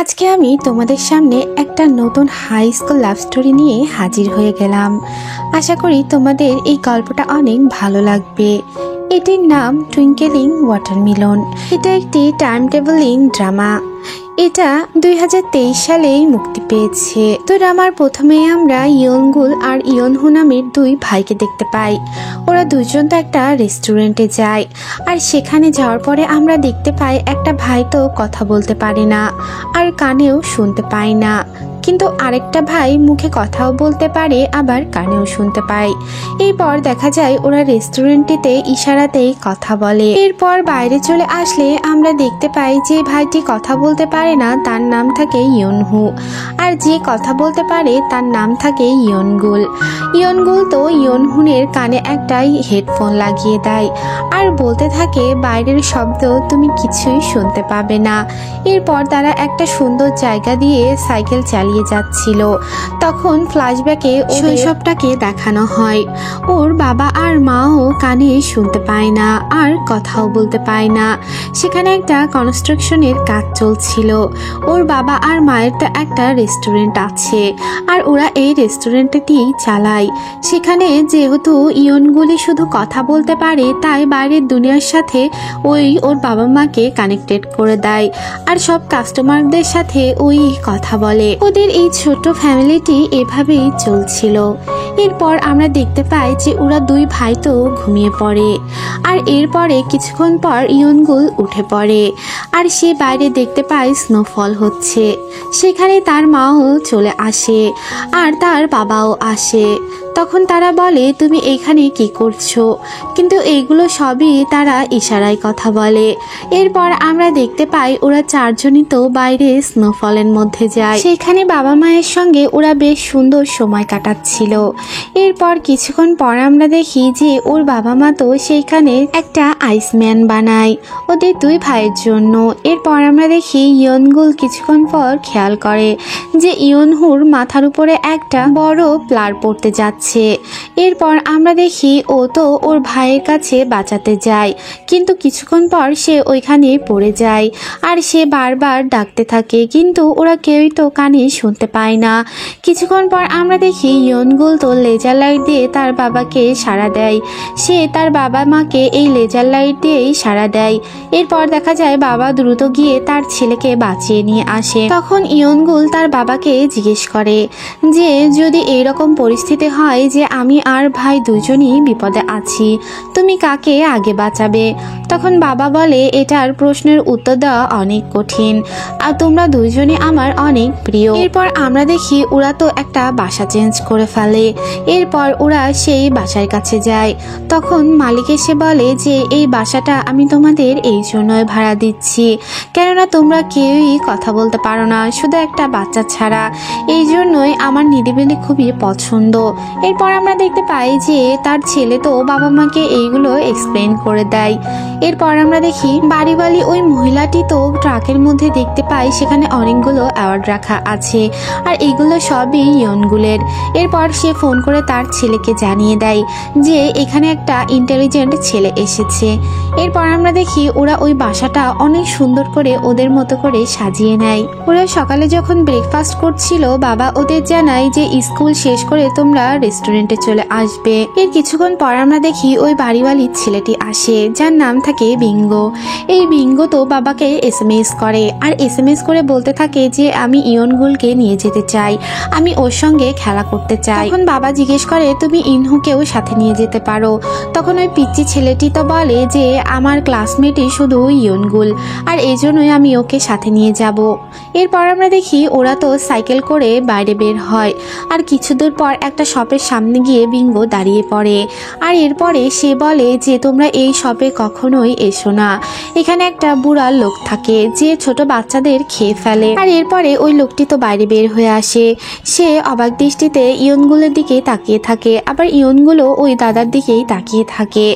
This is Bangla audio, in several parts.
আজকে আমি তোমাদের সামনে একটা নতুন হাই স্কুল লাভ স্টোরি নিয়ে হাজির হয়ে গেলাম। আশা করি তোমাদের এই গল্পটা অনেক ভালো লাগবে। এটির নাম টুইঙ্কেলিং ওয়াটারমেলন। এটা একটি টাইম ট্রাভেলিং ড্রামা। এটা 2023 সালেই মুক্তি পেয়েছে। তো ড্রামার প্রথমেই আমরা ইয়নগুল আর ইয়নহু নামের দুই ভাইকে দেখতে পাই। ওরা দুজন তো একটা রেস্টুরেন্টে যায়, আর সেখানে যাওয়ার পরে আমরা দেখতে পাই একটা ভাই তো কথা বলতে পারে না আর কানেও শুনতে পায় না, কিন্তু আরেকটা ভাই মুখে কথাও বলতে পারে আবার কানেও শুনতে পায়। এরপর দেখা যায় ওরা রেস্টুরেন্টটিতে ইশারাতেই কথা বলে। এরপর বাইরে চলে আসলে আমরা দেখতে পাই যে ভাইটি কথা বলতে পারে না তার নাম থাকে ইয়নহু, আর যে কথা বলতে পারে তার নাম থাকে ইয়নগুল। ইয়নগুল তো ইয়নহুনের কানে একটা হেডফোন লাগিয়ে দেয় আর বলতে থাকে বাইরের শব্দ তুমি কিছুই শুনতে পাবে না। এরপর তারা একটা সুন্দর জায়গা দিয়ে সাইকেল চালিয়ে যাচ্ছিল। তখন ফ্ল্যাশব্যাকে শৈশবটাকে দেখানো হয়। ওর বাবা আর মাও কানে শুনতে পায় না আর কথাও বলতে পায় না। সেখানে একটা কনস্ট্রাকশনের কাজ চলছিল। ওর বাবা আর মায়ের তো একটা রেস্টুরেন্ট আছে, আর ওরা এই রেস্টুরেন্টটি চালায়। সেখানে যেহেতু ইয়নগুলি শুধু কথা বলতে পারে, তাই বাইরের দুনিয়ার সাথে ওর বাবা মাকে কানেক্টেড করে দেয়, আর সব কাস্টমারদের সাথে ওই কথা বলে। ওদের এই ছোট ফ্যামিলিটি এভাবেই চলছিল। এরপর আমরা দেখতে পাই যে ওরা দুই ভাই তো ঘুমিয়ে পড়ে, আর এরপরে কিছুক্ষণ পর ইয়নগুল উঠে পড়ে আর সে বাইরে দেখতে পায় স্নোফল হচ্ছে। সেখানে তার মাও চলে আসে আর তার বাবাও আসে। তখন তারা বলে তুমি এখানে কি করছো, কিন্তু এইগুলো সবই তারা ইশারায় কথা বলে। এরপর আমরা দেখতে পাই ওরা চারজনই তো বাইরে স্নোফলের মধ্যে যায়। সেখানে বাবা মায়ের সঙ্গে ওরা বেশ সুন্দর সময় কাটাচ্ছিল। এরপর কিছুক্ষণ পর আমরা দেখি যে ওর বাবা মা তো সেইখানে একটা আইসম্যান বানায় ওদের দুই ভাইয়ের জন্য। এরপর আমরা দেখি ইয়নগুল কিছুক্ষণ পর খেয়াল করে যে ইয়নহুর মাথার উপরে একটা বড় প্লার পড়তে যাচ্ছে। এরপর আমরা দেখি ও তো ওর ভাইয়ের কাছে বাঁচাতে যায়, কিন্তু কিছুক্ষণ পর সে ওইখানে পড়ে যায় আর সে বারবার ডাকতে থাকে, কিন্তু ওরা কেউই তো কানে শুনতে পায় না। কিছুক্ষণ পর আমরা দেখি ইয়নগুল তো লেজার লাইট দিয়ে তার বাবাকে সাড়া দেয়। সে তার বাবা মাকে এই লেজার লাইট দিয়েই সাড়া দেয়। এরপর দেখা যায় বাবা দ্রুত গিয়ে তার ছেলেকে বাঁচিয়ে নিয়ে আসে। তখন ইয়নগুল তার বাবাকে জিজ্ঞেস করে যে যদি এইরকম পরিস্থিতি হয় যে আমি আর ভাই দুজনই বিপদে আছি, তুমি কাকে আগে বাঁচাবে? তখন বাবা বলে এটার প্রশ্নের উত্তর দেওয়া অনেক কঠিন, আর তোমরা দুইজনই আমার অনেক প্রিয়। এরপর আমরা দেখি ওরা তো একটা বাসা চেঞ্জ করে ফেলে। এরপর ওরা সেই বাসার কাছে যায়। তখন মালিক এসে বলে যে এই বাসাটা আমি তোমাদের এই জন্যই ভাড়া দিচ্ছি, কেননা তোমরা কেউই কথা বলতে পারো না, শুধু একটা বাচ্চা ছাড়া। এই জন্যই আমার নিরিবিলি খুবই পছন্দ। এরপর আমরা দেখতে পাই যে তার ছেলে তো বাবা মাকে এইগুলো এক্সপ্লেন করে দেয়। এরপর আমরা দেখি বাড়িওয়ালি ওই মহিলাটি তো ট্রাকের মধ্যে দেখতে পাই সেখানে অনেকগুলো অ্যাওয়ার্ড রাখা আছে, আর এগুলো সবই ইয়নগুলের। এরপর সে ফোন করে তার ছেলেকে জানিয়ে দেয় যে এখানে একটা ইন্টেলিজেন্ট ছেলে এসেছে। এরপর আমরা দেখি ওরা ওই বাসাটা অনেক সুন্দর করে ওদের মতো করে সাজিয়ে নেয়। ওরা সকালে যখন ব্রেকফাস্ট করছিল বাবা ওদের জানায় যে স্কুল শেষ করে তোমরা রেস্টুরেন্টে চলে আসবে। এর কিছুক্ষণ পর আমরা দেখি ওই বাড়িওয়ালির ছেলেটি আসে যার নাম থাকে বিঙ্গো। এই বিঙ্গো তো বাবাকে এসএমএস করে আর এসএমএস করে বলতে থাকে যে আমি ইয়নগুলকে নিয়ে যেতে চাই, আমি ওর সঙ্গে খেলা করতে চাই। তখন বাবা জিজ্ঞেস করে তুমি ইনহুকেও সাথে নিয়ে যেতে পারো। তখন ওই পিচ্চি ছেলেটি তো বলে যে আমার ক্লাসমেটই শুধু ইয়নগুল, আর এই জন্যই আমি ওকে সাথে নিয়ে যাব। এরপর আমরা দেখি ওরা তো সাইকেল করে বাইরে বের হয়, আর কিছু দূর পর একটা শপের সামনে গিয়ে বিঙ্গো দাঁড়িয়ে পড়ে। আর এরপরে সে বলে যে তোমরা এই শপে কখনোই এসো না, এখানে একটা বুড়া লোক থাকে যে ছোট বাচ্চাদের খেয়ে ফেলে। আর এরপরে ওই লোকটি তো বাইরে বের হয়ে আসে। সে অবাক দৃষ্টিতে ইয়নগুলের দিকে তাকিয়ে থাকে, আবার ইয়নগুলো ওই দাদার দিকেই তাকিয়ে থাকে।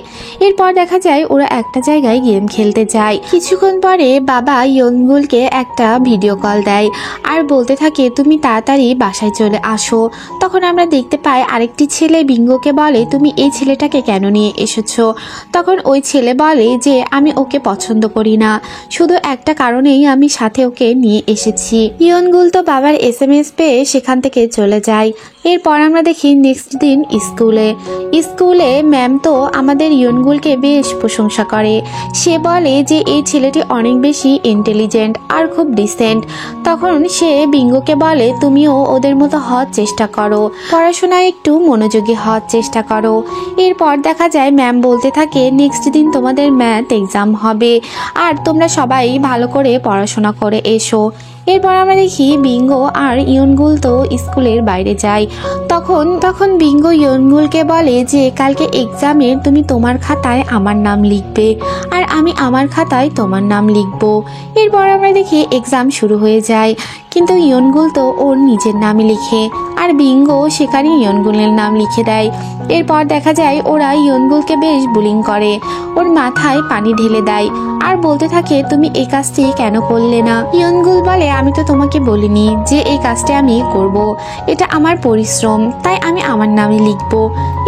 এরপর দেখা যায় ওরা একটা জায়গায় গেম খেলতে যায়। কিছুক্ষণ পরে বাবা ইয়নগুলকে একটা ভিডিও কল দেয় আর বলতে থাকে তুমি তাড়াতাড়ি বাসায় চলে আসো। তখন আমরা দেখতে পাই আরেকটি ছেলে বিঙ্গোকে বলে, তুমি এই ছেলেটাকে কেন নিয়ে এসেছো? তখন ওই ছেলে বলে যে আমি ওকে পছন্দ করি না, শুধু একটা কারণেই আমি সাথে ওকে নিয়ে এসেছি। ইয়নগুল তো বাবার SMS পেয়ে সেখান থেকে চলে যায়। এরপর আমরা দেখি নেক্সট দিন স্কুলে ম্যাম তো আমাদের ইয়নগুলকে বেশ প্রশংসা করে। সে বলে যে এই ছেলেটি অনেক বেশি ইন্টেলিজেন্ট আর খুব ডিসেন্ট। তখন সে বিঙ্গোকে বলে, তুমিও ওদের মতো হওয়ার চেষ্টা করো, পড়াশোনায় একটু মনোযোগী হওয়ার চেষ্টা করো। এরপর দেখা যায় ম্যাম বলতে থাকে, নেক্সট দিন তোমাদের ম্যাথ এক্সাম হবে আর তোমরা সবাই ভালো করে পড়াশোনা করে এসো। এরপর আমরা দেখি বিঙ্গো আর ইয়নগুল তো স্কুলের বাইরে যায়। তখন বিঙ্গো ইয়নগুলকে বলে যে কালকে এক্সামে তুমি তোমার খাতায় আমার নাম লিখবে আর আমি আমার খাতায় তোমার নাম লিখব। এরপর আমরা দেখি এক্সাম শুরু হয়ে যায়, কিন্তু ইয়নগুল তো ওর নিজের নামই লিখে আর বিঙ্গো সেখানে ইয়নগুলের নাম লিখে দেয়। এরপর দেখা যায় ওরা ইয়নগুলকে বেশ বুলিং করে, ওর মাথায় পানি ঢেলে দেয় আর বলতে থাকে, তুমি এই কাজটি কেন করলে না? ইয়নগুল বলে, আমি তো তোমাকে বলিনি যে এই কাজটা আমি করব, এটা আমার পরিশ্রম, তাই আমি আমার নামে লিখব।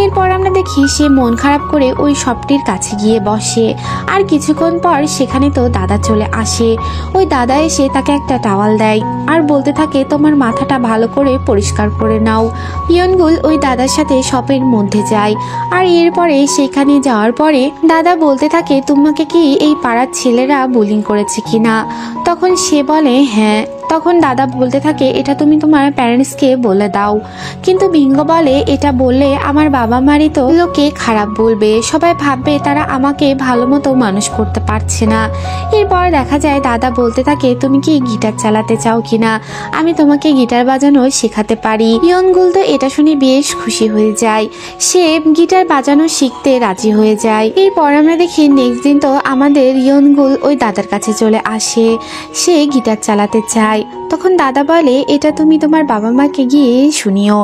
এরপর আমরা দেখি সে মন খারাপ করে ওই শপটির কাছে গিয়ে বসে আর কিছুক্ষণ পর সেখানে তো দাদা চলে আসে। ওই দাদা এসে তাকে একটা টাওয়াল দেয় আর বলতে থাকে, তোমার মাথাটা ভালো করে পরিষ্কার করে নাও। ইয়নগুল ওই দাদার সাথে শপের মধ্যে যায় আর এরপরে সেখানে যাওয়ার পরে দাদা বলতে থাকে, তোমাকে কি এই পাড়ার ছেলেরা বুলিং করেছে কিনা? তখন সে বলে হ্যাঁ। তখন দাদা বলতে থাকে, এটা তুমি তোমার প্যারেন্টসকে বলে দাও। কিন্তু বিঙ্গো বলে, এটা বললে আমার বাবা মারই তো লোকে খারাপ বলবে, সবাই ভাববে তারা আমাকে ভালো মতো মানুষ করতে পারছে না। এরপর দেখা যায় দাদা বলতে থাকে, তুমি কি গিটার চালাতে চাও কিনা? আমি তোমাকে গিটার বাজানো শেখাতে পারি। ইয়নগুল তো এটা শুনে বেশ খুশি হয়ে যায়, সে গিটার বাজানো শিখতে রাজি হয়ে যায়। এরপর আমরা দেখি নেক্সট দিন তো আমাদের ইয়নগুল ওই দাদার কাছে চলে আসে, সে গিটার চালাতে চায়। তখন দাদা বলে, এটা তুমি তোমার বাবা মাকে গিয়ে শুনিও।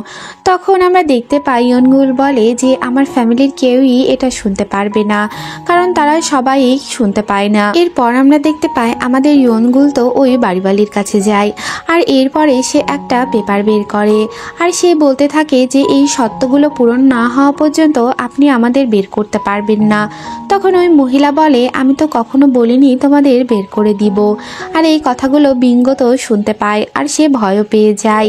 তখন আমরা দেখতে পাই ইয়নগুল বলে যে আমার ফ্যামিলির কেউই এটা শুনতে পারবে না, কারণ তারা সবাই শুনতে পায় না। এরপর আমরা দেখতে পাই আমাদের ইয়নগুল তো ওই বাড়িওয়ালির কাছে যায় আর এরপরে সে একটা পেপার বের করে আর সে বলতে থাকে যে এই সত্যগুলো পূরণ না হওয়া পর্যন্ত আপনি আমাদের বের করতে পারবেন না। তখন ওই মহিলা বলে, আমি তো কখনো বলিনি তোমাদের বের করে দিব। আর এই কথাগুলো বিঙ্গো তো শুনতে পায় আর সে ভয়ও পেয়ে যায়।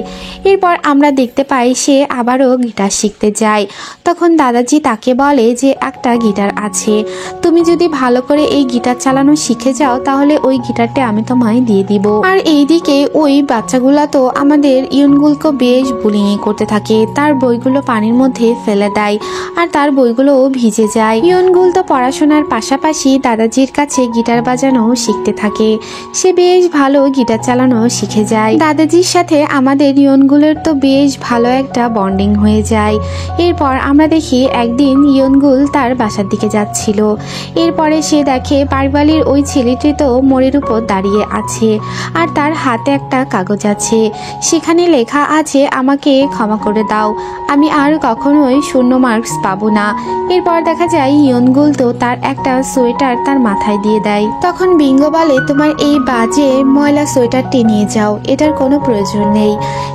এরপর আমরা দেখতে পাই সে আবারও গিটার শিখতে যায়। তখন দাদাজি তাকে বলে যে একটা গিটার আছে, তুমি যদি ভালো করে এই গিটার চালানো শিখে যাও তাহলে ওই গিটারটা আমি তোমায় দিয়ে দিব। আর এইদিকে ওই বাচ্চাগুলা তো আমাদের ইয়নগুলকে বেশ বুলিং করতে থাকে, তার বইগুলো পানির মধ্যে ফেলে দেয় আর তার বইগুলো ভিজে যায়। ইয়নগুল তো পড়াশোনার পাশাপাশি দাদাজির কাছে গিটার বাজানো শিখতে থাকে, সে বেশ ভালো গিটার চালানো শিখে যায়। দাদাজির সাথে আমাদের ইয়নগুলের তো বেশ ভালো একটা বন্ডিং হয়ে যায়। এরপর আমরা দেখি একদিন ইয়নগুল তার বাসার দিকে যাচ্ছিল, এরপরে সে দেখে বাড়িওয়ালির ওই ছেলেটি তো মোড়ের উপর দাঁড়িয়ে আছে আর তার হাতে একটা কাগজ আছে, সেখানে লেখা আছে, আমাকে ক্ষমা করে দাও, আমি আর কখনোই 0 মার্কস পাবো না। এরপর দেখা যায় ইয়নগুল তো তার একটা সোয়েটার তার মাথায় দিয়ে দেয়। তখন বিঙ্গো বলে, তোমার এই বাজে ময়লা সোয়েটারটি নিয়ে যাও, এটার কোনো প্রয়োজন নেই।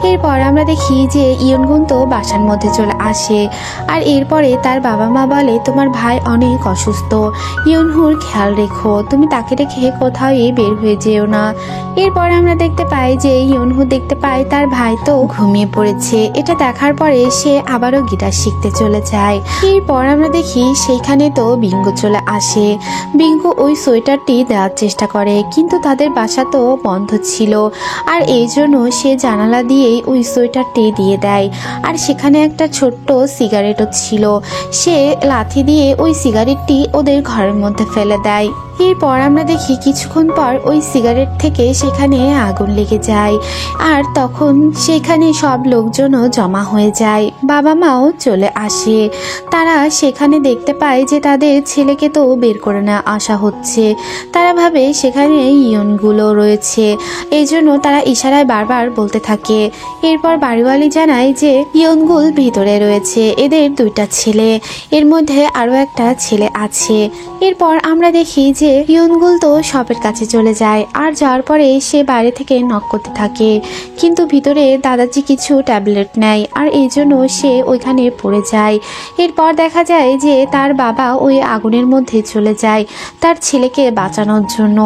এরপর আমরা দেখি যে ইয়নগুল তো বাসার মধ্যে চলে আসে আর এরপরে তার বাবা মা বলে, তোমার ভাই অনেক অসুস্থ, ইয়নহুর খেয়াল রেখো, তুমি তাকে রেখে কোথাও বের হয়ে যেও না। এরপর আমরা দেখতে পাই যে ইয়নহু দেখতে পায় তার ভাই তো ঘুমিয়ে পড়েছে, এটা দেখার পরে সে আবারও গিটার শিখতে চলে যায়। এরপর আমরা দেখি সেইখানে তো বিঙ্গো চলে আসে। বিঙ্গো ওই সোয়েটারটি দেওয়ার চেষ্টা করে, কিন্তু তাদের বাসা তো বন্ধ ছিল আর এই জন্য সে জানালা দিয়েই ওই সোয়েটারটি দিয়ে দেয় আর সেখানে একটা ছোট্ট সিগারেটও ছিল, সে লাথি দিয়ে ওই সিগারেটটি ওদের ঘরের মধ্যে ফেলে দেয়। এরপর আমরা দেখি কিছুক্ষণ পর ওই সিগারেট থেকে সেখানে আগুন লেগে যায় আর তখন সেখানে সব লোকজনও জমা হয়ে যায়, বাবা মাও চলে আসে। তারা সেখানে দেখতে পায় যে তাদের ছেলেকে তো বের করে না আসা হচ্ছে, তারা ভাবে সেখানে ইয়নগুলো রয়েছে, এই জন্য তারা ইশারায় বারবার বলতে থাকে। এরপর বাড়িওয়ালি জানায় যে ইয়নগুল ভিতরে রয়েছে, এদের 2টা ছেলে, এর মধ্যে আরো একটা ছেলে আছে। এরপর আমরা দেখি যে যে ইয়নগুল তো শপের কাছে চলে যায়, আর যাওয়ার পরে সে বাইরে থেকে নক করতে থাকে, কিন্তু ভিতরে দাদাজি কিছু ট্যাবলেট নেয় আর এই জন্য সে ওইখানে পড়ে যায়। এরপর দেখা যায় যে তার বাবা ওই আগুনের মধ্যে চলে যায় তার ছেলেকে বাঁচানোর জন্য।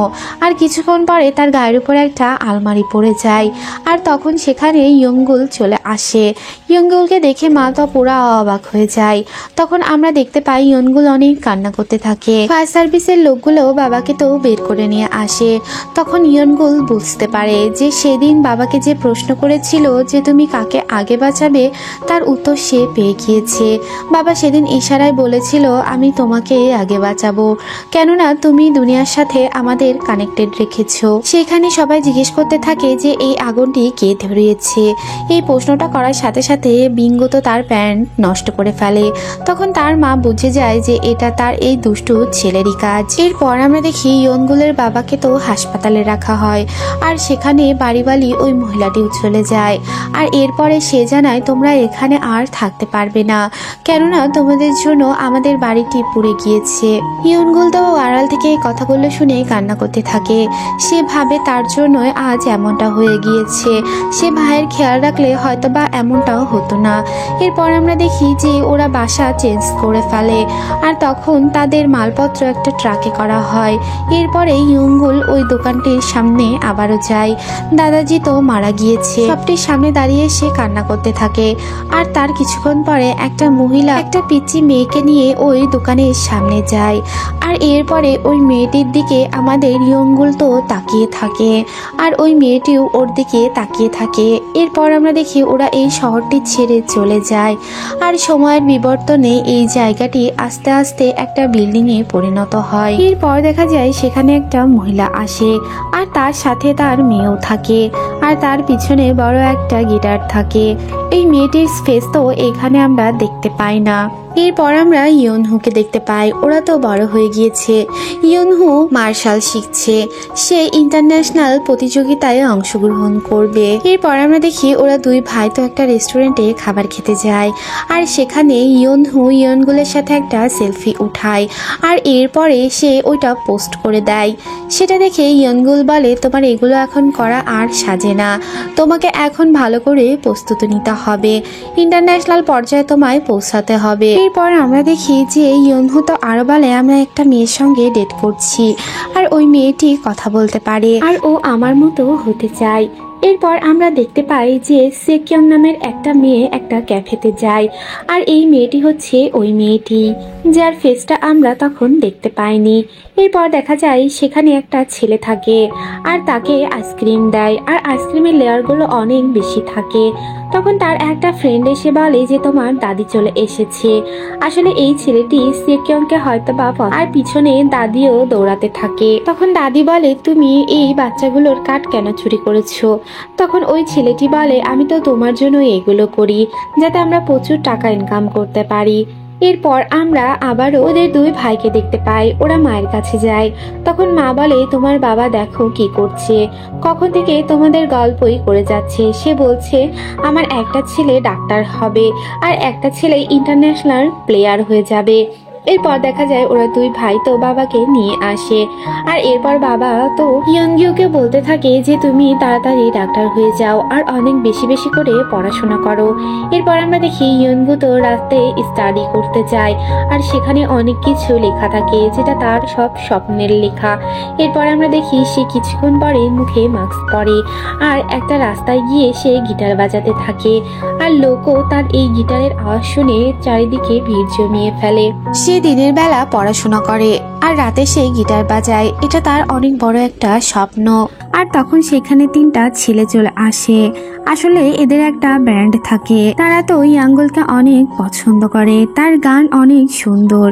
আর কিছুক্ষণ পরে তার গায়ের উপরে একটা আলমারি পড়ে যায়, আর তখন সেখানে ইয়নগুল চলে আসে। ইয়নগুলকে দেখে মা তো পুরা অবাক হয়ে যায়। তখন আমরা দেখতে পাই ইয়নগুল অনেক কান্না করতে থাকে। ফায়ার সার্ভিসের লোকগুলো বাবাকে তো বের করে নিয়ে আসে। তখন ইয়নগুল বুঝতে পারে যে সেদিন বাবাকে যে প্রশ্ন করেছিল যে তুমি কাকে আগে বাঁচাবে, তার উত্তর সে পেয়ে গিয়েছে। বাবা সেদিন ইশারায় বলেছিল আমি তোমাকে আগে বাঁচাবো, কেননা তুমি দুনিয়ার সাথে আমাদের কানেক্টেড রেখেছো। সেখানে সবাই জিজ্ঞেস করতে থাকে যে এই আগুনটি কে ধরিয়েছে। এই প্রশ্নটা করার সাথে সাথে বিঙ্গো তো তার প্যান্ট নষ্ট করে ফেলে। তখন তার মা বুঝে যায় যে এটা তার এই দুষ্টু ছেলেরই কাজ। এরপর আমরা দেখি ইয়নগুলের বাবাকে তো হাসপাতালে রাখা হয়, আর সেখানে বাড়িওয়ালি ওই মহিলাটিও চলে যায়। আর এরপরে সে জানায় তোমরা এখানে আর থাকতে পারবে না, কেননা তোমাদের জন্য আমাদের বাড়িটি পুড়ে গিয়েছে। ইয়নগুল তো আড়াল থেকে এই কথাগুলো শুনে কান্না করতে থাকে। সে ভাবে তার জন্য আজ এমনটা হয়ে গিয়েছে, সে ভাইয়ের খেয়াল রাখলে হয়তো বা এমনটাও হতো না। এরপর আমরা দেখি যে ওরা বাসা চেঞ্জ করে ফেলে, আর তখন তাদের মালপত্র একটা ট্রাকে করা হয়। এরপরে ইয়নগুল ওই দোকানটির সামনে আবারও যায়। দাদাজি তো মারা গিয়েছে। সবটির সামনে দাঁড়িয়ে সে কান্না করতে থাকে। আর তার কিছুক্ষণ পরে একটা মহিলা একটা পিচ্চি মেয়েকে নিয়ে ওই দোকানের সামনে যায়, আর এরপরে ওই মেয়েটির দিকে আমাদের ইয়নগুল তো তাকিয়ে থাকে, আর ওই মেয়েটিও ওর দিকে তাকিয়ে থাকে। এরপর আমরা দেখি ওরা এই শহরটি ছেড়ে চলে যায়, আর সময়ের বিবর্তনে এই জায়গাটি আস্তে আস্তে একটা বিল্ডিং এ পরিণত হয়। এরপর দেখা যায় সেখানে একটা মহিলা আসে, আর তার সাথে তার মেয়েও থাকে, আর তার পিছনে বড় একটা গিটার থাকে। এই মেয়েটির ফেস তো এখানে আমরা দেখতে পাই না। এরপর আমরা ইয়নহুকে দেখতে পাই, ওরা তো বড় হয়ে গিয়েছে। ইয়নহু মার্শাল শিখছে, সে ইন্টারন্যাশনাল প্রতিযোগিতায় অংশগ্রহণ করবে। এরপর আমরা দেখি ওরা দুই ভাই তো একটা রেস্টুরেন্টে খাবার খেতে যায়, আর সেখানে ইয়নহু ইয়নগুলের সাথে একটা সেলফি উঠায়, আর এরপরে সে ওইটা পোস্ট করে দেয়। সেটা দেখে ইয়নগুল বলে তোমার এগুলো এখন করা আর সাজে না, তোমাকে এখন ভালো করে প্রস্তুতি নিতে হবে, ইন্টারন্যাশনাল পর্যায়ে তোমায় পৌঁছাতে হবে। এরপর আমরা দেখি যে ইয়নহু তো আরো বলে আমরা একটা মেয়ের সঙ্গে ডেট করছি, আর ওই মেয়েটি কথা বলতে পারে, আর ও আমার মতো হতে চায়। এরপর আমরা দেখতে পাই যে সেকিয়ং নামের একটা মেয়ে একটা ক্যাফেতে যায়, আর এই মেয়েটি হচ্ছে ওই মেয়েটি যার ফেসটা আমরা তখন দেখতে পাইনি। এরপর দেখা যায় সেখানে একটা ছেলে থাকে, আর তাকে আইসক্রিম দেয়, আর আইসক্রিমের লেয়ারগুলো অনেক বেশি থাকে। তখন তার একটা ফ্রেন্ড এসে বলে যে তোমার দাদি চলে এসেছে। আসলে এই ছেলেটি সেকিয়ংকে হয়তো বা আর পিছনে দাদিও দৌড়াতে থাকে। তখন দাদি বলে তুমি এই বাচ্চাগুলোর কাঠ কেন চুরি করেছো? তখন ওই ছেলেটি বলে আমি তো তোমার জন্য এগুলো করি যাতে আমরা প্রচুর টাকা ইনকাম করতে পারি। এরপর আমরা আবারও ওদের দুই ভাইকে দেখতে পাই, ওরা মায়ের কাছে যায়। তখন মা বলে তোমার বাবা দেখো কি করছে, কখন থেকে তোমাদের গল্পই করে যাচ্ছে। সে বলছে আমার একটা ছেলে ডাক্তার হবে, আর একটা ছেলে ইন্টারন্যাশনাল প্লেয়ার হয়ে যাবে। এরপর দেখা যায় ওরা দুই ভাই তো বাবাকে নিয়ে আসে, আর এরপর বাবা তো ইয়নগিউকে বলতে থাকে যে তুমি তাড়াতাড়ি ডাক্তার হয়ে যাও, আর অনেক বেশি বেশি করে পড়াশোনা করো। এরপর আমরা দেখি ইয়নগু তো রাতে স্টাডি করতে যায়, আর সেখানে অনেক কিছু লেখা থাকে যেটা তার সব স্বপ্নের লেখা। এরপর আমরা দেখি সে কিছুক্ষণ পরে মুখে মাস্ক পরে, আর একটা রাস্তায় গিয়ে সে গিটার বাজাতে থাকে, আর লোকও তার এই গিটারের আওয়াজ শুনে চারিদিকে ভিড় জমিয়ে ফেলে। সে দিনের বেলা পড়াশোনা করে, আর রাতে সে গিটার বাজায়, এটা তার অনেক বড় একটা স্বপ্ন। আর তখন সেখানে তিনটা ছেলে চলে আসে। আসলে এদের একটা ব্যান্ড থাকে, তারা তো ইয়াঙ্গুলকে অনেক পছন্দ করে, তার গান অনেক সুন্দর।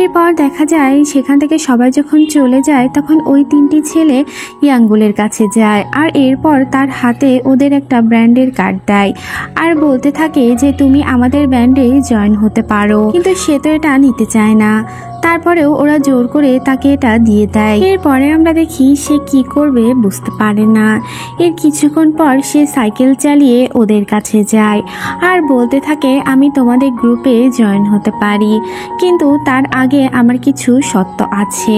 এরপর দেখা যায় সেখান থেকে সবাই যখন চলে যায় তখন ওই তিনটি ছেলে ইয়াঙ্গুলের কাছে যায়, আর এরপর তার হাতে ওদের একটা ব্র্যান্ডের কার্ড দেয়, আর বলতে থাকে যে তুমি আমাদের ব্যান্ডে জয়েন হতে পারো। কিন্তু সে তো এটা নিতে চায় না। তারপরেও ওরা জোর করে তাকে এটা দিয়ে দেয়। এরপরে আমরা দেখি সে কি করবে বুঝতে পারে না। এর কিছুক্ষণ পর সে সাইকেল চালিয়ে ওদের কাছে যায় আর বলতে থাকে, আমি তোমাদের গ্রুপে জয়েন হতে পারি, কিন্তু তার আগে আমার কিছু শর্ত আছে।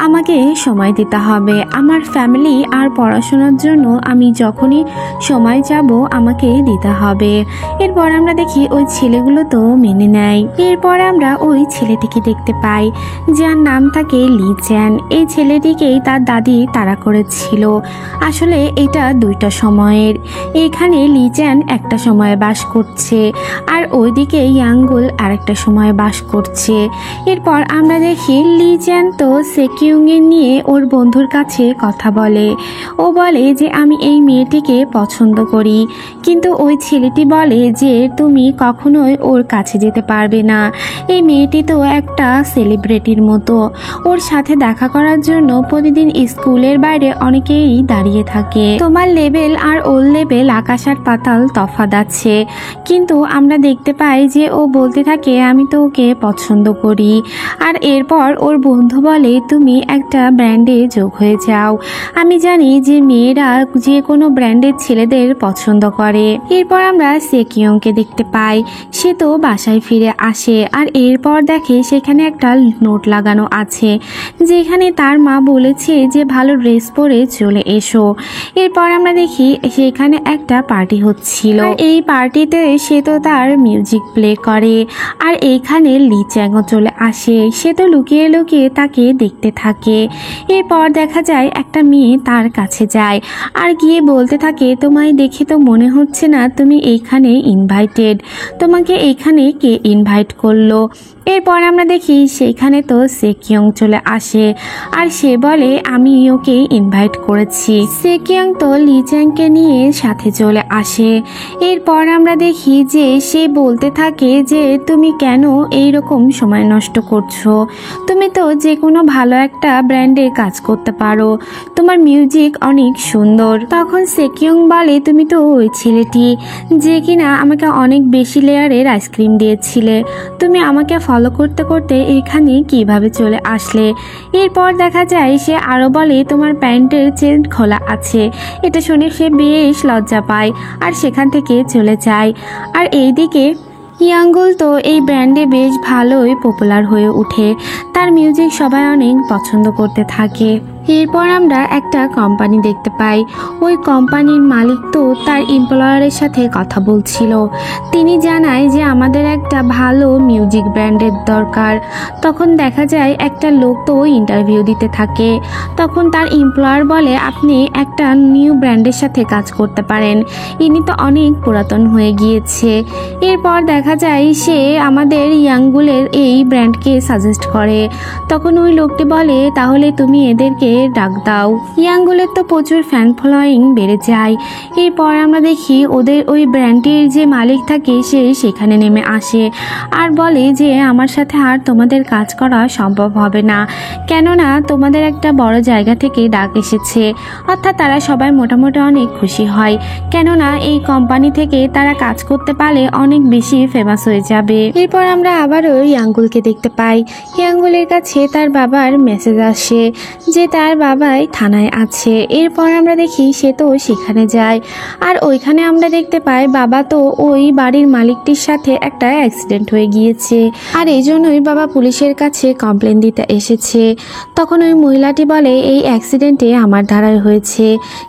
আমাকে সময় দিতে হবে, আমার ফ্যামিলি আর পড়াশোনার জন্য আমি যখনই সময় যাব আমাকে দিতে হবে। এরপর আমরা দেখি ওই ছেলেগুলো তো মেনে নেয়। এরপর আমরা ওই ছেলেটিকে দেখতে পাই যার নাম থাকে লি চ্যান। এই ছেলেটিকেই তার দাদি তাড়া করেছিল। আসলে এটা দুইটা সময়ের। এখানে লি চ্যান একটা সময়ে বাস করছে আর ওইদিকে ইয়াঙ্গুল আরেকটা সময়ে বাস করছে। এরপর আমরা দেখি লি চ্যান তো সেকিউংকে নিয়ে ওর বন্ধুর কাছে কথা বলে। ও বলে যে আমি এই মেয়েটিকে পছন্দ করি, কিন্তু ওই ছেলেটি বলে যে তুমি কখনোই ওর কাছে যেতে পারবে না। এই মেয়েটি তো একটা সেলিব্রিটির মতো, ওর সাথে দেখা করার জন্য প্রতিদিন স্কুলের বাইরে অনেকেই দাঁড়িয়ে থাকে। তোমার লেভেল আর ওর লেভেল আকাশ আর পাতাল তফাৎ আছে। কিন্তু আমরা দেখতে পাই যে ও বলতে থাকে আমি তো ওকে পছন্দ করি। আর এরপর ওর বন্ধু বলে তুমি একটা ব্র্যান্ডে যোগ হয়ে যাও। আমি জানি যে মেয়েরা যে কোনো ব্র্যান্ডের ছেলেদের পছন্দ করে। এরপর আমরা সেকিয়ংকে দেখতে পাই। সে তো বাসায় ফিরে আসে আর এরপর দেখে সেখানে একটা নোট লাগানো আছে যেখানে তার মা বলেছে যে ভালো ড্রেস পরে চলে এসো। এরপর আমরা দেখি সেখানে একটা পার্টি হচ্ছিল। এই পার্টিতে সে তো তার মিউজিক প্লে করে আর এইখানে লি চ্যাংও চলে আসে। সে তো লুকিয়ে লুকিয়ে তাকে দেখতে থাকে। এরপর দেখা যায় একটা মেয়ে তার কাছে যায় আর গিয়ে বলতে থাকে তোমায় দেখে তো মনে হচ্ছে না তুমি এইখানে ইনভাইটেড, তোমাকে এইখানে কে ইনভাইট করলো। এরপর আমরা দেখি সেখানে তো সেকিয়ং চলে আসে আর সে বলে আমি ওকে ইনভাইট করেছি। সেকিয়ং তো লি চ্যাংকে নিয়ে সাথে চলে আসে। এরপর আমরা দেখি যে সে বলতে থাকে যে তুমি কেন এইরকম সময় নষ্ট করছো, তুমি তো যে কোনো ভালো একটা ব্র্যান্ডে কাজ করতে পারো, তোমার মিউজিক অনেক সুন্দর। তখন সেকিয়ং বলে তুমি তো ওই ছেলেটি যে কিনা আমাকে অনেক বেশি লেয়ারের আইসক্রিম দিয়েছিলে, তুমি আমাকে ফলো করতে করতে এখানে কিভাবে চলে আসলে। এরপর দেখা যায় সে আরো বলে তোমার প্যান্টের চেন খোলা আছে। এটা শুনে সে বেশ লজ্জা পায় আর সেখান থেকে চলে যায়। আর এইদিকে ইয়াঙ্গুল তো এই ব্র্যান্ডে বেশ ভালোই পপুলার হয়ে ওঠে, তার মিউজিক সবাই অনেক পছন্দ করতে থাকে। এরপর আমরা একটা কোম্পানি দেখতে পাই। ওই কোম্পানির মালিক তো তার এমপ্লয়ারের সাথে কথা বলছিল। তিনি জানায় যে আমাদের একটা ভালো মিউজিক ব্র্যান্ডের দরকার। তখন দেখা যায় একটা লোক তো ইন্টারভিউ দিতে থাকে। তখন তার এমপ্লয়ার বলে আপনি একটা নিউ ব্র্যান্ডের সাথে কাজ করতে পারেন, ইনি তো অনেক পুরাতন হয়ে গিয়েছে। এরপর দেখা যায় সে আমাদের ইয়াঙ্গুলের এই ব্র্যান্ডকে সাজেস্ট করে। তখন ওই লোকটি বলে তাহলে তুমি এদেরকে ডাক দাও। ইয়াঙ্গুলের তো প্রচুর ফ্যান ফলোয়িং বেড়ে যায়। এরপর আমরা দেখি ওদের ওই ব্র্যান্ডটির যে মালিক থাকে সে সেখানে নেমে আসে আর বলে যে আমার সাথে আর তোমাদের কাজ করা সম্ভব হবে না, কেননা তোমাদের একটা বড় জায়গা থেকে ডাক এসেছে। অর্থাৎ তারা সবাই মোটামুটি অনেক খুশি হয়, কেননা এই কোম্পানি থেকে তারা কাজ করতে পারলে অনেক বেশি ফেমাস হয়ে যাবে। এরপর আমরা আবারও ইয়াঙ্গুলকে দেখতে পাই। ইয়াঙ্গুলের কাছে তার বাবার মেসেজ আসে যে তার বাবাই থানায় আছে। এরপর আমরা দেখি সে তো সেখানে যায় আর ওইখানে আমরা দেখতে পাই বাবা তো ওই বাড়ির মালিকটির সাথে একটা অ্যাক্সিডেন্ট হয়ে গিয়েছে আর এই জন্যই বাবা পুলিশের কাছে কমপ্লেন দিতে এসেছে। তখন ওই মহিলাটি বলে এই অ্যাক্সিডেন্টে আমার দ্বারাই হয়েছে,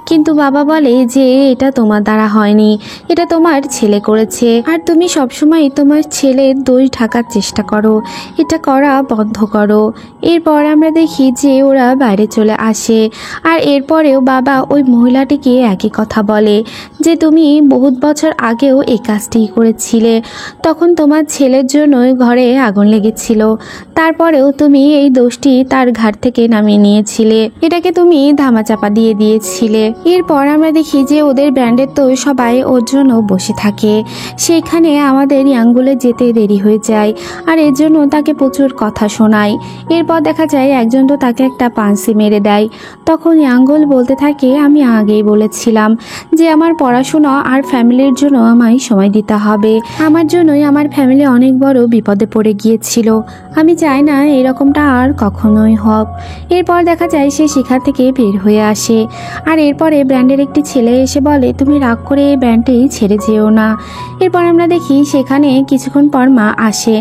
কিন্তু বাবা বলে যে এটা তোমার দ্বারা হয়নি, এটা তোমার ছেলে করেছে আর তুমি সবসময় তোমার ছেলের দোষ ঢাকার চেষ্টা করো, এটা করা বন্ধ করো। এরপর আমরা দেখি যে ওরা বাইরে চলে আসে আর এরপরেও বাবা ওই মহিলাটিকে একই কথা বলে যে তুমি বহুত বছর আগেও এই কাজটি করেছিলে, তখন তোমার ছেলের জন্য ঘরে আগুন লেগেছিল, তারপরেও তুমি এই দোষটি তার ঘাট থেকে নামিয়ে নিয়েছিলে, এটাকে তুমি ধামাচাপা দিয়ে দিয়েছিলে। এরপর আমরা দেখি যে ওদের ব্র্যান্ডের তো সবাই ওর জন্য বসে থাকে। সেখানে আমাদের ইয়াঙ্গুলে যেতে দেরি হয়ে যায় আর এর জন্য তাকে প্রচুর কথা শোনায়। এরপর দেখা যায় একজন তো তাকে একটা পাঞ্চি মেরে মেরে দেয়। তখন ইয়াঙ্গল বলতে থাকে, আমি আগেই বলেছিলাম যে আমার পড়াশোনা আর ফ্যামিলির জন্য আমায় সময় দিতে হবে। আমার জন্যই আমার ফ্যামিলি অনেক বড় বিপদে পড়ে গিয়েছিল। আমি চাই না এরকমটা আর কখনোই হোক। এরপর দেখা যায় সে সেখান থেকে বের হয়ে আসে। আর এরপরে ব্র্যান্ডের একটি ছেলে এসে বলে, তুমি রাগ করে এই ব্র্যান্ডটি ছেড়ে যেও না। এরপর আমরা দেখি সেখানে কিছুক্ষণ পর মা আসে।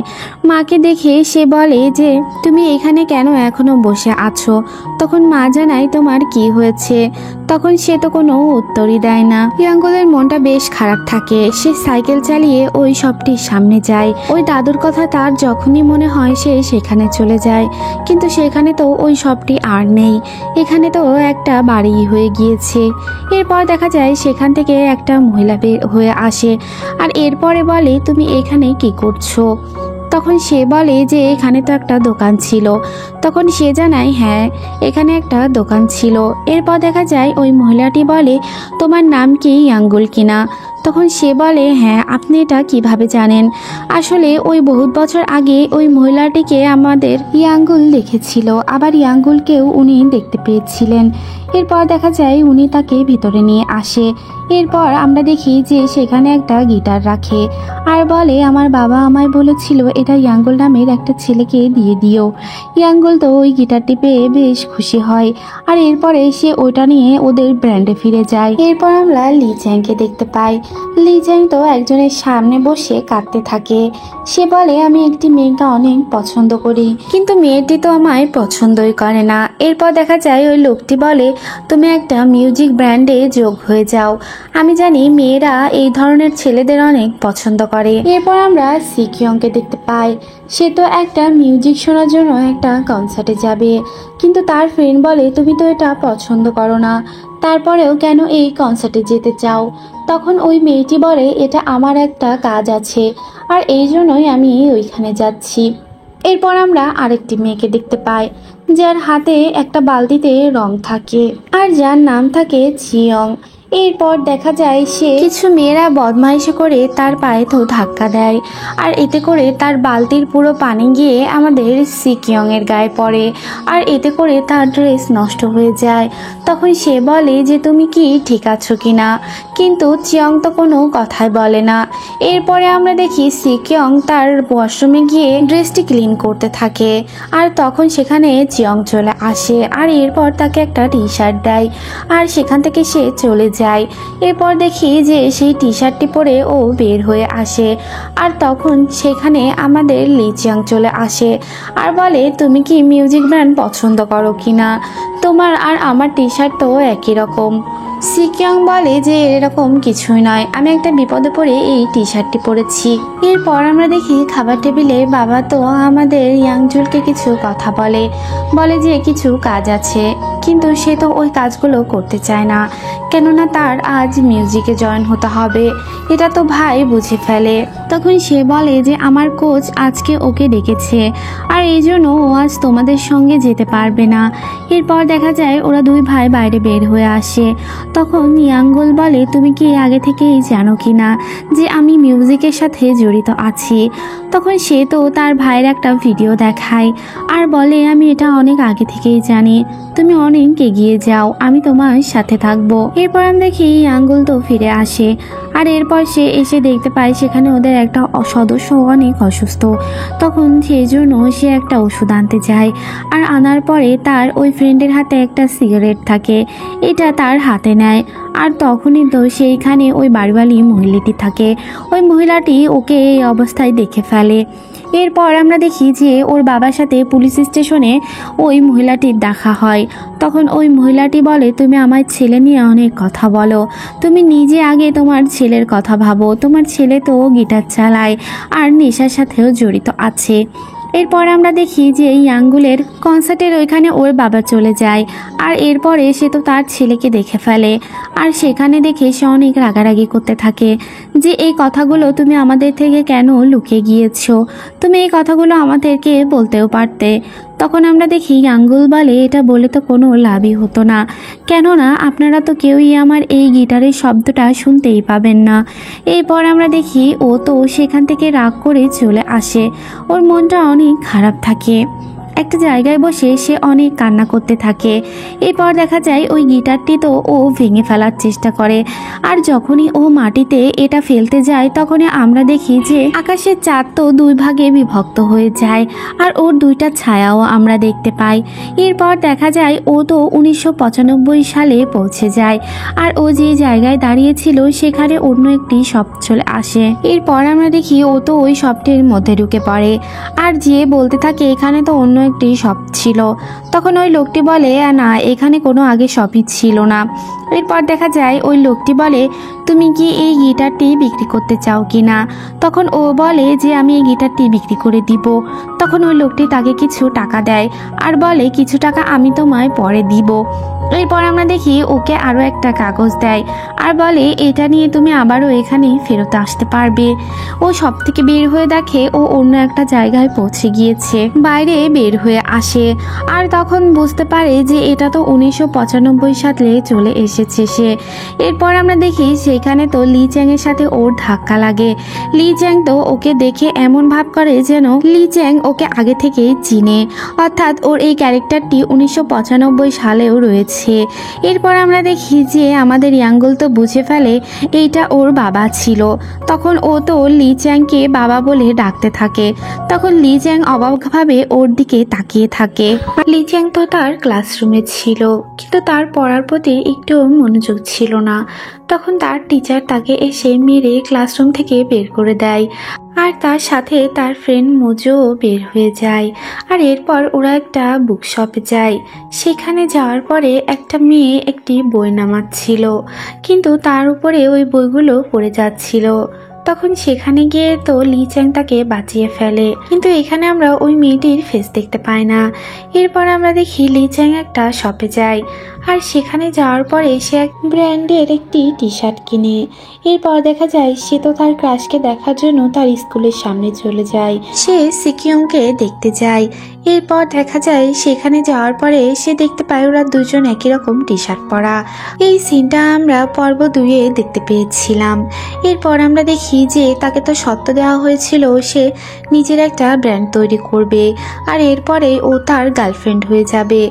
মাকে দেখে সে বলে যে, তুমি এখানে কেন এখনো বসে আছো? তখন মা জানায়, তোমার কি হয়েছে? তখন সে তো কোনো উত্তরই দেয় না। ইয়াঙ্গলের মনটা বেশ খারাপ থাকে। সে সাইকেল চালিয়ে ওই শপটির সামনে যায়। ওই দাদুর কথা তার যখনই মনে হয় সে সেখানে চলে যায়, কিন্তু সেখানে তো ওই শপটি আর নেই। এখানে তো একটা বাড়ি হয়ে গিয়েছে। এরপর দেখা যায় সেখান থেকে একটা মহিলা বের হয়ে আসে আর এরপরে বলে, তুমি এখানে কি করছো? তখন সে বলে যে এখানে তো একটা দোকান ছিল। তখন সে জানায়, হ্যাঁ এখানে একটা দোকান ছিল। এরপর দেখা যায় ওই মহিলাটি বলে, তোমার নাম কি ইয়াঙ্গুল কিনা? তখন সে বলে, হ্যাঁ আপনি এটা কিভাবে জানেন? আসলে ওই বহুত বছর আগে ওই মহিলাটিকে আমাদের ইয়াঙ্গুল দেখেছিল, আবার ইয়াঙ্গুলকেও উনি দেখতে পেয়েছিলেন। এরপর দেখা যায় উনি তাকে ভিতরে নিয়ে আসে। এরপর আমরা দেখি যে সেখানে একটা গিটার রাখে আর বলে, আমার বাবা আমায় বলেছিল এটা ইয়াঙ্গুল নামের একটা ছেলেকে দিয়ে দিও। ইয়াঙ্গুল তো ওই গিটারটি পেয়ে বেশ খুশি হয় আর এরপরে সে ওইটা নিয়ে ওদের ব্র্যান্ডে ফিরে যায়। এরপর আমরা লি চ্যাংকে দেখতে পাই। লি চ্যাং তো একজনের সামনে বসে কাঁদতে থাকে। সে বলে, আমি একটি মেয়েকে অনেক পছন্দ করি, কিন্তু মেয়েটি তো আমায় পছন্দই করে না। এরপর দেখা যায় ওই লোকটি বলে, তুমি একটা মিউজিক ব্র্যান্ডে যোগ হয়ে যাও। আমি জানি মেয়েরা এই ধরনের ছেলেদের অনেক পছন্দ করে। এরপর আমরা সিকিয়ংকে দেখতে পাই। সে তো একটা মিউজিক শোনার জন্য একটা কনসার্টে যাবে, কিন্তু তার ফ্রেন্ড বলে, তুমি তো এটা পছন্দ করো না, তারপরেও কেন এই কনসার্টে যেতে চাও? তখন ওই মেয়েটি বলে, এটা আমার একটা কাজ আছে আর এই জন্যই আমি ওইখানে যাচ্ছি। এরপর আমরা আরেকটি মেয়েকে দেখতে পাই, যার হাতে একটা বালতিতে রং থাকে আর যার নাম থাকে চিয়ং। এরপর দেখা যায় সে কিছু মেয়েরা বদমাইশি করে তার পায়ে তো ধাক্কা দেয় আর এতে করে তার বালতির পুরো পানি গিয়ে আমাদের সিকিয়ং এর গায়ে পড়ে আর এতে করে তার ড্রেস নষ্ট হয়ে যায়। তখন সে বলে যে তুমি কি ঠিক আছো কিনা, কিন্তু চিয়ং তো কোনো কথাই বলে না। এরপরে আমরা দেখি সিকিয়ং তার ওয়াশরুমে গিয়ে ড্রেসটি ক্লিন করতে থাকে আর তখন সেখানে চিয়ং চলে আসে আর এরপর তাকে একটা টি শার্ট দেয় আর সেখান থেকে সে চলে যায়। এরপর দেখি যে সেই টি শার্টটি পরে ও বের হয়ে আসে আর তখন সেখানে আমাদের লি চিয়ং চলে আসে আর বলে, তুমি কি মিউজিক ব্যান্ড পছন্দ করো কিনা? তোমার আর আমার টি শার্ট তো একই রকম। সিকিয়ং বলে যে এরকম কিছুই নয়, আমি একটা বিপদে পড়ে এই টি শার্টটি পরেছি। এরপর আমরা দেখি খাবার টেবিলে বাবা তো আমাদের ইয়াংজুলকে কিছু কথা বলে যে কিছু কাজ আছে, কিন্তু সে তো ওই কাজগুলো করতে চায় না, কেননা তার আজ মিউজিকে জয়েন হতে হবে। এটা তো ভাই বুঝে ফেলে। তখন সে বলে যে আমার কোচ আজকে ওকে ডেকেছে আর এই জন্য ও আজ তোমাদের সঙ্গে যেতে পারবে না। এরপর দেখা যায় ওরা দুই ভাই বাইরে বের হয়ে আসে। তখন ইয়াঙ্গুল বলে, তুমি কি আগে থেকেই জানো কি না যে আমি মিউজিকের সাথে জড়িত আছি? তখন সে তো তার ভাইয়ের একটা ভিডিও দেখায় আর বলে, আমি এটা অনেক আগে থেকেই জানি, তুমি অনেক এগিয়ে যাও, আমি তোমার সাথে থাকবো। এরপর আমি দেখি ইয়াঙ্গুল তো ফিরে আসে আর এরপর সে এসে দেখতে পায় সেখানে ওদের একটা সদস্য অনেক অসুস্থ। তখন সেই জন্য সে একটা ওষুধ আনতে যায় আর আনার পরে তার ওই ফ্রেন্ডের হাতে একটা সিগারেট থাকে, এটা তার হাতে নেয় আর তখনই তো সেইখানে ওই বাড়িওয়ালি মহিলাটি থাকে। ওই মহিলাটি ওকে এই অবস্থায় দেখে ফেলে। এরপর আমরা দেখি যে ওর বাবার সাথে পুলিশ স্টেশনে ওই মহিলাটির দেখা হয়। তখন ওই মহিলাটি বলে, তুমি আমার ছেলে নিয়ে অনেক কথা বলো, তুমি নিজে আগে তোমার ছেলের কথা ভাবো, তোমার ছেলে তো গিটার চালায় আর নেশার সাথেও জড়িত আছে। এরপর আমরা দেখি যে ইয়াঙ্গুলের কনসার্টের ওইখানে ওর বাবা চলে যায় আর এরপরে সে তো তার ছেলেকে দেখে ফেলে আর সেখানে দেখে সে অনেক রাগারাগি করতে থাকে যে এই কথাগুলো তুমি আমাদের থেকে কেন লুকিয়ে গিয়েছো, তুমি এই কথাগুলো আমাদেরকে বলতেও পারতে। তখন আমরা দেখি ইয়াঙ্গুল বলে, এটা বলে তো কোনো লাভই হতো না, কেননা আপনারা তো কেউই আমার এই গিটারের শব্দটা শুনতেই পাবেন না। এরপর আমরা দেখি ও তো সেখান থেকে রাগ করে চলে আসে, ওর মনটা অনেক খারাপ থাকে। একটা জায়গায় বসে সে অনেক কান্না করতে থাকে। এরপর দেখা যায় ওই গিটারটি তো ও ভেঙে ফেলার চেষ্টা করে, আর যখনই ও মাটিতে এটা ফেলতে যায় তখনই আমরা দেখি যে আকাশের চাঁদ তো দুই ভাগে বিভক্ত হয়ে যায়, আর ওর দুইটা ছায়াও আমরা দেখতে পাই। এরপর দেখা যায় ও তো 1995 সালে পৌঁছে যায়, আর ও যে জায়গায় দাঁড়িয়েছিল সেখানে অন্য একটি শপ চলে আসে। এরপর আমরা দেখি ও তো ওই শপটির মধ্যে ঢুকে পড়ে, আর যে বলতে থাকে এখানে তো অন্য একটি শপ ছিল। তখন ওই লোকটি বলে না, এখানে কোনো আগে শপই ছিল না। এরপর দেখা যায় ওই লোকটি বলে, তুমি কি এই গিটারটি বিক্রি করতে চাও কি না? তখন ও বলে যে আমি এই গিটারটি বিক্রি করে দিব। তখন ওই লোকটি তাকে কিছু টাকা দেয় আর বলে কিছু টাকা আমি তোমায় পরে দিব। এরপর আমরা দেখি ওকে আরও একটা কাগজ দেয় আর বলে এটা নিয়ে তুমি আবারও এখানে ফেরত আসতে পারবে। ও সব থেকে বের হয়ে দেখে ও অন্য একটা জায়গায় পৌঁছে গিয়েছে। বাইরে বের হয়ে আসে আর তখন বুঝতে পারে যে এটা তো 1995 সালে চলে এসেছে সে। এরপর আমরা দেখি সেখানে তো লি চ্যাং এর সাথে ওর ধাক্কা লাগে। লি চ্যাং তো ওকে দেখে এমন ভাব করে যেন লি চ্যাং ওকে আগে থেকেই চিনে, অর্থাৎ ওর এই ক্যারেক্টারটি 1995 সালেও রয়েছে। এরপর আমরা দেখি যে আমাদের ইয়াঙ্গুল তো বুঝে ফেলে এইটা ওর বাবা ছিল। তখন ও তো লি চ্যাংকে বাবা বলে ডাকতে থাকে। তখন লি চ্যাং অবাকভাবে ওর দিকে তাকিয়ে থাকে। লি চ্যাং তো তার ক্লাসরুমে ছিল, কিন্তু তার পড়ার প্রতি একটু মনোযোগ ছিল না। তখন তার টিচার তাকে এসে মেরে ক্লাসরুম থেকে বের করে দেয়, আর তার সাথে তার ফ্রেন্ড মোজোও বের হয়ে যায়। আর এরপর ওরা একটা বুক শপে যায়। সেখানে যাওয়ার পরে একটা মেয়ে একটি বই নামাচ্ছিল, কিন্তু তার উপরে ওই বইগুলো পড়ে যাচ্ছিল। তখন সেখানে গিয়ে তো লি চ্যাং তাকে বাঁচিয়ে ফেলে, কিন্তু এখানে আমরা ওই মেয়েটির ফেস দেখতে পাই না। এরপর আমরা দেখি লি চ্যাং একটা শপে যায়, আর সেখানে যাওয়ার পরে সে এক ব্র্যান্ডের একটি টি শার্ট কিনে। এরপর দেখা যায় সে তো তার ক্রাশকে দেখার জন্য তার স্কুলের সামনে চলে যায়। সে সিকিয়ংকে দেখতে যায়। এরপর দেখা যায় সেখানে যাওয়ার পরে সে দেখতে পায় ওরা দুজন একই রকম টি শার্ট পরা। এই সিনটা আমরা পর্ব 2-এ দেখতে পেয়েছিলাম। এরপর আমরা দেখি যে তাকে তো সত্য দেওয়া হয়েছিল সে নিজের একটা ব্র্যান্ড তৈরি করবে, আর এরপরে ও তার গার্লফ্রেন্ড হয়ে যাবে।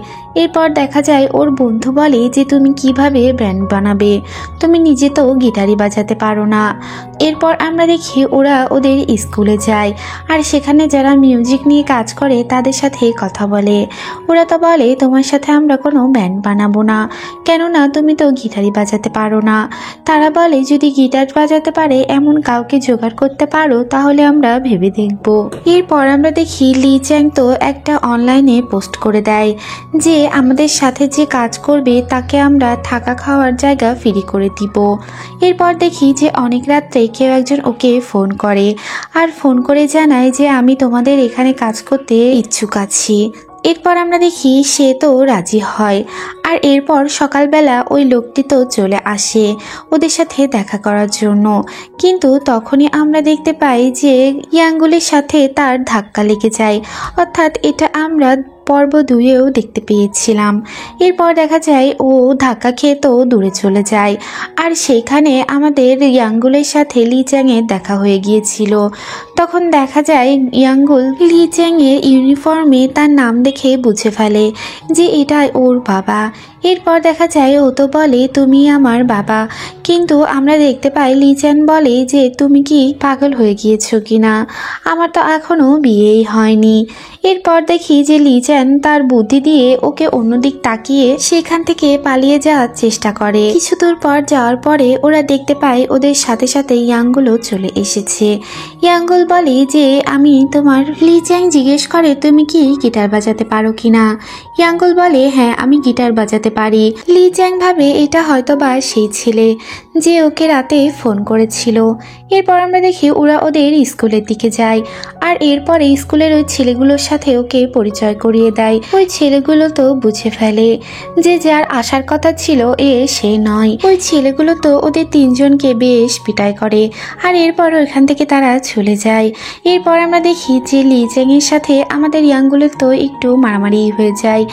এরপর দেখা যায় ওর বন্ধু বলে যে তুমি কিভাবে ব্র্যান্ড বানাবে, তুমি নিজে তো গিটারই বাজাতে পারো না। এরপর আমরা দেখি ওরা ওদের স্কুলে যায়, আর সেখানে যারা মিউজিক নিয়ে কাজ করে তাদের সাথে কথা বলে। ওরা তো বলে তোমার সাথে আমরা কোনো ব্যান্ড বানাবো না, কেননা তুমি তো গিটারই বাজাতে পারো না। তারা বলে যদি গিটার বাজাতে পারে এমন কাউকে জোগাড় করতে পারো তাহলে আমরা ভেবে দেখব। এরপর আমরা দেখি লি চ্যাং তো একটা অনলাইনে পোস্ট করে দেয় যে আমাদের সাথে যে কাজ করবে তাকে আমরা থাকা খাওয়ার জায়গা ফ্রি করে দিব। এরপর দেখি যে অনেক রাত্রে কেউ একজন ওকে ফোন করে, আর ফোন করে জানায় যে আমি তোমাদের এখানে কাজ করতে ইচ্ছুক আছি। এরপর আমরা দেখি সে তো রাজি হয়, আর এরপর সকালবেলা ওই লোকটি তো চলে আসে ওদের সাথে দেখা করার জন্য। কিন্তু তখনই আমরা দেখতে পাই যে ইয়াঙ্গুলের সাথে তার ধাক্কা লেগে যায়, অর্থাৎ এটা আমরা পর্ব 2-এও দেখতে পেয়েছিলাম। এরপর দেখা যায় ও ধাক্কা খেয়ে তো দূরে চলে যায়, আর সেইখানে আমাদের ইয়াঙ্গুলের সাথে লি চ্যাংয়ের দেখা হয়ে গিয়েছিল। তখন দেখা যায় ইয়াঙ্গুল লি চ্যাংয়ের ইউনিফর্মে তার নাম দেখে বুঝে ফেলে যে এটা ওর বাবা। এরপর দেখা যায় ও তো বলে তুমি আমার বাবা, কিন্তু আমরা দেখতে পাই লি চ্যাং বলে যে তুমি কি পাগল হয়ে গিয়েছো কিনা, আমার তো এখনো বিয়েই হয়নি। এরপর দেখি যে লি চ্যাং তার বুদ্ধি দিয়ে ওকে অন্যদিক তাকিয়ে সেখান থেকে পালিয়ে যাওয়ার চেষ্টা করে। কিছু দূর পর যাওয়ার পরে ওরা দেখতে পায় ওদের সাথে সাথে ইয়াঙ্গুলও চলে এসেছে। ইয়াঙ্গুল বলে যে আমি তোমার। লি চ্যাং জিজ্ঞেস করে তুমি কি গিটার বাজাতে পারো কিনা। ইয়াঙ্গুল বলে হ্যাঁ আমি গিটার বাজাতে পারি। লি চ্যাং ভাবে এটা হয়তো বা সেই ছেলে যে ওকে রাতে ফোন করেছিল। এরপর আমরা দেখি ওরা ওদের স্কুলের দিকে যায়, আর এরপরে স্কুলের ওই ছেলেগুলোর সাথে ওকে পরিচয় করিয়ে দেয়। ওই ছেলেগুলো তো বুঝে ফেলে যে যার আসার কথা ছিল সে নয়। ওই ছেলেগুলো তো ওদের 3 জনকে বেশ পিটাই করে, আর এরপর ওইখান থেকে তারা চলে যায়। এরপর আমরা দেখি যে লি চ্যাং এর সাথে আমাদের ইয়াঙ্গুলের তো একটু মারামারি হয়ে যায়।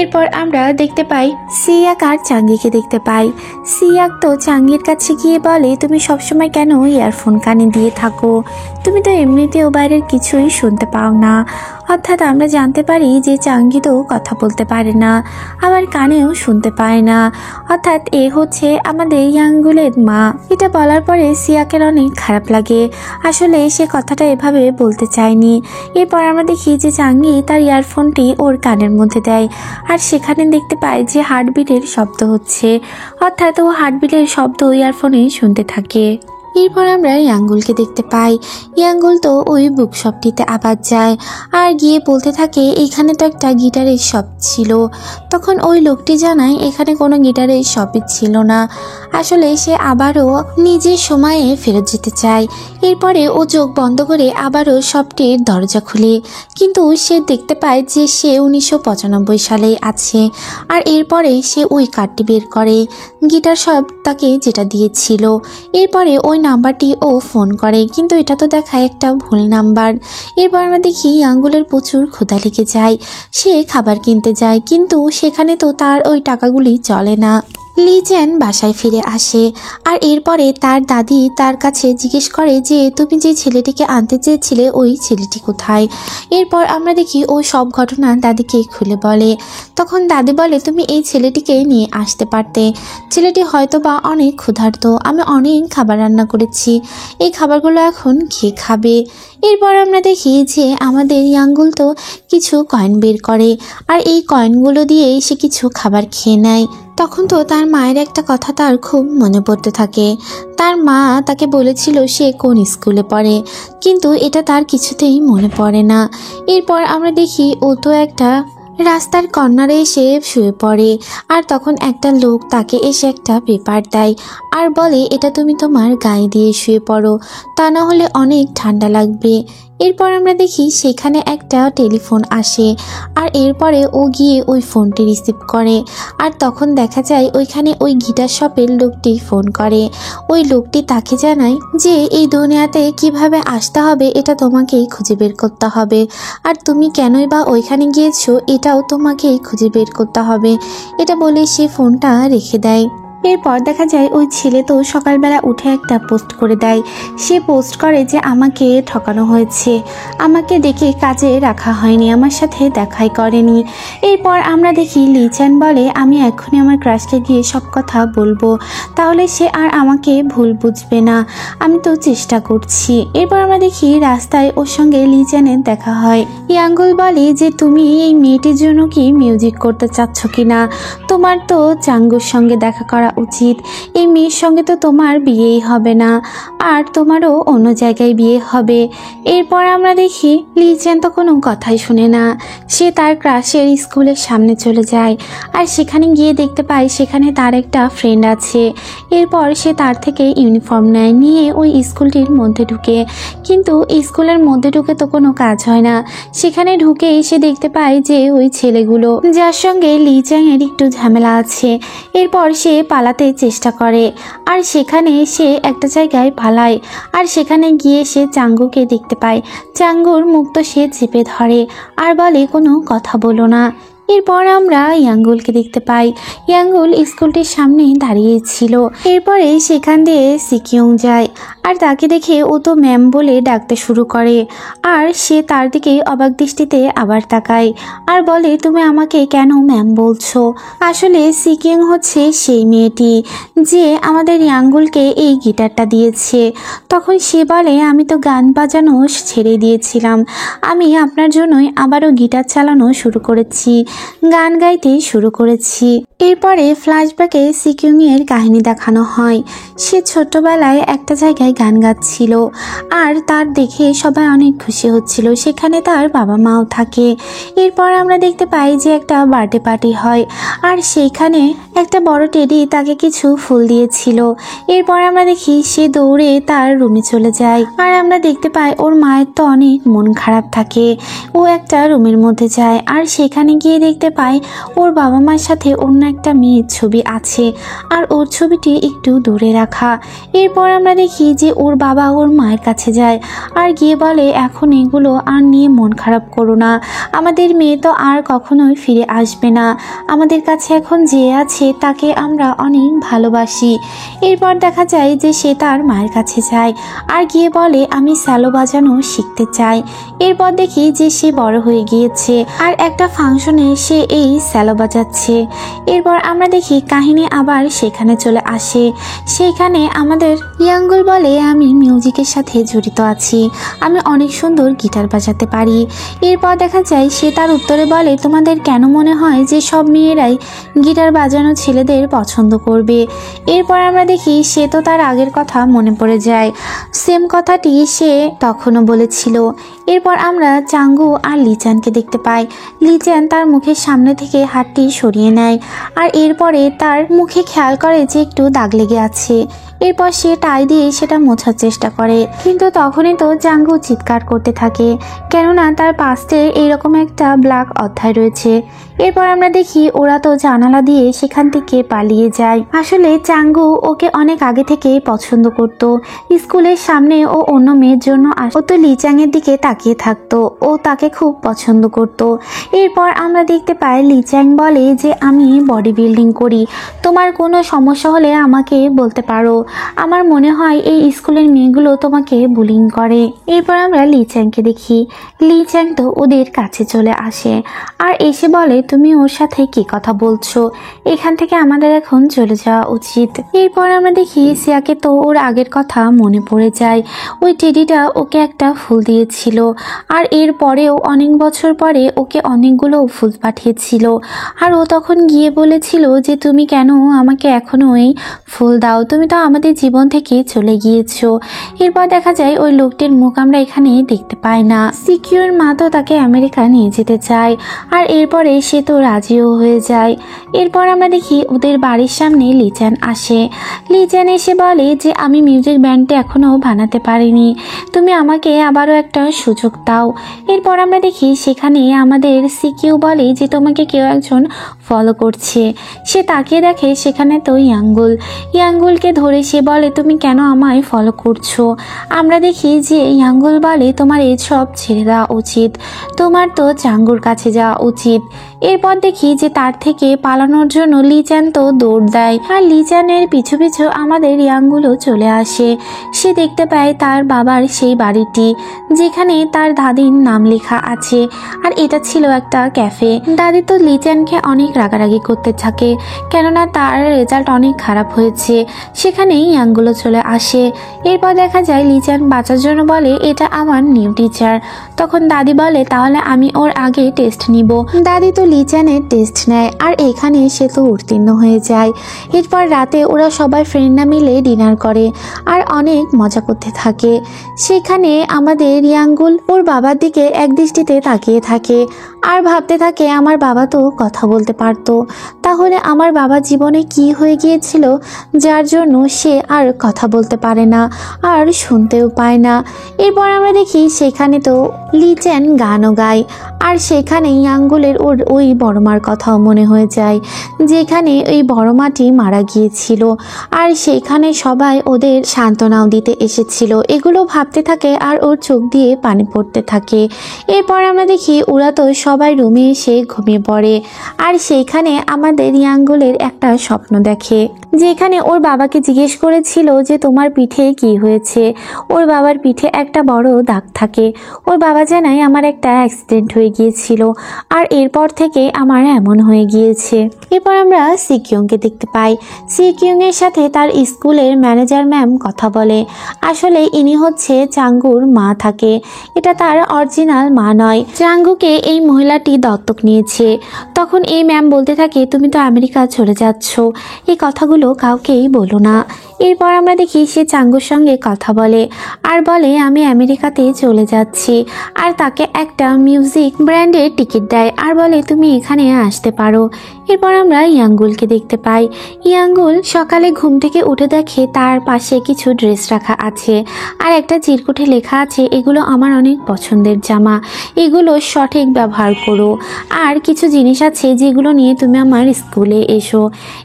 এরপর আমরা দেখতে পাই সিয়াক আর চাঙ্গিকে দেখতে পাই। সিয়াক তো চাঙ্গির কাছে গিয়ে বলে, তুমি সবসময় কেন ইয়ারফোন কানে দিয়ে থাকো? তুমি তো এমনিতেও বাইরের কিছুই শুনতে পাও না। অর্থাৎ আমরা জানতে পারি যে চাঙ্গি তো কথা বলতে পারে না, আবার কানেও শুনতে পায় না। অর্থাৎ এ হচ্ছে আমাদের ইয়াঙ্গুলের মা। এটা বলার পরে সিয়াকের অনেক খারাপ লাগে। আসলে সে কথাটা এভাবে বলতে চায়নি। এরপর আমরা দেখি যে চাঙ্গি তার ইয়ারফোনটি ওর কানের মধ্যে দেয়, আর সেখানে দেখতে পাই যে হার্টবিটের শব্দ হচ্ছে। অর্থাৎ ও হার্টবিটের শব্দ ইয়ারফোনে শুনতে থাকে। এরপর আমরা ইয়াঙ্গুলকে দেখতে পাই। ইয়াঙ্গুল তো ওই বুকশপটিতে আবার যায় আর গিয়ে বলতে থাকে, এখানে তো একটা গিটারের শপ ছিল। তখন ওই লোকটি জানায় এখানে কোনো গিটারের শপই ছিল না। আসলে সে আবারও নিজের সময়ে ফেরত যেতে চায়। এরপরে ও চোখ বন্ধ করে আবারও শপটির দরজা খুলে, কিন্তু সে দেখতে পায় যে সে 1995 সালে আছে। আর এরপরে সে ওই কার্ডটি বের করে, গিটার শপ তাকে যেটা দিয়েছিল। এরপরে ওই নাম্বারটি ও ফোন করে, কিন্তু এটা তো দেখায় একটা ভুল নাম্বার। এরপর আমরা দেখি ইয়াঙ্গুলের প্রচুর ক্ষুধা লেগে যায়। সে খাবার কিনতে যায়, কিন্তু সেখানে তো তার ওই টাকাগুলি চলে না। লিজেন বাসায় ফিরে আসে, আর এরপরে তার দাদি তার কাছে জিজ্ঞেস করে যে তুমি যে ছেলেটিকে আনতে চেয়েছিলে ওই ছেলেটি কোথায়। এরপর আমরা দেখি ও সব ঘটনা দাদিকে খুলে বলে। তখন দাদি বলে, তুমি এই ছেলেটিকে নিয়ে আসতে পারতে। ছেলেটি হয়তো বা অনেক ক্ষুধার্ত, আমি অনেক খাবার রান্না করেছি, এই খাবারগুলো এখন খেয়ে খাবে। এরপর আমরা দেখি যে আমাদের ইয়াঙ্গুল তো কিছু কয়েন বের করে, আর এই কয়েনগুলো দিয়ে সে কিছু খাবার খেয়ে নেয়। তখন তো তার মায়ের একটা কথা তার খুব মনে পড়তে থাকে। তার মা তাকে বলেছিল সে কোন স্কুলে পড়ে, কিন্তু এটা তার কিছুতেই মনে পড়ে না। এরপর আমরা দেখি ও তো একটা রাস্তার কর্নারে এসে শুয়ে পড়ে, আর তখন একটা লোক তাকে এসে একটা পেপার দেয় আর বলে, এটা তুমি তোমার গায়ে দিয়ে শুয়ে পড়ো, তা না হলে অনেক ঠান্ডা লাগবে। এরপর আমরা দেখি সেখানে একটা টেলিফোন আসে, আর এরপরে ও গিয়ে ওই ফোনটি রিসিভ করে। আর তখন দেখা যায় ওইখানে ওই গিটার শপের লোকটি ফোন করে। ওই লোকটি তাকে জানায় যে এই দুনিয়াতে কিভাবে আসতে হবে এটা তোমাকেই খুঁজে বের করতে হবে, আর তুমি কেনই বা ওইখানে গিয়েছো এটাও তোমাকেই খুঁজে বের করতে হবে। এটা বলে সে ফোনটা রেখে দেয়। এরপর দেখা যায় ওই ছেলে তো সকালবেলা উঠে একটা পোস্ট করে দেয়। সে পোস্ট করে যে আমাকে ঠকানো হয়েছে, আমাকে দেখে কাজে রাখা হয়নি, আমার সাথে দেখাই করেনি। এরপর আমরা দেখি লিচান বলে, আমি এখনই আমার ক্রাশকে গিয়ে সব কথা বলবো, তাহলে সে আর আমাকে ভুল বুঝবে না, আমি তো চেষ্টা করছি। এরপর আমরা দেখি রাস্তায় ওর সঙ্গে লিচানের দেখা হয়। ইয়াঙ্গুল বলে যে তুমি এই মেয়েটির জন্য কি মিউজিক করতে চাচ্ছ কিনা, তোমার তো চাঙ্গুর সঙ্গে দেখা করা উচিত। এই মেয়ের সঙ্গে তো তোমার বিয়েই হবে না, আর তোমারও অন্য জায়গায় বিয়ে হবে। এরপর আমরা দেখি লিচেন তো কোনো কথাই শুনে না। সে তার ক্রাশের স্কুলের সামনে চলে যায়, আর সেখানে গিয়ে দেখতে পায় সেখানে তার একটা ফ্রেন্ড আছে। এরপর সে তার থেকে ইউনিফর্ম নেয়, নিয়ে ওই স্কুলটির মধ্যে ঢুকে। কিন্তু স্কুলের মধ্যে ঢুকে তো কোনো কাজ হয় না। সেখানে ঢুকে সে দেখতে পায় যে ওই ছেলেগুলো, যার সঙ্গে লিচাংয়ের একটু ঝামেলা আছে। এরপর সে পালাতে চেষ্টা করে, আর সেখানে সে একটা জায়গায় পালায়, আর সেখানে গিয়ে সে চাঙ্গুকে দেখতে পায়। চাঙ্গুর মুখ তো সে চেপে ধরে আর বলে, কোনো কথা বলো না। এরপর আমরা ইয়াঙ্গুলকে দেখতে পাই। ইয়াঙ্গুল স্কুলটির সামনে দাঁড়িয়েছিল। এরপরে সেখান দিয়ে সিকিউং যায়, আর তাকে দেখে ও তো ম্যাম বলে ডাকতে শুরু করে, আর সে তার দিকে অবাক দৃষ্টিতে আবার তাকায় আর বলে, তুমি আমাকে কেন ম্যাম বলছো? আসলে সিকিউং হচ্ছে সেই মেয়েটি যে আমাদের ইয়াঙ্গুলকে এই গিটারটা দিয়েছে। তখন সে বলে, আমি তো গান বাজানো ছেড়ে দিয়েছিলাম, আমি আপনার জন্যই আবারও গিটার চালানো শুরু করেছি, গান গাইতে শুরু করেছি। এরপরে ফ্ল্যাশব্যাকে সিকিউং এর কাহিনী দেখানো হয়। সে ছোটবেলায় একটা জায়গায় গান গাচ্ছিল, আর তার দেখে সবাই অনেক খুশি হচ্ছিল, সেখানে তার বাবা মাও থাকে। এরপর আমরা দেখতে পাই যে একটা বার্থডে পার্টি হয়, আর সেইখানে একটা বড় টেডি তাকে কিছু ফুল দিয়েছিল। এরপর আমরা দেখি সে দৌড়ে তার রুমে চলে যায়, আর আমরা দেখতে পাই ওর মায়ের তো অনেক মন খারাপ থাকে। ও একটা রুমের মধ্যে যায়, আর সেখানে গিয়ে দেখতে পায় ওর বাবা মার সাথে অন্য একটা মেয়ের ছবি আছে, আর ওর ছবিটি একটু দূরে রাখা। এরপর আমরা দেখি যে ওর বাবা ওর মায়ের কাছে যায় আর গিয়ে বলে, এখন এগুলো আর নিয়ে মন খারাপ করো না, আমাদের মেয়ে তো আর কখনোই ফিরে আসবে না, আমাদের কাছে এখন যে আছে তাকে আমরা অনেক ভালোবাসি। এরপর দেখা যায় যে সে তার মায়ের কাছে যায় আর গিয়ে বলে, আমি স্যালো বাজানো শিখতে চাই। এরপর দেখি যে সে বড় হয়ে গিয়েছে আর একটা ফাংশনে সে এই স্যালো বাজাচ্ছে। এরপর আমরা দেখি কাহিনী আবার সেখানে চলে আসে। সেখানে আমাদের ইয়াঙ্গুল বলে, আমি মিউজিকের সাথে জড়িত আছি, আমি অনেক সুন্দর গিটার বাজাতে পারি। এরপর দেখা যায় সে তার উত্তরে বলে, তোমাদের কেন মনে হয় যে সব মেয়েরাই গিটার বাজানো ছেলেদের পছন্দ করবে? এরপর আমরা দেখি সে তো তার আগের কথা মনে পড়ে যায়, সেম কথাটি সে তখনও বলেছিল। এরপর আমরা চাঙ্গু আর লিচানকে দেখতে পাই। লিচান তার মুখের সামনে থেকে হাতটি সরিয়ে নেয় আর এরপরে তার মুখে খেয়াল করে যে একটু দাগ লেগে আছে। এরপর সে টাই দিয়ে সেটা মোছার চেষ্টা করে, কিন্তু তখনই তো চাঙ্গু চিৎকার করতে থাকে, কেননা তার পাশে এইরকম একটা ব্ল্যাক অধ্যায় রয়েছে। এরপর আমরা দেখি ওরা তো জানালা দিয়ে সেখান থেকে পালিয়ে যায়। আসলে চাঙ্গু ওকে অনেক আগে থেকে পছন্দ করত, স্কুলের সামনে ও অন্য মেয়ের জন্য ও তো লিচাংয়ের দিকে তাকিয়ে থাকতো, ও তাকে খুব পছন্দ করত। এরপর আমরা দেখতে পাই লিচাং বলে যে আমি বডি বিল্ডিং করি, তোমার কোনো সমস্যা হলে আমাকে বলতে পারো, আমার মনে হয় এই স্কুলের মেয়েগুলো তোমাকে বুলিং করে। এরপর আমরা লিচাংকে দেখি, লিচাং তো ওদের কাছে চলে আসে আর এসে বলে, তুমি ওর সাথে কি কথা বলছো, এখান থেকে আমাদের এখন চলে যাওয়া উচিত। এরপর আমরা দেখি সিয়াকে তো ওর আগের কথা মনে পড়ে যায়, ওই টেডিটা ওকে একটা ফুল দিয়েছিল আর এর পরেও অনেক বছর পরে ওকে অনেকগুলো ফুল পাঠিয়েছিল, আর ও তখন গিয়ে বলেছিল যে তুমি কেন আমাকে এখনো এই ফুল দাও, তুমি তো আমাদের জীবন থেকে চলে গিয়েছো। এরপর দেখা যায় ওই লোকটির মুখ আমরা এখানে দেখতে পাই না। সিকিউর মা তো তাকে আমেরিকা নিয়ে যেতে চায় আর এরপরে সে তো রাজিও হয়ে যায়। এরপর আমরা দেখি ওদের বাড়ির সামনে লিচান আসে। লিচান এসে বলে যে আমি মিউজিক ব্যান্ডটা এখনো বানাতে পারিনি, তুমি আমাকে আবারও একটা সুযোগ দাও। এরপর আমরা দেখি সেখানে আমাদের সিকিউ বলে যে তোমাকে কেউ একজন ফলো করছে। সে তাকিয়ে দেখে সেখানে তো ইয়াঙ্গুলকে ধরে সে বলে, তুমি কেন আমায় ফলো করছো? আমরা দেখি যে ইয়াঙ্গুল বলে, তোমার এসব ছেড়ে দেওয়া উচিত, তোমার তো চাঙ্গুর কাছে যাওয়া উচিত। এরপর দেখি যে তার থেকে পালানোর জন্য লিচান তো দৌড় দেয় আর লিচানের পিছু পিছু আমাদের ইয়াঙ্গুলও চলে আসে। সে দেখতে পায় তার বাবার সেই বাড়িটি যেখানে তার দাদির নাম লেখা আছে, আর এটা ছিল একটা ক্যাফে। দাদি তো লিচানকে অনেক রাগারাগি করতে থাকে, কেননা তার রেজাল্ট অনেক খারাপ হয়েছে। সেখানেই ইয়াঙ্গুলও চলে আসে। এরপর দেখা যায় লিচান বাঁচার জন্য বলে, এটা আমার নিউ টিচার। তখন দাদি বলে, তাহলে আমি ওর আগে টেস্ট নিব। দাদি তো লিচানের টেস্ট নেয় আর এখানে সে তো উত্তীর্ণ হয়ে যায়। এরপর রাতে ওরা সবাই ফ্রেন্ডরা মিলে ডিনার করে আর অনেক মজা করতে থাকে। সেখানে আমাদের ইয়াঙ্গুল ওর বাবার দিকে একদৃষ্টিতে তাকিয়ে থাকে আর ভাবতে থাকে, আমার বাবা তো কথা বলতে পারতো, তাহলে আমার বাবার জীবনে কি হয়ে গিয়েছিল যার জন্য সে আর কথা বলতে পারে না আর শুনতেও পায় না। এরপর আমরা দেখি সেখানে তো লিচেন গানও গায় আর সেখানে ইয়াঙ্গুলের ওর ওই বড়মার কথাও মনে হয়ে যায়, যেখানে ওই বড়মাটি মারা গিয়েছিল আর সেখানে সবাই ওদের সান্ত্বনাও দিতে এসেছিল। এগুলো ভাবতে থাকে আর ওর চোখ দিয়ে পানি পড়তে থাকে। এরপর আমরা দেখি ওরা তো সবাই রুমে এসে ঘুমিয়ে পড়ে আর সেইখানে আমাদের ইয়াঙ্গুলের একটা স্বপ্ন দেখে, যেখানে ওর বাবাকে জিজ্ঞেস করেছিল যে তোমার পিঠে কি হয়েছে। ওর বাবার পিঠে একটা বড় দাগ থাকে। ওর বাবা জানায়, আমার একটা অ্যাক্সিডেন্ট হয়ে গিয়েছিল আর এরপর থেকে আমার এমন হয়ে গিয়েছে। এরপর আমরা সিকিউংকে দেখতে পাই। সিকিউং এর সাথে তার স্কুলের ম্যানেজার ম্যাম কথা বলে। আসলে ইনি হচ্ছে চাঙ্গুর মা থাকে, এটা তার অরিজিনাল মা নয়, চাঙ্গুকে এই মহিলাটি দত্তক নিয়েছে। তখন এই ম্যাম বলতে থাকে, তুমি তো আমেরিকা চলে যাচ্ছ, এই কথাগুলো কাউকেই বলো না। এরপর আমরা দেখি সে চাঙ্গুর সঙ্গে কথা বলে আর বলে আমি আমেরিকাতে চলে যাচ্ছি, আর তাকে একটা মিউজিক ব্র্যান্ডের টিকিট দেয় আর বলে তুমি এখানে আসতে পারো। এরপর আমরা ইয়াঙ্গুলকে দেখতে পাই। ইয়াঙ্গুল সকালে ঘুম থেকে উঠে দেখে তার পাশে কিছু ড্রেস রাখা আছে আর একটা চিরকুটে লেখা আছে এগুলো আমার অনেক পছন্দের জামা, এগুলো সঠিক ব্যবহার করো, আর কিছু জিনিস আছে যেগুলো নিয়ে তুমি আমার স্কুলে এসো।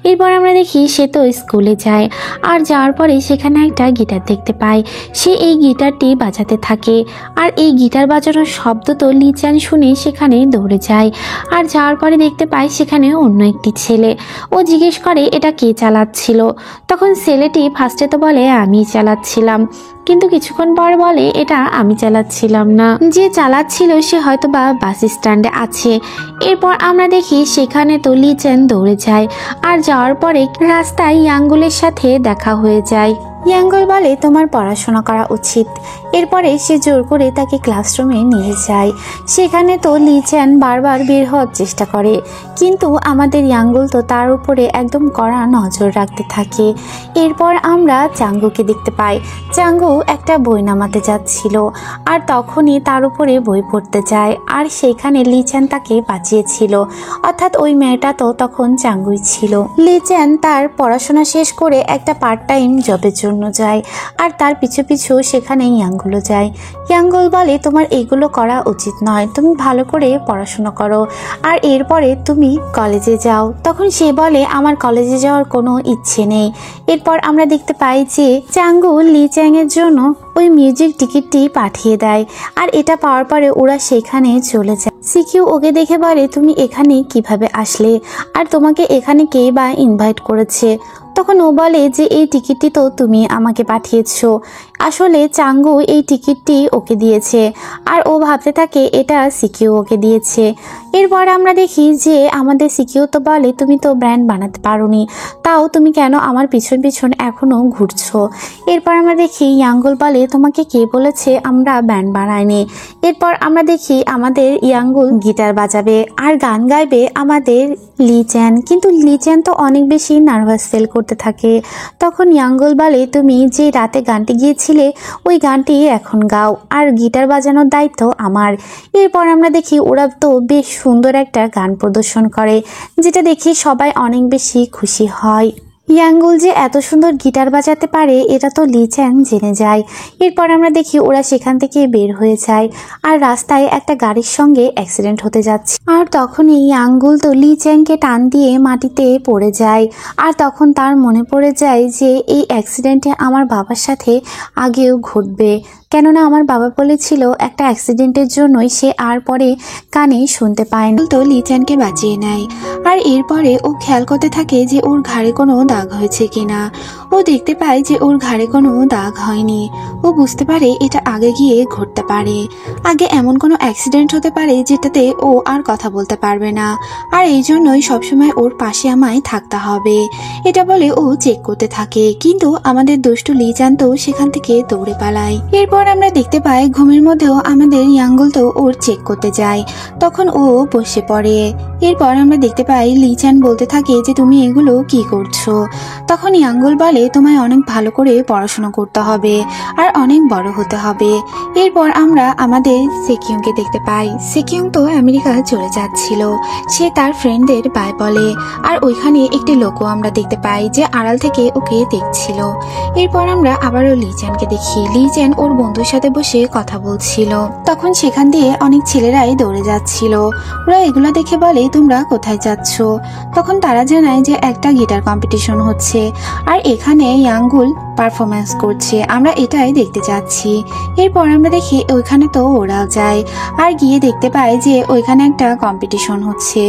এরপর আমরা দেখি সে তো স্কুলে যায় আর যাওয়ার পরে সেখানে একটা গিটার দেখতে পায়। সে এই গিটারটি বাজাতে থাকে আর এই গিটার বাজানোর শব্দ তো লিচান শুনে সেখানে দৌড়ে যায় আর যাওয়ার পরে দেখতে পায় সেখানে অন্য একটি ছেলে। ও জিজ্ঞেস করে এটা কে চালাচ্ছিল, তখন ছেলেটি ফার্স্টে তো বলে আমি চালাচ্ছিলাম, কিন্তু কিছুক্ষণ পর বলে এটা আমি চালাচ্ছিলাম না, যে চালাচ্ছিল সে হয়তো বা বাস স্ট্যান্ডে আছে। এরপর আমরা দেখি সেখানে তো লিচেন দৌড়ে যায় আর যাওয়ার পরে রাস্তায় ইয়াঙ্গুলের সাথে দেখা হয়ে যায়। ইয়াঙ্গুল বলে তোমার পড়াশোনা করা উচিত। এরপরে সে জোর করে তাকে ক্লাসরুমে নিয়ে যায়। সেখানে তো লিচেন বারবার বের হওয়ার চেষ্টা করে, কিন্তু আমাদের ইয়াঙ্গুল তো তার উপরে একদম কড়া নজর রাখতে থাকে। এরপর আমরা চাঙ্গুকে দেখতে পাই। চাঙ্গু একটা বই নামাতে যাচ্ছিল আর তখনই তার উপরে বই পড়তে যায় আর সেখানে লিচেন তাকে বাঁচিয়েছিল, অর্থাৎ ওই মেয়েটা তো তখন চাঙ্গুই ছিল। লিচেন তার পড়াশোনা শেষ করে একটা পার্ট টাইম জবের জন্য যায় আর তার পিছু পিছু সেখানে ইয়াঙ্গুলও যায়। ইয়াঙ্গুল বলে তোমার এগুলো করা উচিত নয়, তুমি ভালো করে পড়াশোনা করো আর এরপরে তুমি কলেজে যাও। তখন সে বলে আমার কলেজে যাওয়ার কোনো ইচ্ছে নেই। এরপর আমরা দেখতে পাই যে চাঙ্গু লি চ্যাং এর জন্য ওই মিউজিক টিকিটটি পাঠিয়ে দেয় আর এটা পাওয়ার পরে ওরা সেখানে চলে যায়। সিকিউ ওকে দেখে বলে তুমি এখানে কিভাবে আসলে আর তোমাকে এখানে কে বা ইনভাইট করেছে। তখন ও বলে যে এই টিকিটটি তো তুমি আমাকে পাঠিয়েছো। আসলে চাঙ্গু এই টিকিটটি ওকে দিয়েছে আর ও ভাবতে থাকে এটা সিকিউ ওকে দিয়েছে। এরপর আমরা দেখি যে আমাদের সিকিউ তো বলে তুমি তো ব্র্যান্ড বানাতে পারোনি, তাও তুমি কেন আমার পিছন পিছন এখনো ঘুরছো। এরপর আমরা দেখি ইয়াঙ্গুল বলে তোমাকে কে বলেছে আমরা ব্যান্ড বানাইনি। এরপর আমরা দেখি আমাদের ইয়াঙ্গুল গিটার বাজাবে আর গান গাইবে আমাদের লিচেন, কিন্তু লিচেন তো অনেক বেশি নার্ভাস ফিল করতে থাকে। তখন ইয়াঙ্গুল বলে তুমি যে রাতে গানটি গিয়েছিলে ওই গানটি এখন গাও আর গিটার বাজানোর দায়িত্ব আমার। এরপর আমরা দেখি ওরা তো বেশ সুন্দর একটা গান প্রদর্শন করে, যেটা দেখে সবাই অনেক বেশি খুশি হয়। ইয়াঙ্গুল যে এত সুন্দর গিটার বাজাতে পারে এটা তো লিচেন জেনে যায়। এরপর আমরা দেখি ওরা সেখান থেকে বের হয়ে যায় আর রাস্তায় একটা গাড়ির সঙ্গে অ্যাক্সিডেন্ট হতে যাচ্ছে আর তখনই ইয়াঙ্গুল তো লিচেনকে টান দিয়ে মাটিতে পড়ে যায় আর তখন তার মনে পড়ে যায় যে এই অ্যাক্সিডেন্টে আমার বাবার সাথে আগেও ঘটবে, কেননা আমার বাবা বলেছিল একটা অ্যাক্সিডেন্টের জন্যই সে আর পরে কানে শুনতে পায় না। তো লিচেনকে বাঁচিয়ে নেয় আর এরপরে ও খেয়াল করতে থাকে যে ওর ঘাড়ে কোনো দাগ হয়েছে কিনা। ও দেখতে পায় যে ওর ঘাড়ে কোনো দাগ হয়নি। ও বুঝতে পারে এটা আগে গিয়ে ঘটতে পারে, আগে এমন কোনো অ্যাক্সিডেন্ট হতে পারে যেটাতে ও আর কথা বলতে পারবে না, আর এই জন্যই সবসময় ওর পাশে আমায় থাকতে হবে। এটা বলে ও চেক করতে থাকে, কিন্তু আমাদের দুষ্টু লিচেন তো সেখান থেকে দৌড়ে পালায়। এরপর আমরা দেখতে পাই ঘুমের মধ্যেও আমাদের ইয়াঙ্গুল তো ওর চেক করতে যায়, তখন ও বসে পড়ে। এরপর আমরা দেখতে পাই লিচেন বলতে থাকে যে তুমি এগুলো কি করছো। তখন ইয়াঙ্গুল বলে তোমায় অনেক ভালো করে পড়াশোনা করতে হবে আর অনেক বড় হতে হবে। এরপর আমরা আমাদের সেকিউংকে দেখতে পাই। সেকিউং তো আমেরিকা চলে যাচ্ছিল, সে তার ফ্রেন্ডদের বাই বলে আর ওইখানে একটি লোকও আমরা দেখতে পাই যে আড়াল থেকে ওকে দেখছিল। এরপর আমরা আবারও লিচেনকে দেখি। লিচেন ওর বন্ধুর সাথে বসে কথা বলছিল, তখন সেখান দিয়ে অনেক ছেলেরাই দৌড়ে যাচ্ছিল। ওরা এগুলো দেখে বলে তোমরা কোথায় যাচ্ছ। তখন তারা জানায় যে একটা গিটার কম্পিটিশন হচ্ছে আর এখানে ইয়াঙ্গুল পারফরমেন্স করছে, আমরা এটাই দেখতে যাচ্ছি। এরপর আমরা দেখি ওইখানে তো ওরাও যায় আর গিয়ে দেখতে পাই যে ওইখানে একটা কম্পিটিশন হচ্ছে।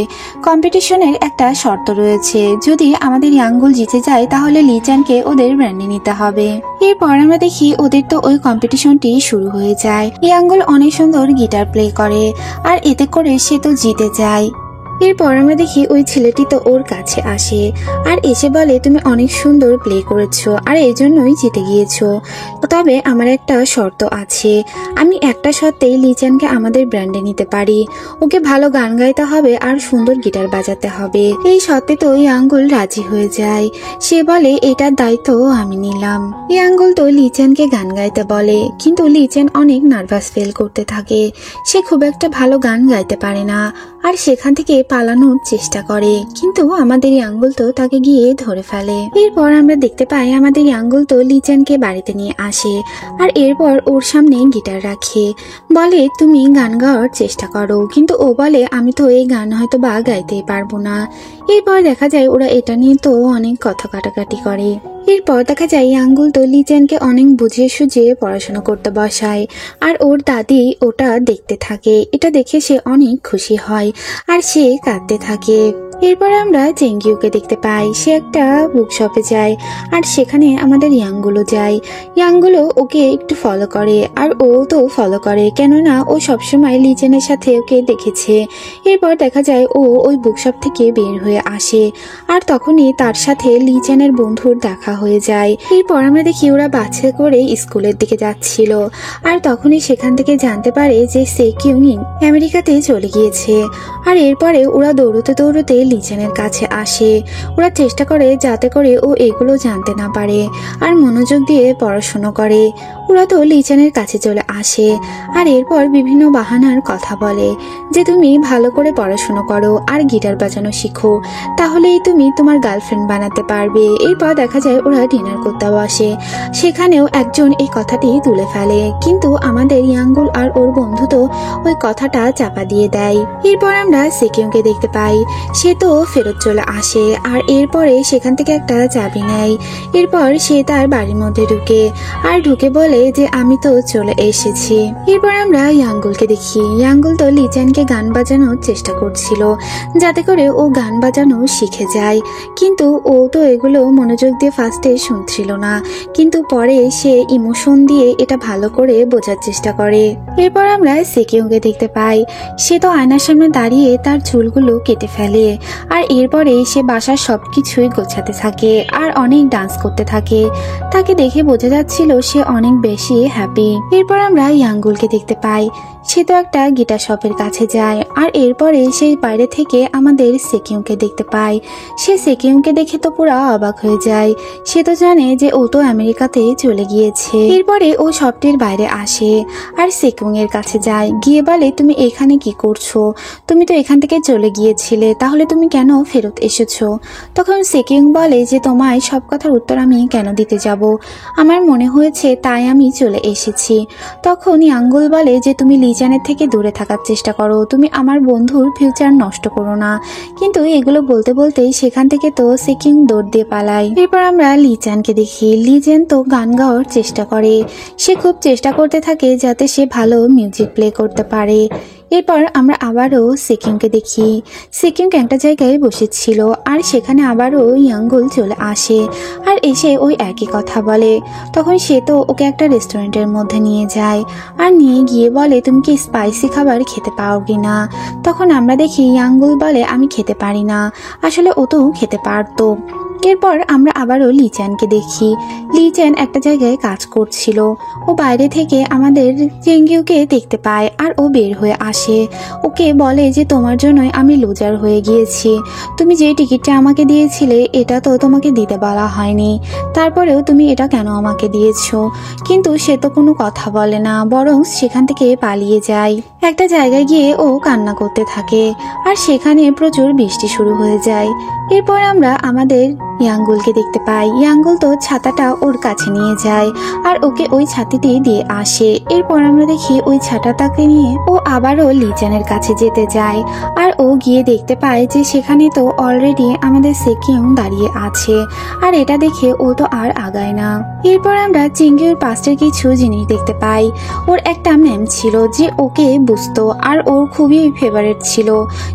কম্পিটিশনের একটা শর্ত রয়েছে, যদি আমাদের ইয়াঙ্গুল জিতে যায় তাহলে লিচেনকে ওদের ব্র্যান্ডে নিতে হবে। এরপর আমরা দেখি ওদের তো ওই কম্পিটিশনটি শুরু হয়ে যায়। ইয়াঙ্গুল অনেক সুন্দর গিটার প্লে করে আর এতে করে সে তো জিতে যায়। এরপর আমরা দেখি ওই ছেলেটি তো ওর কাছে আসে আর এসে বলে, তুমি অনেক সুন্দর প্লে করেছো আর এই জন্যই জিতে গিয়েছো, তবে আমার একটা শর্ত আছে। আমি একটা শর্তেই লিচানকে আমাদের ব্র্যান্ডে নিতে পারি। ওকে ভালো গান গাইতে হবে আর সুন্দর গিটার বাজাতে হবে। এই শর্তে তো ইয়াঙ্গুল রাজি হয়ে যায়। সে বলে, এটার দায়িত্ব আমি নিলাম। ইয়াঙ্গুল তো লিচানকে গান গাইতে বলে, কিন্তু লিচান অনেক নার্ভাস ফিল করতে থাকে। সে খুব একটা ভালো গান গাইতে পারে না আর সেখান থেকে পালানোর চেষ্টা করে, কিন্তু আমাদের ইয়াঙ্গুল তো তাকে গিয়ে ধরে ফেলে। এরপর আমরা দেখতে পাই আমাদের ইয়াঙ্গুল তো লিচানকে বাড়িতে নিয়ে আসে আর এরপর ওর সামনে গিটার রাখে, বলে তুমি গান গাওয়ার চেষ্টা করো। কিন্তু ও বলে, আমি তো এই গান হয়তো বা গাইতেই পারবো না। এরপর দেখা যায় ওরা এটা নিয়ে তো অনেক কথা কাটাকাটি করে। এরপর দেখা যায় ইয়াঙ্গুল তো লিচানকে অনেক বুঝিয়ে সুঝিয়ে পড়াশোনা করতে বসায় আর ওর দাদি ওটা দেখতে থাকে। এটা দেখে সে অনেক খুশি হয় আর সে কাঁদতে থাকে। এরপর আমরা চেঙ্গিউকে দেখতে পাই। সে একটা বুকশপে যায় আর সেখানে আমাদের ইয়াংগুলো যায়। ইয়াংগুলো ওকে একটু ফলো করে আর ও তো ফলো করে, কেননা ও সবসময় লিচেনের সাথে ওকে দেখেছে। এরপর দেখা যায় ও ওই বুকশপ থেকে বের হয়ে আসে আর তখনই তার সাথে লিচেনের বন্ধুর দেখা হয়ে যায়। এরপর আমরা দেখি ওরা বাসে করে স্কুলের দিকে যাচ্ছিল আর তখনই সেখান থেকে জানতে পারে যে সেকিউং আমেরিকাতে চলে গিয়েছে। আর এরপরে ওরা দৌড়তে দৌড়তে লিচেনের কাছে আসে। ওরা চেষ্টা করে যাতে করে ও এগুলো জানতে না পারে আর মনোযোগ দিয়ে পড়াশোনা করে। ওরা তো লিচেনের কাছে চলে আসে আর এরপর বিভিন্ন বাহানার কথা বলে যে তুমি ভালো করে পড়াশোনা করো আর গিটার বাজানো শিখো, তাহলেই তুমি তোমার গার্লফ্রেন্ড বানাতে পারবে। এরপর দেখা যায় ওরা ডিনার করতে বসে, সেখানেও একজন এই কথাটি তুলে ফেলে, কিন্তু আমাদের ইয়াঙ্গুল আর ওর বন্ধু তো ওই কথাটা চাপা দিয়ে দেয়। এরপর আমরা সেকিউংকে দেখতে পাই। সে তো ফেরত চলে আসে আর এরপরে সেখান থেকে একটা চাবি নেয়। এরপর সে তার বাড়ির মধ্যে ঢুকে বলে যে আমি তো চলে এসেছি। এরপর আমরা ইয়াঙ্গুলকে দেখি। ইয়াঙ্গুল তো লিচানকে গান বাজানোর চেষ্টা করছিল যাতে করে ও গান বাজানো শিখে যায়, কিন্তু ও তো এগুলো মনোযোগ দিয়ে ফার্স্টে শুনছিল না, কিন্তু পরে সে ইমোশন দিয়ে এটা ভালো করে বোঝার চেষ্টা করে। এরপর আমরা সেকিউংকে দেখতে পাই। সে তো আয়নার সামনে দাঁড়িয়ে তার চুলগুলো কেটে ফেলে আর এরপরে সে বাসার সবকিছুই গোছাতে থাকে আর অনেক ডান্স করতে থাকে। তাকে দেখে বোঝা যাচ্ছিল সে অনেক বেশি হ্যাপি। এরপর আমরা ইয়াঙ্গুলকে দেখতে পাই। সে তো একটা গিটার শপের কাছে যায় আর এরপরে সেই বাইরে থেকে আমাদের সেকিউংকে দেখতে পায়। সে সেকিউংকে দেখে তো পুরো অবাক হয়ে যায়। সে তো জানে যে ও তো আমেরিকাতে চলে গিয়েছে। এরপরে ও শপটির বাইরে আসে আর সেকিউং এর কাছে যায়, গিয়ে বলে তুমি এখানে কি করছো? তুমি তো এখান থেকে চলে গিয়েছিলে, তাহলে তুমি কেন ফেরত এসেছো? তখন সেকিউং বলে যে তোমায় সব কথার উত্তর আমি কেন দিতে যাব, আমার মনে হয়েছে তাই আমি চলে এসেছি। তখন ইয়াঙ্গুল বলে যে তুমি লিচানের থেকে দূরে থাকার চেষ্টা করো, তুমি আমার বন্ধুর ফিউচার নষ্ট করো না। কিন্তু এগুলো বলতে বলতেই সেখান থেকে তো সেকিউং দৌড় দিয়ে পালায়। এরপর আমরা লিচানকে দেখি। লিচেন তো গান গাওয়ার চেষ্টা করে। সে খুব চেষ্টা করতে থাকে যাতে সে ভালো মিউজিক প্লে করতে পারে। এরপর আমরা আবারও সেকিউংকে দেখি। সেকিউং একটা জায়গায় বসেছিল আর সেখানে আবারও ইয়াঙ্গুল চলে আসে আর এসে ওই একই কথা বলে। তখন সে তো ওকে একটা রেস্টুরেন্টের মধ্যে নিয়ে যায় আর নিয়ে গিয়ে বলে তুমি কি স্পাইসি খাবার খেতে পাও কিনা? তখন আমরা দেখি ইয়াঙ্গুল বলে আমি খেতে পারি না। আসলে ও তো খেতে পারতো। এরপর আমরা আবারও লিচানকে দেখি। লিচান একটা জায়গায় কাজ করছিল। ও বাইরে থেকে আমাদের চেঙ্গিউকে দেখতে পায় আর ও বের হয়ে আসে। ওকে বলে যে তোমার জন্যই আমি লুজার হয়ে গিয়েছি, তুমি যে টিকিটটা আমাকে দিয়েছিলে এটা তো তোমাকে দিতে বলা হয়নি, তারপরেও তুমি এটা কেন আমাকে দিয়েছো? কিন্তু সে তো কোনো কথা বলে না, বরং সেখান থেকে পালিয়ে যায়। একটা জায়গায় গিয়ে ও কান্না করতে থাকে আর সেখানে প্রচুর বৃষ্টি শুরু হয়ে যায়। এরপর আমরা আমাদের ইয়াঙ্গুলকে দেখতে পাই। ইয়াঙ্গুল তো ছাতাটা ওর কাছে নিয়ে যায় আর ওকে ওই ছাতিটি দিয়ে আসে। এরপর আমরা দেখি ওই ছাতাটাকে নিয়ে ও আবারও লিচানের কাছে যেতে যায় আর ও গিয়ে দেখতে পায় যে সেখানে তো অলরেডি আমাদের সেকিউং দাঁড়িয়ে আছে আর এটা দেখে ও তো আর আগায় না। এরপর আমরা চেঙ্গিউর পাস্টের কিছু জিনিস দেখতে পাই। ওর একটা ম্যাম ছিল যে ওকে বুঝতো আর ওর খুবই ফেভারিট ছিল,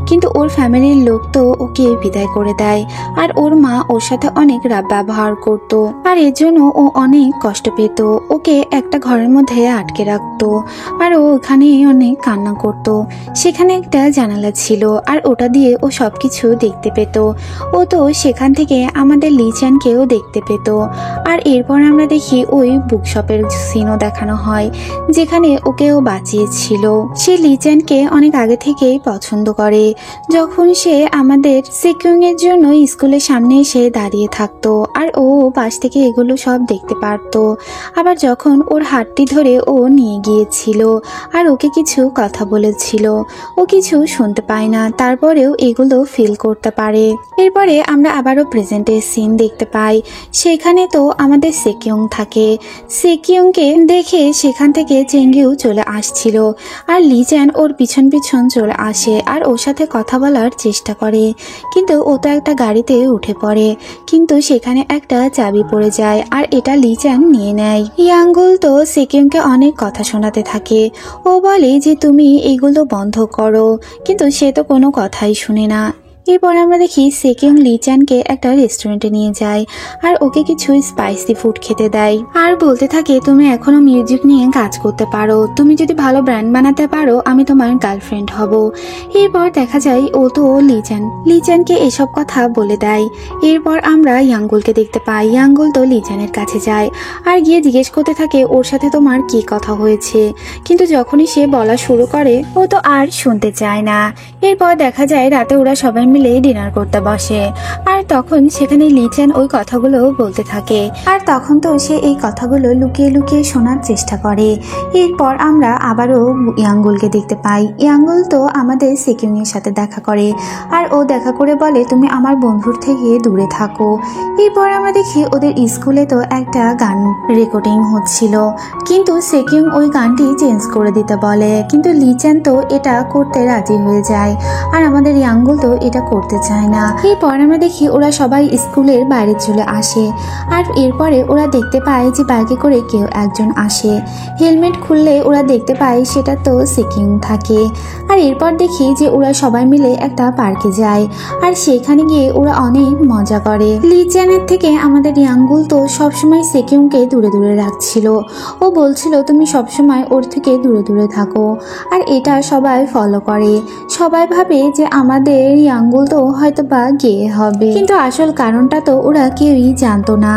কিন্তু ওর ফ্যামিলির লোক তো ওকে বিদায় করে দেয় আর ওর মা ওর সাথে সাথে অনেক রাব ব্যবহার করত, আর এর জন্য ও অনেক কষ্ট পেত। ওকে একটা ঘরের মধ্যে আটকে রাখতো আর ও ওখানে অনেক কান্না করত। সেখানে একটা জানালা ছিল আর ওটা দিয়ে ও সবকিছু দেখতে পেত। ও তো সেখান থেকে আমাদের লিচানকেও দেখতে পেত। আর এরপর আমরা দেখি ওই বুকশপের সিনও দেখানো হয়, যেখানে ওকেও বাঁচিয়েছিল। সে লিচানকে অনেক আগে থেকেই পছন্দ করে। যখন সে আমাদের সিকিউরিং এর জন্য স্কুলের সামনে এসে দাঁড়িয়ে থাকতো আর ও পাশ থেকে এগুলো সব দেখতে পারতো। আবার যখন ওর হাতটি ধরে ও নিয়ে গিয়েছিল আর ওকে কিছু কথা বলেছিল, ও কিছু শুনতে পায় না, তারপরেও এগুলো ফিল করতে পারে। এরপরে আমরা আবারও প্রেজেন্টের সিন দেখতে পাই। সেখানে তো আমাদের সেকিউং থাকে। সেকিউংকে দেখে সেখান থেকে চেঙ্গিউ চলে আসছিল আর লিচ্যান ওর পিছন পিছন চলে আসে আর ওর সাথে কথা বলার চেষ্টা করে, কিন্তু ও তো একটা গাড়িতে উঠে পড়ে, কিন্তু সেখানে একটা চাবি পড়ে যায় আর এটা লিচ্যান নিয়ে নেয়। ইয়াঙ্গুল তো সেকিউংকে অনেক কথা শোনাতে থাকে। ও বলে যে তুমি এগুলো বন্ধ করো, কিন্তু সে তো কোনো কথাই শুনে না। এরপর আমরা দেখি সেকিউং লিচ্যানকে একটা রেস্টুরেন্টে নিয়ে যায় আর ওকে কিছু স্পাইসি ফুড খেতে দেয় আর বলতে থাকে তুমি এখনো মিউজিক নিয়ে কাজ করতে পারো, তুমি যদি ভালো ব্র্যান্ড বানাতে পারো আমি তোমার গার্লফ্রেন্ড হব। এরপর দেখা যায় ও তো লিচ্যানকে এসব কথা বলে দেয়। এরপর আমরা ইয়াঙ্গুলকে দেখতে পাই। ইয়াঙ্গুল তো লিচ্যানের কাছে যায় আর গিয়ে জিজ্ঞেস করতে থাকে ওর সাথে তোমার কি কথা হয়েছে, কিন্তু যখনই সে বলা শুরু করে ও তো আর শুনতে চায় না। এরপর দেখা যায় রাতে ওরা সবাই মিলে ডিনার করতে বসে আর তখন সেখানে লিচ্যান ওই কথাগুলো বলতে থাকে আর তখন তো সে এই কথাগুলো লুকিয়ে লুকিয়ে শোনার চেষ্টা করে। এরপর আমরা আবারও ইয়াঙ্গুলকে দেখতে পাই। ইয়াঙ্গুল তো আমাদের সেকিউং এর সাথে দেখা করে আর ও দেখা করে বলে তুমি আমার বন্ধুর থেকে দূরে থাকো। এরপর আমরা দেখি ওদের স্কুলে তো একটা গান রেকর্ডিং হচ্ছিল, কিন্তু সেকিউং ওই গানটি চেঞ্জ করে দিতে বলে, কিন্তু লিচ্যান তো এটা করতে রাজি হয়ে যায় আর আমাদের ইয়াঙ্গুল তো এটা করতে চায় না। এরপর আমরা দেখি ওরা সবাই স্কুলের বাইরে চলে আসে আর এরপরে ওরা দেখতে পায় যে বাইকে করে কেউ একজন আসে। হেলমেট খুললে ওরা দেখতে পায় সেটা তো সেকিউং থাকে। আর এরপর দেখি যে ওরা সবাই মিলে একটা পার্কে যায় আর সেখানে গিয়ে ওরা অনেক মজা করে। লিচ্যানের থেকে আমাদের ইয়াঙ্গুল তো সবসময় সেকিউংকে দূরে দূরে রাখছিল। ও বলছিল তুমি সবসময় ওর থেকে দূরে দূরে থাকো, আর এটা সবাই ফলো করে। সবাই ভাবে যে আমাদের ইয়াঙ্গুল তো হয়তো বা গে হবে, কিন্তু আসল কারণটা তো ওরা কেউই জানতো না।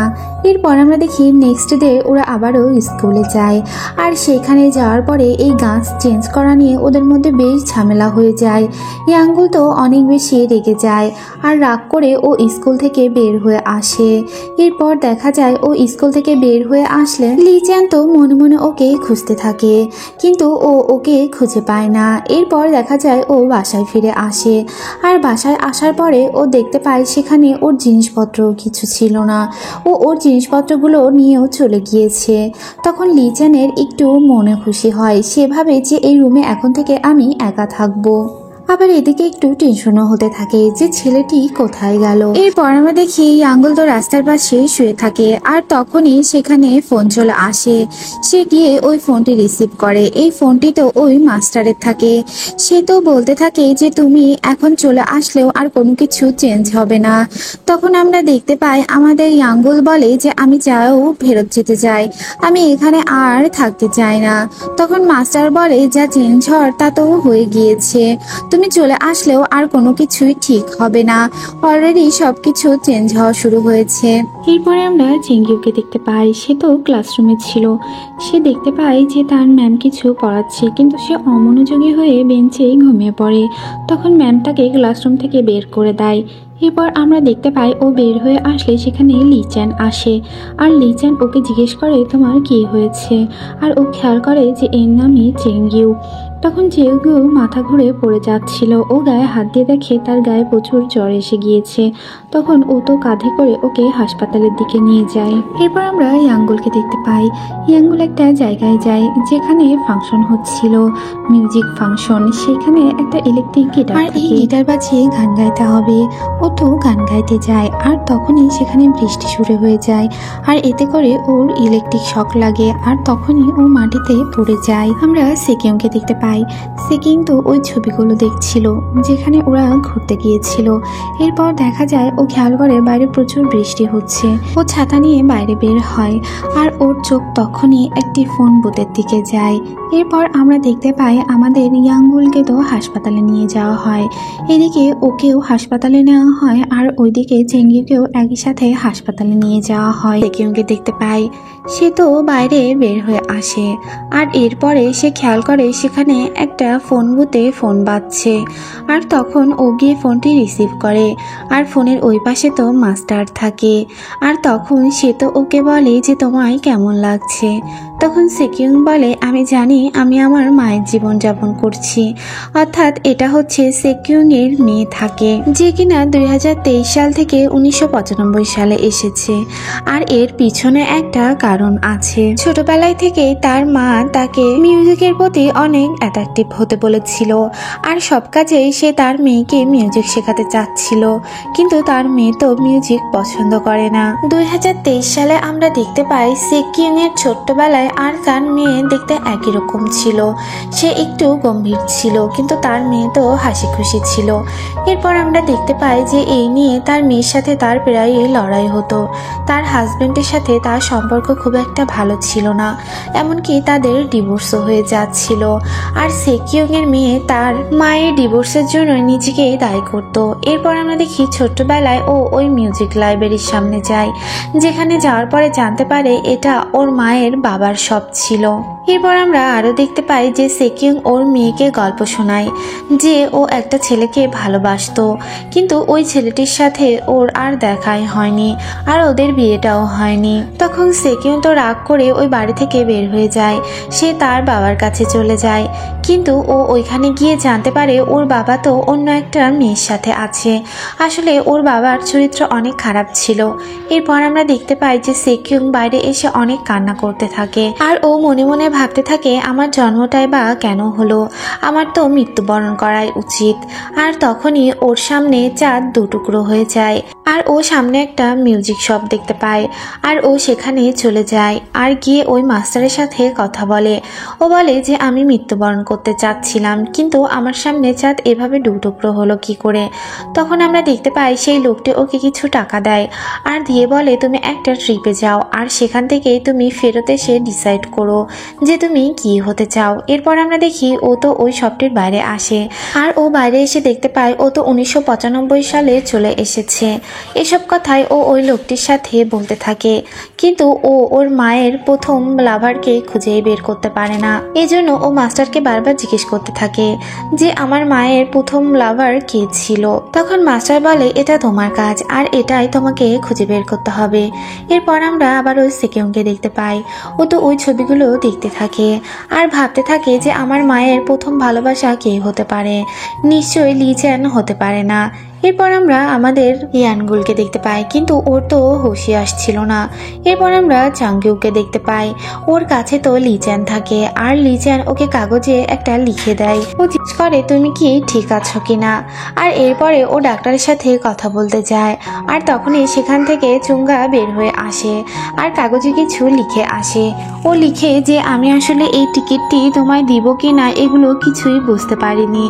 এরপর আমরা দেখি নেক্সট ডে ওরা আবারও স্কুলে যায় আর সেখানে যাওয়ার পরে এই গান চেঞ্জ করা নিয়ে ওদের মধ্যে বেশ ঝামেলা হয়ে যায়। ইয়াঙ্গুল তো অনেক বেশি রেগে যায় আর রাগ করে ও স্কুল থেকে বের হয়ে আসে। এরপর দেখা যায় ও স্কুল থেকে বের হয়ে আসলে লিচ্যান তো মনে মনে ওকে খুঁজতে থাকে, কিন্তু ও ওকে খুঁজে পায় না। এরপর দেখা যায় ও বাসায় ফিরে আসে আর বাসায় আসার পরে ও দেখতে পায় সেখানে ওর জিনিসপত্র কিছু ছিল না। ওর জিনিসপত্রগুলো নিয়েও চলে গিয়েছে। তখন লিচ্যানের একটু মনে খুশি হয়, সে ভাবে যে এই রুমে এখন থেকে আমি একা থাকবো। আবার এদিকে একটু টেনশনও হতে থাকে যে ছেলেটি কোথায় গেল। এরপর আমরা দেখি ইয়াঙ্গুল তো রাস্তার পাশে শুয়ে থাকে আর তখনই সেখানে ফোন চলে আসে। সে গিয়ে ওই ফোনটি রিসিভ করে। এই ফোনটি তো ওই মাস্টারের থাকে। সে তো বলতে থাকে যে তুমি এখন চলে আসলেও আর কোনো কিছু চেঞ্জ হবে না। তখন আমরা দেখতে পাই আমাদের ইয়াঙ্গুল বলে যে আমি চাও ফেরত যেতে চাই, আমি এখানে আর থাকতে চাই না। তখন মাস্টার বলে যা চেঞ্জ হওয়ার তা তো হয়ে গিয়েছে, তুমি চলে আসলেও আর কোনো কিছুই ঠিক হবে না, অলরেডি সবকিছু চেঞ্জ হওয়া শুরু হয়েছে। এরপরে আমরা চেঙ্গিউকে দেখতে পাই। সে তো ক্লাসরুমে ছিল। সে দেখতে পায় যে তার ম্যাম কিছু পড়াচ্ছে, কিন্তু সে অমনোযোগী হয়ে বেঞ্চেই ঘুমিয়ে পড়ে। তখন ম্যাম তাকে ক্লাসরুম থেকে বের করে দেয়। এরপর আমরা দেখতে পাই ও বের হয়ে আসলে সেখানে লিচ্যান আসে আর লিচ্যান ওকে জিজ্ঞেস করে তোমার কি হয়েছে, আর ও খেয়াল করে যে এর নামই চেঙ্গিউ। তখন চেঙ্গিউ মাথা ঘুরে পড়ে যাচ্ছিল। ও গায়ে হাত দিয়ে দেখে তার গায়ে প্রচুর জ্বর এসে গিয়েছে। তখন ও তো কাঁধে করে ওকে হাসপাতালের দিকে নিয়ে যায়। এরপর আমরা ইয়াঙ্গুলকে দেখতে পাই। ইয়াঙ্গুল একটা জায়গায় যায় যেখানে ফাংশন হচ্ছিল, মিউজিক ফাংশন। সেখানে একটা ইলেকট্রিক গিটার, আর এই গিটার বাজিয়ে গান গাইতে হবে। ও তো গান গাইতে যায় আর তখনই সেখানে বৃষ্টি শুরু হয়ে যায় আর এতে করে ওর ইলেকট্রিক শক লাগে আর তখনই ও মাটিতে পড়ে যায়। আমরা সেকিউংকে দেখতে পাই। সেকিউং তো ওই ছবিগুলো দেখছিল যেখানে ওরা ঘুরতে গিয়েছিল। এরপর দেখা যায় ও খেয়াল করে বাইরে প্রচুর বৃষ্টি হচ্ছে। ও ছাতা নিয়ে বাইরে বের হয় আর ওর চোখ তখনই একটি ফোন বুথের দিকে যায়। এরপর আমরা দেখতে পাই আমাদের ইয়াঙ্গুলকে তো হাসপাতালে নিয়ে যাওয়া হয়। এদিকে ওকেও হাসপাতালে নেওয়া হয় আর ওইদিকে চেঙ্গিকেও একই সাথে হাসপাতালে নিয়ে যাওয়া হয়। সেকিউংকে দেখতে পাই সে তো বাইরে বের হয়ে আসে আর এরপরে সে খেয়াল করে সেখানে একটা ফোন বুথে ফোন বাজছে আর তখন ও গিয়ে ফোনটি রিসিভ করে আর ফোনের ওই পাশে তো মাস্টার থাকে আর তখন সে তো ওকে বলে যে তোমায় কেমন লাগছে। তখন সেকিউং বলে আমি জানি আমি আমার মায়ের জীবন যাপন করছি। অর্থাৎ এটা হচ্ছে সেকিউং এর মেয়ে থাকে যে কিনা 2023 সাল থেকে 1995 সালে এসেছে আর এর পিছনে একটা কারণ আছে। ছোটবেলায় থেকে তার মা তাকে মিউজিকের প্রতি অনেক অ্যাট্রাকটিভ হতে বলেছিল আর সব কাজেই সে তার মেয়েকে মিউজিক শেখাতে চাচ্ছিল, কিন্তু তার মেয়ে তো মিউজিক পছন্দ করে না। 2023 সালে আমরা দেখতে পাই সেকিউং এর ছোট্টবেলায় আর তার মেয়ে দেখতে একই রকম ছিল। সে একটু গম্ভীর ছিল কিন্তু তার মেয়ে তো হাসি খুশি ছিল। এরপর আমরা দেখতে পাই যে এই নিয়ে তার মেয়ের সাথে তার প্রায়ই লড়াই হতো। তার হাজবেন্ডের সাথে তার সম্পর্ক খুব একটা ভালো ছিল না, এমনকি তাদের ডিভোর্সও হয়ে যাচ্ছিল। আর সেকিউং এর মেয়ে তার মায়ের ডিভোর্সের জন্য নিজেকে দায়ী করত। এরপর আমরা দেখি ছোট্টবেলায় ও ওই মিউজিক লাইব্রেরির সামনে যায়, যেখানে যাওয়ার পরে জানতে পারে এটা ওর মায়ের বাবার শপ ছিল। এরপর আমরা আরো দেখতে পাই যে সেকিউং ওর মেয়েকে গল্প শোনায় যে ও একটা ছেলেকে ভালোবাসতো, কিন্তু ওই ছেলেটির সাথে ওর আর দেখাই হয়নি আর ওদের বিয়েটাও হয়নি। তখন সেকিউং তো রাগ করে ওই বাড়ি থেকে বের হয়ে যায়। সে তার বাবার কাছে চলে যায়, কিন্তু ও ওইখানে গিয়ে জানতে পারে ওর বাবা তো অন্য একটা মেয়ের সাথে আছে। আসলে ওর বাবার চরিত্র অনেক খারাপ ছিল। এরপর আমরা দেখতে পাই যে সেকিউং বাইরে এসে অনেক কান্না করতে থাকে আর ও মনে মনে ভাবতে থাকে আমার জন্মটাই বা কেন হলো, আমার তো মৃত্যুবরণ করাই উচিত। আর তখনই ওর সামনে চাঁদ দুটুকরো হয়ে যায় আর ও সামনে একটা মিউজিক শপ দেখতে পায় আর ও সেখানে চলে যায় আর গিয়ে ওই মাস্টারের সাথে কথা বলে। ও বলে যে আমি মৃত্যুবরণ করতে চাচ্ছিলাম, কিন্তু আমার সামনে চাঁদ এভাবে দুটুকরো হলো কি করে। তখন আমরা দেখতে পাই সেই লোকটি ওকে কিছু টাকা দেয় আর দিয়ে বলে তুমি একটা ট্রিপে যাও আর সেখান থেকে তুমি ফেরত এসে ডিসাইড করো যে তুমি কি হতে চাও। এরপর আমরা দেখি ও তো ওই শপটির বাইরে আসে আর ও বাইরে এসে দেখতে পায় ও তো 1995 সালে চলে এসেছে। এসব কথাই ও ওই লোকটির সাথে বলতে থাকে, কিন্তু ও ওর মায়ের প্রথম লাভারকে খুঁজে বের করতে পারে না। এজন্য ও মাস্টারকে বারবার জিজ্ঞেস করতে থাকে যে আমার মায়ের প্রথম লাভার কে ছিল। তখন মাস্টার বলে এটা তোমার কাজ আর এটাই তোমাকে খুঁজে বের করতে হবে। এরপর আমরা আবার ওই সেকিউংকে দেখতে পাই। ও তো ওই ছবিগুলো দেখতে থাকে আর ভাবতে থাকে যে আমার মায়ের প্রথম ভালোবাসা কে হতে পারে, নিশ্চয়ই লি চ্যান হতে পারে না। এরপর আমরা আমাদের ইয়ানগুলকে দেখতে পাই, কিন্তু ওর তো হুঁশি আসছিল না। এরপর আমরা চাংকিউকে দেখতে পাই, ওর কাছে তো লি চ্যান থাকে আর লি চ্যান ওকে কাগজে একটা লিখে দেয়। ও জিজ্ঞেস করে তুমি কি ঠিক আছো কিনা। আর এরপরে ও ডাক্তারের সাথে কথা বলতে যায় আর তখনই সেখান থেকে চুঙ্গা বের হয়ে আসে আর কাগজে কিছু লিখে আসে। ও লিখে যে আমি আসলে এই টিকিটটি তোমায় দিব কিনা এগুলো কিছুই বুঝতে পারিনি,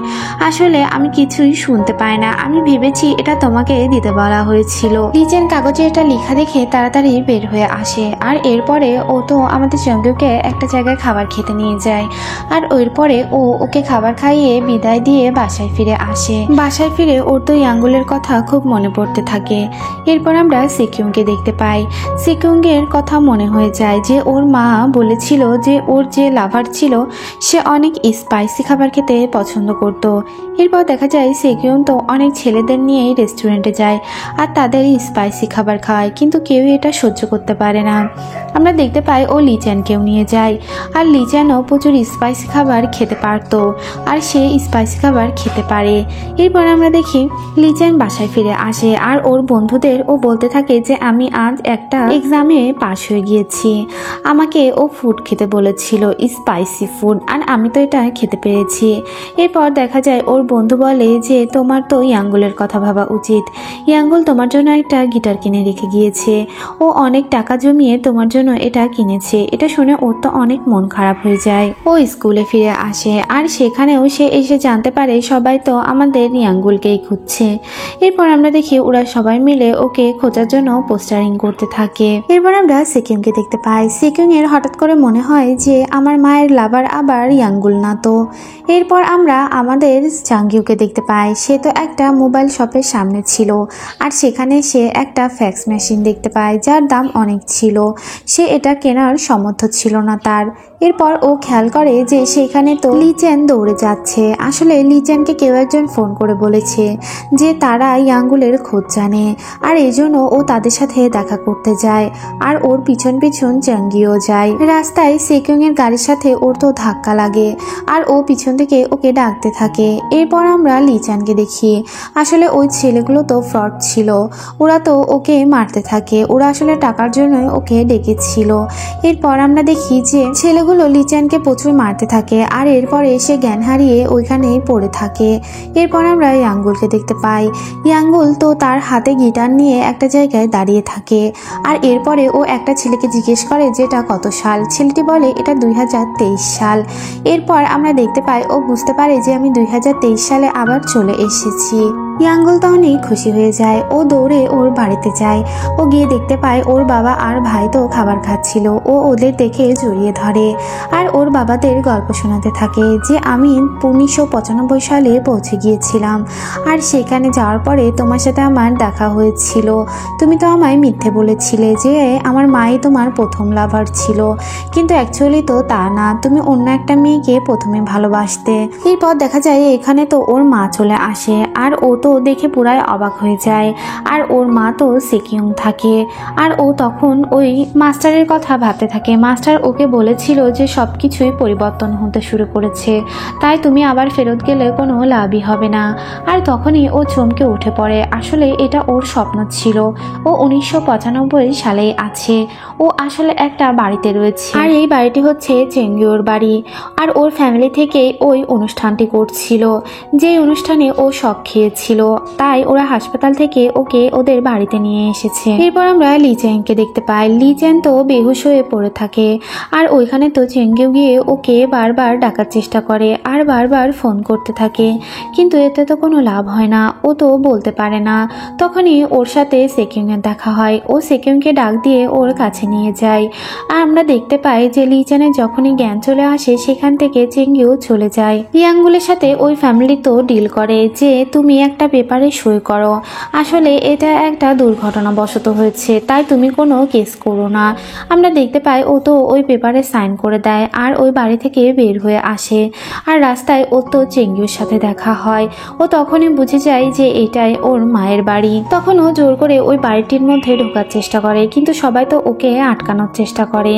আসলে আমি কিছুই শুনতে পাই না, আমি ভেবেছি এটা তোমাকে দিতে বলা হয়েছিল। লিচেন কাগজে এটা লেখা দেখে তাড়াতাড়ি বের হয়ে আসে আর এরপরে ও তো আমাদের চঙ্গুকে একটা জায়গায় খাবার খেতে নিয়ে যায় আর এরপরে ও ওকে খাবার খাইয়ে বিদায় দিয়ে বাসায় ফিরে আসে। বাসায় ফিরে ওর তো ইয়াঙ্গুলের কথা খুব মনে পড়তে থাকে। এরপর আমরা সেকিউংকে দেখতে পাই। সেকিউংয়ের কথা মনে হয়ে যায় যে ওর মা বলেছিল যে ওর যে লাভার ছিল সে অনেক স্পাইসি খাবার খেতে পছন্দ করত। এরপর দেখা যায় সেকিউং তো অনেক ছেলেদের নিয়েই রেস্টুরেন্টে যায় আর তাদের স্পাইসি খাবার খাওয়ায়, কিন্তু কেউই এটা সহ্য করতে পারে না। আমরা দেখতে পাই ও লিচ্যানকেও নিয়ে যায় আর লিচ্যানও প্রচুর স্পাইসি খাবার খেতে পারতো আর সে স্পাইসি খাবার খেতে পারে। এরপর আমরা দেখি লিচ্যান বাসায় ফিরে আসে আর ওর বন্ধুদের ও বলতে থাকে যে আমি আজ একটা এক্সামে পাশ হয়ে গিয়েছি, আমাকে ও ফুড খেতে বলেছিল স্পাইসি ফুড আর আমি তো এটা খেতে পেরেছি। এরপর দেখা যায় ওর বন্ধু বলে যে তোমার তো ইয়াঙ্গুলের কথা ভাবা উচিত। ইয়াঙ্গুল তোমার জন্য একটা গিটার কিনে রেখে গিয়েছে, ও অনেক টাকা জমিয়ে তোমার জন্য এটা কিনেছে। এটা শুনে ওর তো অনেক মন খারাপ হয়ে যায়। ও স্কুলে ফিরে আসে আর সেখানেও সে এসে জানতে পারে সবাই তো আমাদের ইয়াঙ্গুলকেই খুঁজছে। এরপর আমরা দেখি ওরা সবাই মিলে ওকে খোঁজার জন্য পোস্টারিং করতে থাকে। এরপর আমরা সেকিউংকে দেখতে পাই। সেকিউং এর হঠাৎ করে মনে হয় যে আমার মায়ের লাভার আবার ইয়াঙ্গুল না তো। এরপর আমরা আমাদের জাঙ্গিউকে দেখতে পাই। সে তো একটা মোবাইল শপের সামনে ছিল আর সেখানে সে একটা ফ্যাক্স মেশিন দেখতে পায় যার দাম অনেক ছিল। সে এটা কেনার সামর্থ্য ছিল না তার। এরপর ও খেয়াল করে যে সেখানে তো লিচেন দৌড়ে যাচ্ছে। আসলে লিচেনকে কেউ একজন ফোন করে বলেছে যে তারা ইয়াঙ্গুলের খোঁজ জানে আর এজন্য ও তাদের সাথে দেখা করতে যায় আর ওর পিছন পিছন জাঙ্গিও যায়। রাস্তায় সেকিউং এর গাড়ির সাথে ওর তো ধাক্কা লাগে আর ও পিছন থেকে ওকে ডাকতে থাকে। এরপর আমরা লিচানকে দেখি। আসলে ওই ছেলেগুলো তো ফ্রড ছিল, ওরা তো ওকে মারতে থাকে। ওরা আসলে টাকার জন্য ওকে ডেকেছিল। এরপর আমরা দেখি যে ছেলেগুলো লিচানকে প্রচুর মারতে থাকে আর এরপরে সে জ্ঞান হারিয়ে ওইখানেই পড়ে থাকে। এরপর আমরা ইয়াঙ্গুলকে দেখতে পাই। ইয়াঙ্গুল তো তার হাতে গিটার নিয়ে একটা জায়গায় দাঁড়িয়ে থাকে আর এরপরে ও একটা ছেলেকে জিজ্ঞেস করে যে এটা কত সাল। ছেলেটি বলে এটা 2023 সাল। এরপর আমরা দেখতে পাই ও বুঝতে পারে যে আমি 2023 সালে আবার চলে এসেছি। ইয়াঙ্গুল তো অনেক খুশি হয়ে যায়। ও দৌড়ে ওর বাড়িতে যায়। ও গিয়ে দেখতে পায় ওর বাবা আর ভাই তো খাবার খাচ্ছিল। ও ওদের দেখে জড়িয়ে ধরে আর ওর বাবাদের গল্প শোনাতে থাকে যে আমি 1995 সালে পৌঁছে গিয়েছিলাম আর সেখানে যাওয়ার পরে তোমার সাথে আমার দেখা হয়েছিল। তুমি তো আমায় মিথ্যে বলেছিলে যে আমার মাই তোমার প্রথম লাভার ছিল, কিন্তু অ্যাকচুয়ালি তো তা না, তুমি অন্য একটা মেয়েকে প্রথমে ভালোবাসতে। এরপর দেখা যায় এখানে তো ওর মা চলে আসে আর ও তো দেখে পুরাই অবাক হয়ে যায় আর ওর মা তো সেকিউং থাকে আর ও তখন ওই মাস্টারের কথা ভাবতে থাকে। মাস্টার ওকে বলেছিল যে সবকিছুই পরিবর্তন হতে শুরু করেছে, তাই তুমি আবার ফেরত গেলে কোনো লাভই হবে না। আর তখনই ও চমকে উঠে পড়ে। আসলে এটা ওর স্বপ্ন ছিল। ও 1995 সালেই আছে। ও আসলে একটা বাড়িতে রয়েছে আর এই বাড়িটি হচ্ছে চেঙ্গিওর বাড়ি আর ওর ফ্যামিলি থেকে ওই অনুষ্ঠানটি করছিল, যে অনুষ্ঠানে ও শক খেয়েছিল, তাই ওরা হাসপাতাল থেকে ওকে ওদের বাড়িতে নিয়ে এসেছে। এরপর আমরা লিচেনকে দেখতে পাই। লিচেন তো বেহুশ হয়ে পড়ে থাকে আর ওইখানে তো চেঙ্গিও গিয়ে ওকে বারবার ডাকার চেষ্টা করে আর বারবার ফোন করতে থাকে, কিন্তু এতে তো কোনো লাভ হয় না। ও তো বলতে পারে না। তখনই ওর সাথে সেকিউং এর দেখা হয়। ও সেকিউংকে ডাক দিয়ে ওর কাছে নিয়ে যায় আর আমরা দেখতে পাই যে লিচেনের যখনই জ্ঞান চলে আসে সেখান থেকে চেঙ্গিও চলে যায়। ইয়াঙ্গুলের সাথে ওই ফ্যামিলি তো ডিল করে যে তুমি একটা পেপারে সই করো, আসলে এটা একটা দুর্ঘটনাবশত হয়েছে, তাই তুমি কোনো কেস করো না। আমরা দেখতে পাই ও তো ওই পেপারে সাইন করে দেয় আর ওই বাড়ি থেকে বের হয়ে আসে আর রাস্তায় ও তো চেঙ্গিওর সাথে দেখা হয়। ও তখনই বুঝে যায় যে এটাই ওর মায়ের বাড়ি। তখন ও জোর করে ওই বাড়িটির মধ্যে ঢোকার চেষ্টা করে, কিন্তু সবাই তো ওকে আটকানোর চেষ্টা করে,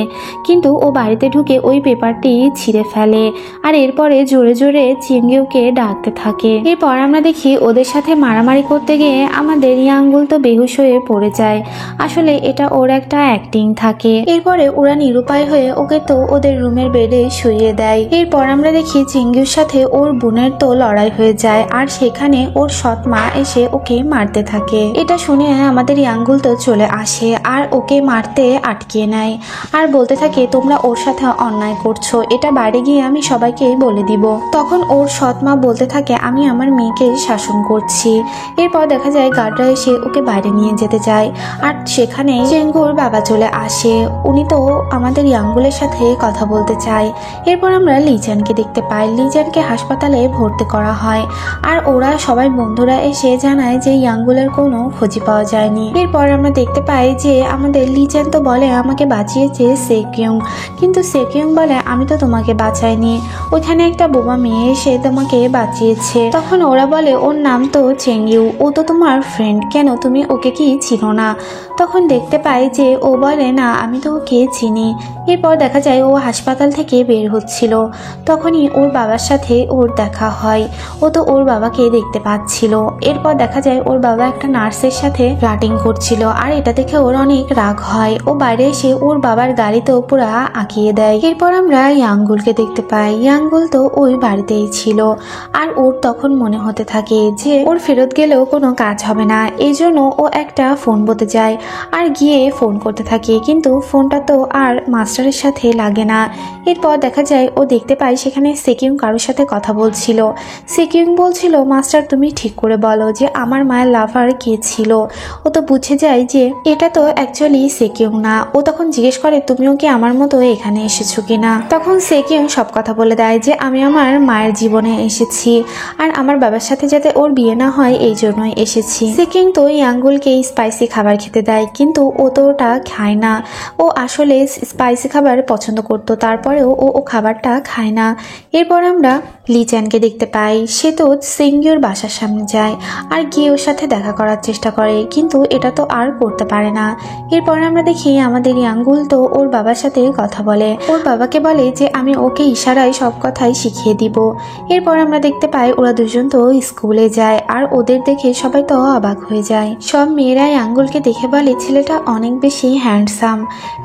কিন্তু ও বাড়িতে ঢুকে ওই পেপারটি ছিঁড়ে ফেলে আর এরপরে জোরে জোরে চেঙ্গিওকে ডাকতে থাকে। এরপর আমরা দেখি ওদের সাথে মারামারি করতে গিয়ে আমাদের ইয়াঙ্গুল তো বেহুশ হয়ে পড়ে যায়। আসলে এটা ওর একটা অ্যাক্টিং থাকে। এরপরে ওরা নিরুপায় হয়ে ওকে তো ওদের রুমের বেডে শুইয়ে দেয়। এরপর আমরা দেখি চেঙ্গিওর সাথে ওর বোনের তো লড়াই হয়ে যায় আর সেখানে ওর সৎ মা এসে ওকে মারতে থাকে। এটা শুনে আমাদের ইয়াঙ্গুল তো চলে আসে আর ওকে মারতে আটকিয়ে নেয় আর বলতে থাকে তোমরা ওর সাথে অন্যায় করছো, এটা বাইরে গিয়ে আমি সবাইকে বলে দিব। তখন ওর সৎ মা বলতে থাকে আমি আমার মেয়েকে শাসন করছি। এরপর দেখা যায় গার্ডরা এসে ওকে বাইরে নিয়ে যেতে যায় আর সেখানে চেঙ্গুর বাবা চলে আসে। উনি তো আমাদের ইয়াঙ্গুলের সাথে কথা বলতে চায়। এরপর আমরা লিজানকে দেখতে পাই। লিজানকে হাসপাতালে ভর্তি করা হয় আর ওরা সবাই বন্ধুরা এসে জানায় যে ইয়াঙ্গুলের কোনো খোঁজই পাওয়া যায়নি। এরপর আমরা দেখতে পাই যে আমাদের লিজান তো বলে আমাকে বাঁচিয়েছে সেকিউং, কিন্তু সেকিউং বলে আমি তো তোমাকে বাঁচাইনি, ওইখানে একটা বোমা মেয়ে এসে তোমাকে বাঁচিয়েছে। তখন ওরা বলে ওর নাম তো চেঙ্গিউ, ও তো তোমার ফ্রেন্ড, কেন তুমি ওকে কি চিনো না? তখন দেখতে পাই যে ও বলে না আমি তো ওকে চিনি। এরপর দেখা যায় ও হাসপাতাল থেকে বের হচ্ছিল, তখনই ওর বাবার সাথে ওর দেখা হয়। ও তো ওর বাবাকে দেখতে পাচ্ছিল। এরপর দেখা যায় ওর বাবা একটা নার্সের সাথে ফ্লার্টিং করছিল আর এটা দেখে ওর অনেক রাগ হয়। ও বাইরে এসে ওর বাবার গাড়িতেও পুরা আঁকিয়ে দেয়। এরপর আমরা ইয়াঙ্গুলকে দেখতে পাই। ইয়াঙ্গুল তো ওই বাড়িতেই ছিল আর ওর তখন মনে হতে থাকে যে ওর ফেরত গেলেও কোনো কাজ হবে না, এই জন্য ও একটা ফোন বলতে যায় আর গিয়ে ফোন করতে থাকে, কিন্তু ফোনটা তো আর মাস্টারের সাথে লাগে না। এরপর দেখা যায় ও দেখতে পায় সেখানে সেকিউং কারোর সাথে কথা বলছিল। সেকিউং বলছিল, মাস্টার তুমি ঠিক করে বলো যে আমার মায়ের লাভার কে ছিল। ও তো বুঝে যায় যে এটা তো অ্যাকচুয়ালি সেকিউং না। ও তখন জিজ্ঞেস করে তুমিও কি আমার মতো এখানে এসেছো কিনা। তখন সেকিউং সব কথা বলে দেয় যে আমি আমার মায়ের জীবনে এসেছি আর আমার বাবার সাথে যাতে ওর বিয়ে না হয় এই জন্যই এসেছি। সেকিউং তো ইয়াঙ্গুলকে স্পাইসি খাবার খেতে দেয়, কিন্তু ও তো ওটা খায় না। ও আসলে স্পাইসি খাবার পছন্দ করতো, তারপরেও ও খাবারটা খায় না। এরপর আমরা লিচ্যানকে দেখতে পাই। সে তো সেঙ্গিওর বাসার সামনে যায় আর গিয়ে ওর সাথে দেখা করার চেষ্টা করে, কিন্তু এটা তো আর করতে পারে না। এরপর আমরা দেখি আমাদের ইয়াঙ্গুল তো ওর বাবার সাথে কথা বলে, ওর বাবাকে বলে যে আমি ওকে ইশারায় সব কথাই শিখিয়ে দিব। এরপর আমরা দেখতে পাই ওরা দুজন তো স্কুলে যায় আর ওদের দেখে সবাই তো অবাক হয়ে যায়। সব মেয়েরা ইয়াঙ্গুলকে দেখে বলে ছেলেটা অনেক বেশি হ্যান্ডসাম।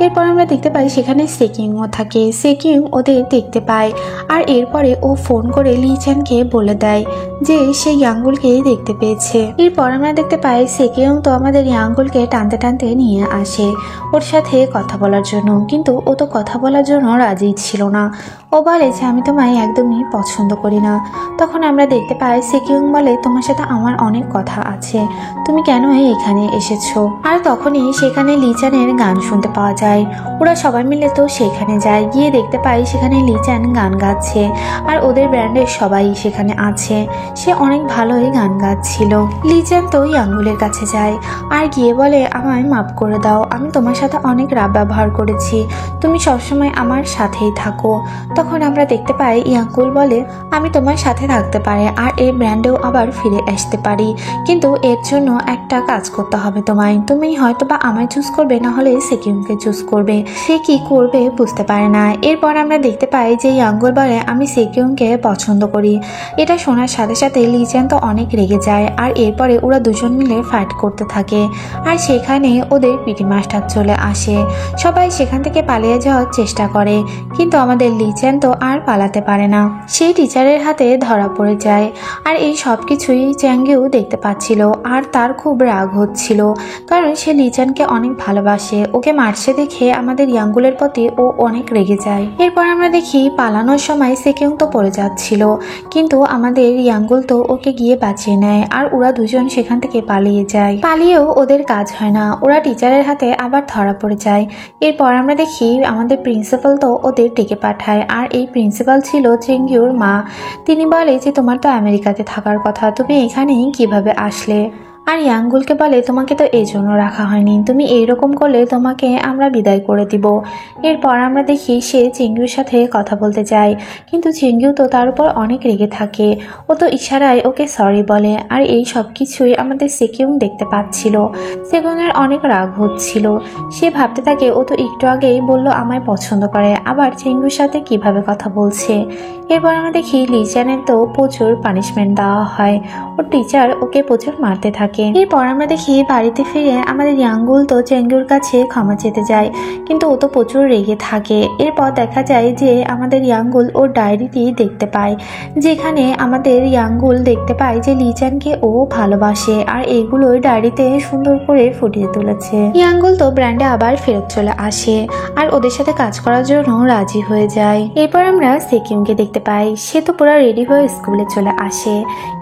এরপর আমরা দেখতে পাই সেখানে সেকিউংও থাকে। সেকিউং ওদের দেখতে পায় আর এরপরে ও ফোন করে লিচ্যানকে বলে দেয় যে সে ইয়াঙ্গুলকে দেখতে পেয়েছে। এরপর আমরা দেখতে পাই সেকিউং তো আমাদের ইয়াঙ্গুলকে টানতে টানতে নিয়ে আসে ওর সাথে কথা বলার জন্য, কিন্তু ও তো কথা বলার জন্য রাজি ছিল না। ও বলে যে আমি তোমায় একদমই পছন্দ করি না। তখন আমরা দেখতে পাই সেকিউং বলে তোমার সাথে আমার অনেক কথা আছে, তুমি কেন এখানে এসেছো। আর তখনই সেখানে লিচ্যানের গান শুনতে পাওয়া যায়। ওরা সবাই মিলে তো সেখানে যায়, গিয়ে দেখতে পাই সেখানে লিচ্যান গান গাচ্ছে আর ওদের ব্যান্ডের সবাই সেখানে আছে। সে অনেক ভালোই গান গাচ্ছিল। লিচ্যান তো ইয়াঙ্গুলের কাছে যায় আর গিয়ে বলে আমায় মাফ করে দাও, আমি তোমার সাথে অনেক রাগ ব্যবহার করেছি, তুমি সবসময় আমার সাথেই থাকো। তখন আমরা দেখতে পাই ইয়াঙ্গুল বলে আমি তোমার সাথে থাকতে পারি আর এই ব্র্যান্ডেও আবার ফিরে আসতে পারি, কিন্তু এর জন্য একটা কাজ করতে হবে তোমায়। তুমি হয়তো বা আমায় চুজ করবে, না হলে সেকিউংকে চুজ করবে। সে কি করবে বুঝতে পারে না। এরপর আমরা দেখতে পাই যে ইয়াঙ্গুল বলে আমি সেকিউংকে পছন্দ করি। এটা শোনার সাথে সাথে লিচ্যান তো অনেক রেগে যায় আর এরপরে ওরা দুজন মিলে ফাইট করতে থাকে আর সেখানে ওদের পিটি মাস্টার চলে আসে। সবাই সেখান থেকে পালিয়ে যাওয়ার চেষ্টা করে, কিন্তু আমাদের লিচ্যান তো আর পালাতে পারে না। সে টিচারের হাতে ধরা পড়ে যায় আর এই সব কিছুই চ্যাঙ্গিও দেখতে পাচ্ছিল আর তার খুব রাগ হচ্ছিল, কারণ সে লিচ্যানকে অনেক ভালোবাসে। ওকে মারছে দেখে আমাদের ইয়াঙ্গুলের প্রতি ও অনেক রেগে যায়। এরপর আমরা দেখি পালানোর সময় সেকিউং তো পড়ে যাচ্ছিল, কিন্তু আমাদের ইয়াঙ্গুল তো ওকে গিয়ে বাঁচিয়ে নেয় আর ওরা দুজন সেখান থেকে পালিয়ে যায়। পালিয়েও ওদের কাজ হয় না, ওরা টিচারের হাতে আবার ধরা পড়ে যায়। এরপর আমরা দেখি আমাদের প্রিন্সিপাল তো ওদের ডেকে পাঠায় আর এই প্রিন্সিপাল ছিল চেঙ্গিওর মা। তিনি বলে যে তোমার তো আমেরিকাতে থাকার কথা, তুমি এখানেই কিভাবে আসলে। আর ইয়াঙ্গুলকে বলে তোমাকে তো এই জন্য রাখা হয়নি, তুমি এইরকম করলে তোমাকে আমরা বিদায় করে দিব। এরপর আমরা দেখি সে চেঙ্গিউর সাথে কথা বলতে যায়, কিন্তু চেঙ্গিউ তো তার উপর অনেক রেগে থাকে। ও তো ইশারায় ওকে সরি বলে আর এই সব কিছুই আমাদের সেকিউং দেখতে পাচ্ছিল। সেকিউংয়ের অনেক রাগ হচ্ছিল। সে ভাবতে থাকে ও তো একটু আগেই বললো আমায় পছন্দ করে, আবার চেঙ্গিউর সাথে কিভাবে কথা বলছে। এরপর আমরা দেখি লিচ্যানের তো প্রচুর পানিশমেন্ট দেওয়া হয়, ওর টিচার ওকে প্রচুর মারতে থাকে। এরপর আমরা দেখি বাড়িতে ফিরে আমাদের ইয়াঙ্গুল তো চেঙ্গিউর কাছে ক্ষমা চেতে যায়, কিন্তু ও তো প্রচুর রেগে থাকে। এরপর দেখা যায় যে আমাদের ইয়াঙ্গুল ওর ডায়েরিটি দেখতে পায়, যেখানে আমাদের ইয়াঙ্গুল দেখতে পায় যে লিচ্যানকে ও ভালোবাসে আর এইগুলো ডায়েরিতে সুন্দর করে ফুটিয়ে তুলেছে। ইয়াঙ্গুল তো ব্র্যান্ডে আবার ফেরত চলে আসে আর ওদের সাথে কাজ করার জন্য রাজি হয়ে যায়। এরপর আমরা সেকিউংকে দেখতে পাই, সে তো পুরো রেডি হয়ে স্কুলে চলে আসে।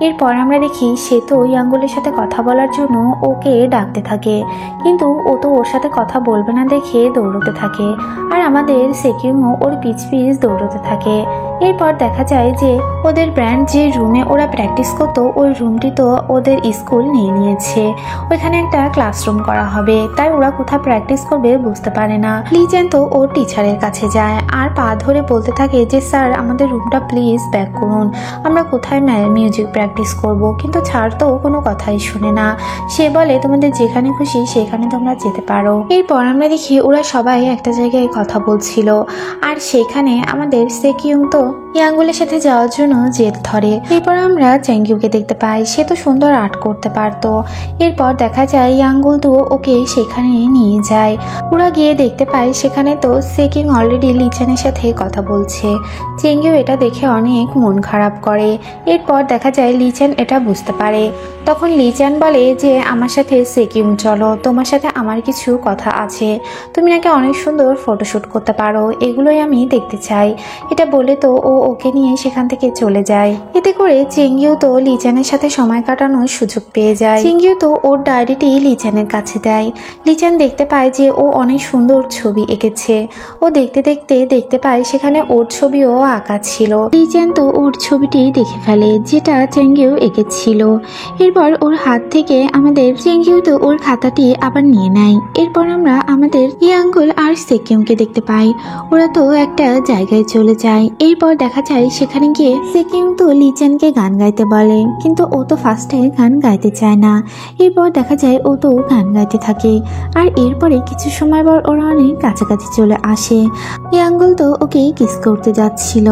এরপর আমরা দেখি সে তো ইয়াঙ্গুলের সাথে কথা বলার জন্য ওকে ডাকতে থাকে, কিন্তু ও তো ওর সাথে কথা বলবে না দেখে দৌড়তে থাকে আর আমাদের সেকিউংও ওর পিছ দৌড়তে থাকে। এরপর দেখা যায় যে ওদের ব্র্যান্ড যে রুমে ওরা প্র্যাকটিস করতো ওই রুমটি তো ওদের স্কুল নিয়ে নিয়েছে, ওইখানে একটা ক্লাসরুম করা হবে, তাই ওরা কোথায় প্র্যাকটিস করবে বুঝতে পারে না। লিচ্যান তো ওর টিচারের কাছে যায় আর পা ধরে বলতে থাকে যে স্যার আমাদের রুমটা প্লিজ ব্যাক করুন, আমরা কোথায় মিউজিক প্র্যাকটিস করব। কিন্তু ছাড় তো কোনো কথাই শুনে না, সে বলে তোমাদের যেখানে খুশি সেখানে তোমরা যেতে পারো। এরপর আমরা দেখি ওরা সবাই একটা জায়গায় কথা বলছিল আর সেখানে আমাদের সেকিউং তো ইয়াঙ্গুলের সাথে যাওয়ার জন্য জেদ ধরে। এরপর আমরা চেঙ্গিউকে দেখতে পাই, সে তো সুন্দর আর্ট করতে পারতো। এরপর দেখা যায় ইয়াঙ্গুল তো ওকে সেখানে নিয়ে যায়। ওরা গিয়ে দেখতে পায় সেখানে তো সেকিং অলরেডি লিচানের সাথে কথা বলছে। চেঙ্গিউ এটা দেখে অনেক মন খারাপ করে। এরপর দেখা যায় লিচান এটা বুঝতে পারে। তখন লিচান বলে যে আমার সাথে সেকিং চলো, তোমার সাথে আমার কিছু কথা আছে। তুমি নাকি অনেক সুন্দর ফটোশ্যুট করতে পারো, এগুলোই আমি দেখতে চাই। এটা বলে তো ও ওকে নিয়ে সেখান থেকে চলে যায়। এতে করে চেঙ্গিউ তো লিচানের সাথে সময় কাটানোর সুযোগ পেয়ে যায়। চেঙ্গিউ তো ওর ডায়েরিটি লিচানের কাছে দেয়। লিচান দেখতে পায় যে ও অনেক সুন্দর ছবি এঁকেছে। ও দেখতে পায় সেখানে ওর ছবিও আঁকা ছিল। লিচান তো ওর ছবিটি দেখে ফেলে যেটা চেঙ্গিউ এঁকেছিল। এরপর ওর হাত থেকে আমাদের চেঙ্গিউ তো ওর খাতাটি আবার নিয়ে নেয়। এরপর আমরা আমাদের ইয়াঙ্গুল আর সেকিউমকে দেখতে পাই। ওরা তো একটা জায়গায় চলে যায়। এরপর দেখা যায় সেখানে গিয়ে সেকিউম তো লিচানকে গান গাইতে বলে, কিন্তু ও তো ফার্স্টে গান গাইতে চায় না। এরপর দেখা যায় ও তো গান গাইতে থাকে। আর এরপরে কিছু সময় পর ওরা অনেক কাছাকাছি চলে আসে। ইয়াঙ্গুল তো ওকে কিস করতে যাচ্ছিল,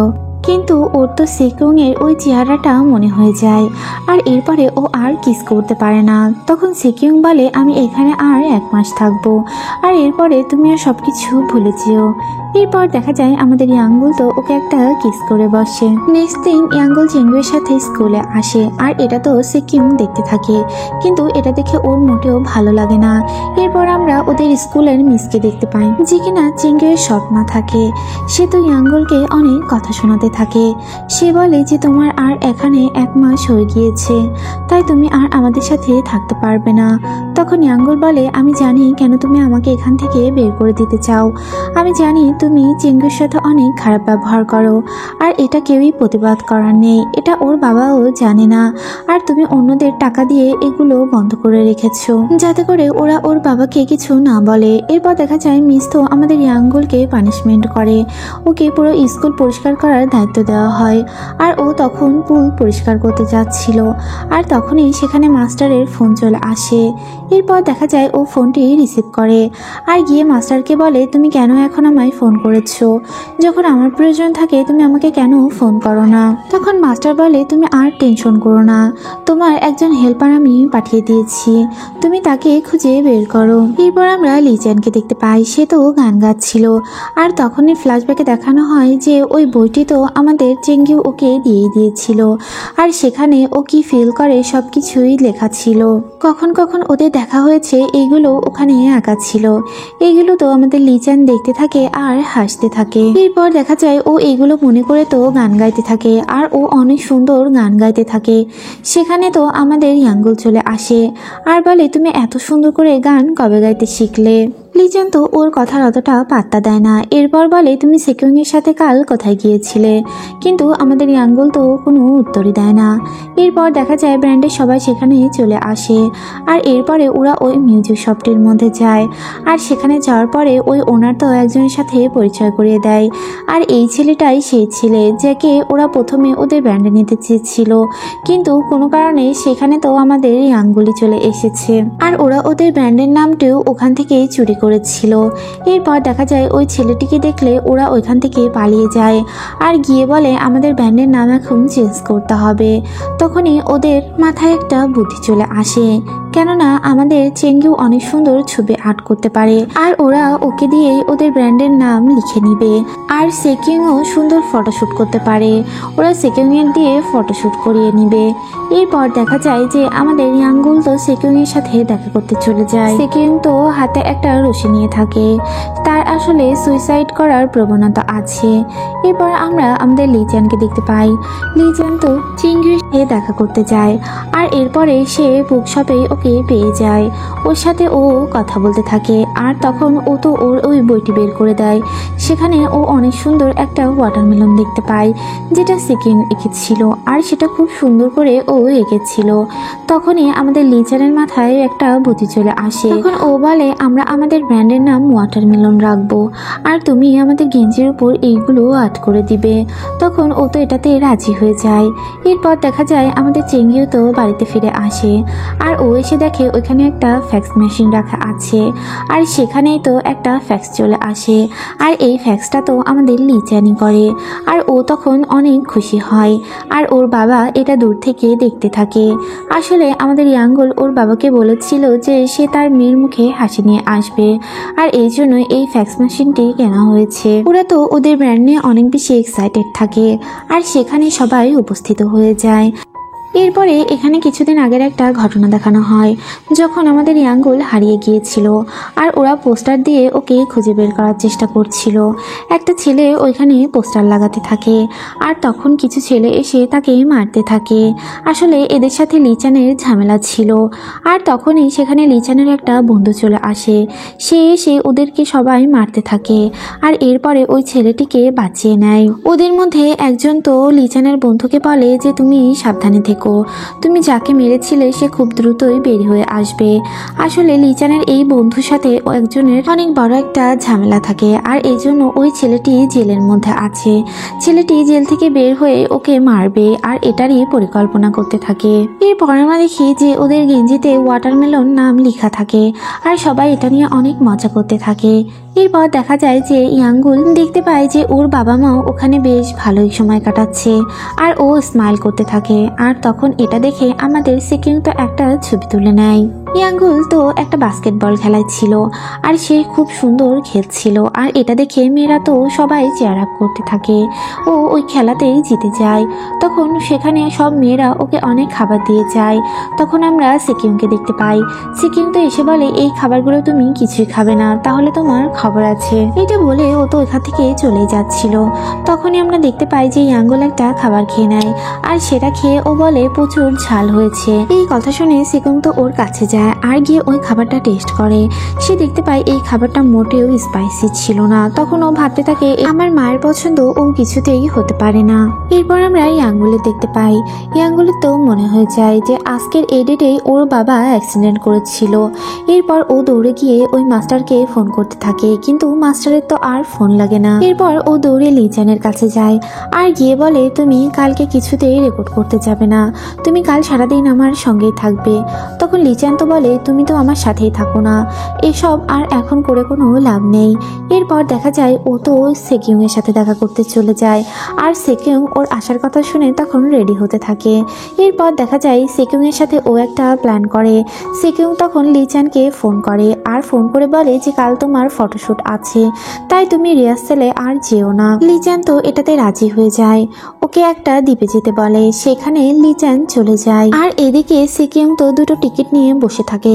কিন্তু ওর তো সেকিউং এর ওই চেহারাটা মনে হয়ে যায়। আর এরপরে ও আর কিস করতে পারে না। তখন সেকিউং বলে আমি এখানে আর 1 মাস থাকবো, আর এরপরে তুমি আর সবকিছু ভুলে যেও। এরপর দেখা যায় আমাদের ইয়াঙ্গুল তো ওকে একটা কিস করে বসে। নেক্সট দিন ইয়াঙ্গুল চেঙ্গুয়ের সাথে স্কুলে আসে, আর এটা তো সেকিউং দেখতে থাকে, কিন্তু এটা দেখে ওর মোটেও ভালো লাগে না। এরপর আমরা ওদের স্কুলের মিসকে দেখতে পাই, যে কিনা চেঙ্গুয়ের সৎ মা থাকে। সে তো ইয়াঙ্গুলকে অনেক কথা শোনাতে থাকে। সে বলে যে তোমার আর এখানে 1 মাস হয়ে গিয়েছে, তাই তুমি আর আমাদের সাথে থাকতে পারবে না। তখন ইয়াঙ্গুল বলে আমি জানি কেন তুমি আমাকে এখান থেকে বের করে দিতে চাও। আমি জানি তুমি চেঙ্গুর সাথে অনেক খারাপ ব্যবহার করো, আর এটা কেউই প্রতিবাদ করার নেই। এটা ওর বাবাও জানে না, আর তুমি অন্যদের টাকা দিয়ে এগুলো বন্ধ করে রেখেছো যাতে করে ওরা ওর বাবাকে কিছু না বলে। এরপর দেখা যায় মিস তো আমাদের ইয়াঙ্গুলকে পানিশমেন্ট করে। ওকে পুরো স্কুল পরিষ্কার করার দায়িত্ব দেওয়া হয়। আর ও তখন পুল পরিষ্কার করতে যাচ্ছিল, আর তখনই সেখানে মাস্টারের ফোন চলে আসে। এরপর দেখা যায় ও ফোনটি রিসিভ করে, আর গিয়ে মাস্টারকে বলে তুমি কেন এখন আমায় ফোন করেছো? যখন আমার প্রয়োজন থাকে তুমি আমাকে কেন ফোন করো না? তখন মাস্টার বলে তুমি আর টেনশন করো না, তোমার একজন হেল্পার আমি পাঠিয়ে দিয়েছি, তুমি তাকে খুঁজে বের করো। এরপর আমরা লিচানকে দেখতে পাই, সে তো গান গাচ্ছিল। আর তখনই ফ্ল্যাশব্যাকে দেখানো হয় যে ওই বইটি তো আমাদের চেঙ্গিউ ওকে দিয়ে দিয়েছিল, আর সেখানে ও কি ফিল করে সবকিছুই লেখা ছিল। কখন কখন ওদের দেখা হয়েছে এইগুলো ওখানে আঁকা ছিল। এইগুলো তো আমাদের লিচান দেখতে থাকে আর হাসতে থাকে। এরপর দেখা যায় ও এইগুলো মনে করে তো গান গাইতে থাকে, আর ও অনেক সুন্দর গান গাইতে থাকে। সেখানে তো আমাদের ইয়াঙ্গুল চলে আসে আর বলে তুমি এত সুন্দর করে গান কবে গাইতে শিখলে? লিচান তো ওর কথার অতটা পাত্তা দেয় না। এরপর বলে তুমি সেকিউং এর সাথে কাল কোথায় গিয়েছিলে? কিন্তু আমাদের ইয়াঙ্গুল তো কোনো উত্তরই দেয় না। এরপর দেখা যায় ব্র্যান্ডের সবাই সেখানে চলে আসে, আর এরপরে ওরা ওই মিউজিক শপটির মধ্যে যায়। আর সেখানে যাওয়ার পরে ওই ওনার তো একজনের সাথে পরিচয় করিয়ে দেয়, আর এই ছেলেটাই সেই ছেলে যাকে ওরা প্রথমে ওদের ব্র্যান্ডে নিতে চেয়েছিল, কিন্তু কোনো কারণে সেখানে তো আমাদের ইয়াঙ্গুলি চলে এসেছে, আর ওরা ওদের ব্র্যান্ডের নামটিও ওখান থেকেই চুরি করেছিল। এরপর দেখা যায় ওই ছেলেটিকে দেখলে ওরা ওইখান থেকে পালিয়ে যায়, আর গিয়ে বলে আমাদের ব্র্যান্ডের নাম এখন চেঞ্জ করতে হবে। তখনই ওদের মাথায় একটা বুদ্ধি চলে আসে, কেননা আমাদের চেঙ্গিউ অনেক সুন্দর ছবি আর্ট করতে পারে, আর ওরা ওকে দিয়ে ওদের ব্র্যান্ডের নাম লিখে নিবে। আর সেকিংও সুন্দর ফটোশ্যুট করতে পারে, ওরা সেকিংয়ের দিয়ে ফটোশ্যুট করিয়ে নিবে। এরপর দেখা যায় যে আমাদের ইয়াঙ্গুল তো সেকিংয়ের সাথে দেখা করতে চলে যায়। সেকিং তো হাতে একটা রশি নিয়ে থাকে, তার আসলে সুইসাইড করার প্রবণতা আছে। এরপর আমরা আমাদের লিচানকে দেখতে পাই। লিচান তো চেঙ্গিউর সাথে দেখা করতে যায়, আর এরপরে সে বুকশপে ওকে পেয়ে যায়। ওর সাথে ও কথা বলতে থাকে, আর তখন ও তো ওর ওই বইটি বের করে দেয়। সেখানে ও অনেক সুন্দর একটা ওয়াটারমেলন দেখতে পায়, যেটা সেকেন্ড এঁকেছিল, আর সেটা খুব সুন্দর করে ও এঁকেছিল। তখনই আমাদের লিচানের মাথায় একটা বুদ্ধি চলে আসে। তখন ও বলে আমরা আমাদের ব্র্যান্ডের নাম ওয়াটারমেলন রাখবো। থাকবো, আর তুমি আমাদের গেঞ্জির উপর এইগুলো আর্ট করে দিবে। তখন ও তো এটাতে রাজি হয়ে যায়। এরপর দেখা যায় আমাদের চেঙ্গিও তো বাড়িতে ফিরে আসে, আর ও এসে দেখে ওইখানে একটা ফ্যাক্স মেশিন রাখা আছে, আর সেখানেই তো একটা ফ্যাক্স চলে আসে, আর এই ফ্যাক্সটা তো আমাদের লিচানি করে। আর ও তখন অনেক খুশি হয়, আর ওর বাবা এটা দূর থেকে দেখতে থাকে। আসলে আমাদের ইয়াঙ্গুল ওর বাবাকে বলেছিল যে সে তার মেয়ের মুখে হাসি নিয়ে আসবে, আর এই জন্য এই ফ্যাক্স মেশিনটি কেনা হয়েছে। ওরা তো ওদের ব্র্যান্ড নিয়ে অনেক বেশি এক্সাইটেড থাকে, আর সেখানে সবাই উপস্থিত হয়ে যায়। এরপরে এখানে কিছুদিন আগের একটা ঘটনা দেখানো হয়, যখন আমাদের ইয়াঙ্গুল হারিয়ে গিয়েছিল, আর ওরা পোস্টার দিয়ে ওকে খুঁজে বের করার চেষ্টা করছিল। একটা ছেলে ওইখানে পোস্টার লাগাতে থাকে, আর তখন কিছু ছেলে এসে তাকে মারতে থাকে। আসলে এদের সাথে লিচানের ঝামেলা ছিল, আর তখনই সেখানে লিচানের একটা বন্ধু চলে আসে। সে এসে ওদেরকে সবাই মারতে থাকে, আর এরপরে ওই ছেলেটিকে বাঁচিয়ে নেয়। ওদের মধ্যে একজন তো লিচানের বন্ধুকে বলে যে তুমি সাবধানে থেকো, তুমি যাকে মেরেছিলে সে খুব দ্রুতই বের হয়ে আসবে। আসলে লিচানের এই বন্ধুর সাথে একজনের অনেক বড় একটা ঝামেলা থাকে, আর এই জন্য ওই ছেলেটি জেলের মধ্যে আছে। ছেলেটি জেল থেকে বের হয়ে ওকে মারবে, আর এটারই পরিকল্পনা করতে থাকে। এরপর আমরা দেখি যে ওদের গেঞ্জিতে ওয়াটারমেলন নাম লেখা থাকে, আর সবাই এটা নিয়ে অনেক মজা করতে থাকে। এরপর দেখা যায় যে ইয়াঙ্গুল দেখতে পায় যে ওর বাবা মাও ওখানে বেশ ভালোই সময় কাটাচ্ছে, আর ও স্মাইল করতে থাকে। আর তখন এটা দেখে আমাদের সেকিং তো একটা ছবি তুলে নেয়। ইয়াঙ্গুল তো একটা বাস্কেটবল খেলায় ছিল, আর সে খুব সুন্দর খেলছিল, আর এটা দেখে মেয়েরা তো সবাই চেয়ার আপ করতে থাকে। ও ওই খেলাতেই জিতে যায়। তখন সেখানে সব মেয়েরা ওকে অনেক খাবার দিয়ে যায়। তখন আমরা সেকিংকে দেখতে পাই। সেকিং তো এসে বলে এই খাবারগুলো তুমি কিছুই খাবে না, তাহলে তোমার খবর আছে। এটা বলে ও তো এখান থেকে চলে যাচ্ছিল। তখনই আমরা দেখতে পাই যে ইয়াঙ্গুল একটা খাবার খেয়ে নেয়, আর সেটা খেয়ে ও বলে প্রচুর ঝাল হয়েছে। এই কথা শুনে সেকিং তো ওর কাছে যায়, আর গিয়ে ওই খাবারটা টেস্ট করে। সে দেখতে পায় এই খাবারটা মোটেও স্পাইসি ছিল না। তখন ও ভাবতে থাকে আমার মায়ের পছন্দ ও কিছুতেই হতে পারে না। এরপর আমরা ইয়াঙ্গুলে দেখতে পাই। ইয়াঙ্গুলের তো মনে হয়ে যায় যে আজকের এই ডেটেই ওর বাবা অ্যাক্সিডেন্ট করেছিল। এরপর ও দৌড়ে গিয়ে ওই মাস্টারকে ফোন করতে থাকে, কিন্তু মাস্টারের তো আর ফোন লাগে না। এরপর ও দৌড়ে লিচানের কাছে যায়, আর গিয়ে বলে তুমি কালকে কিছুতেই রেকর্ড করতে যাবে না, তুমি কাল সারাদিন আমার সঙ্গেই থাকবে। তখন লিচান তো বলে তুমি তো আমার সাথেই থাকো না, এসব আর এখন করে কোনো লাভ নেই। এরপর দেখা যায় ও তো সেকিং এর সাথে দেখা করতে চলে যায়, আর সেকিং ওর আসার কথা শুনে তখন রেডি হতে থাকে। এরপর দেখা যায় সেকিং এর সাথে ও একটা প্ল্যান করে। সেকিং তখন লিচানকে ফোন করে, আর ফোন করে বলে যে কাল তোমার ফটোশুট আছে, তাই তুমি রিহার্সেলে আর যেও না। লিচান তো এটাতে রাজি হয়ে যায়। ওকে একটা দ্বীপে যেতে বলে, সেখানে লিচান চলে যায়। আর এদিকে সেকিং তো দুটো টিকিট নিয়ে বসে থাকে।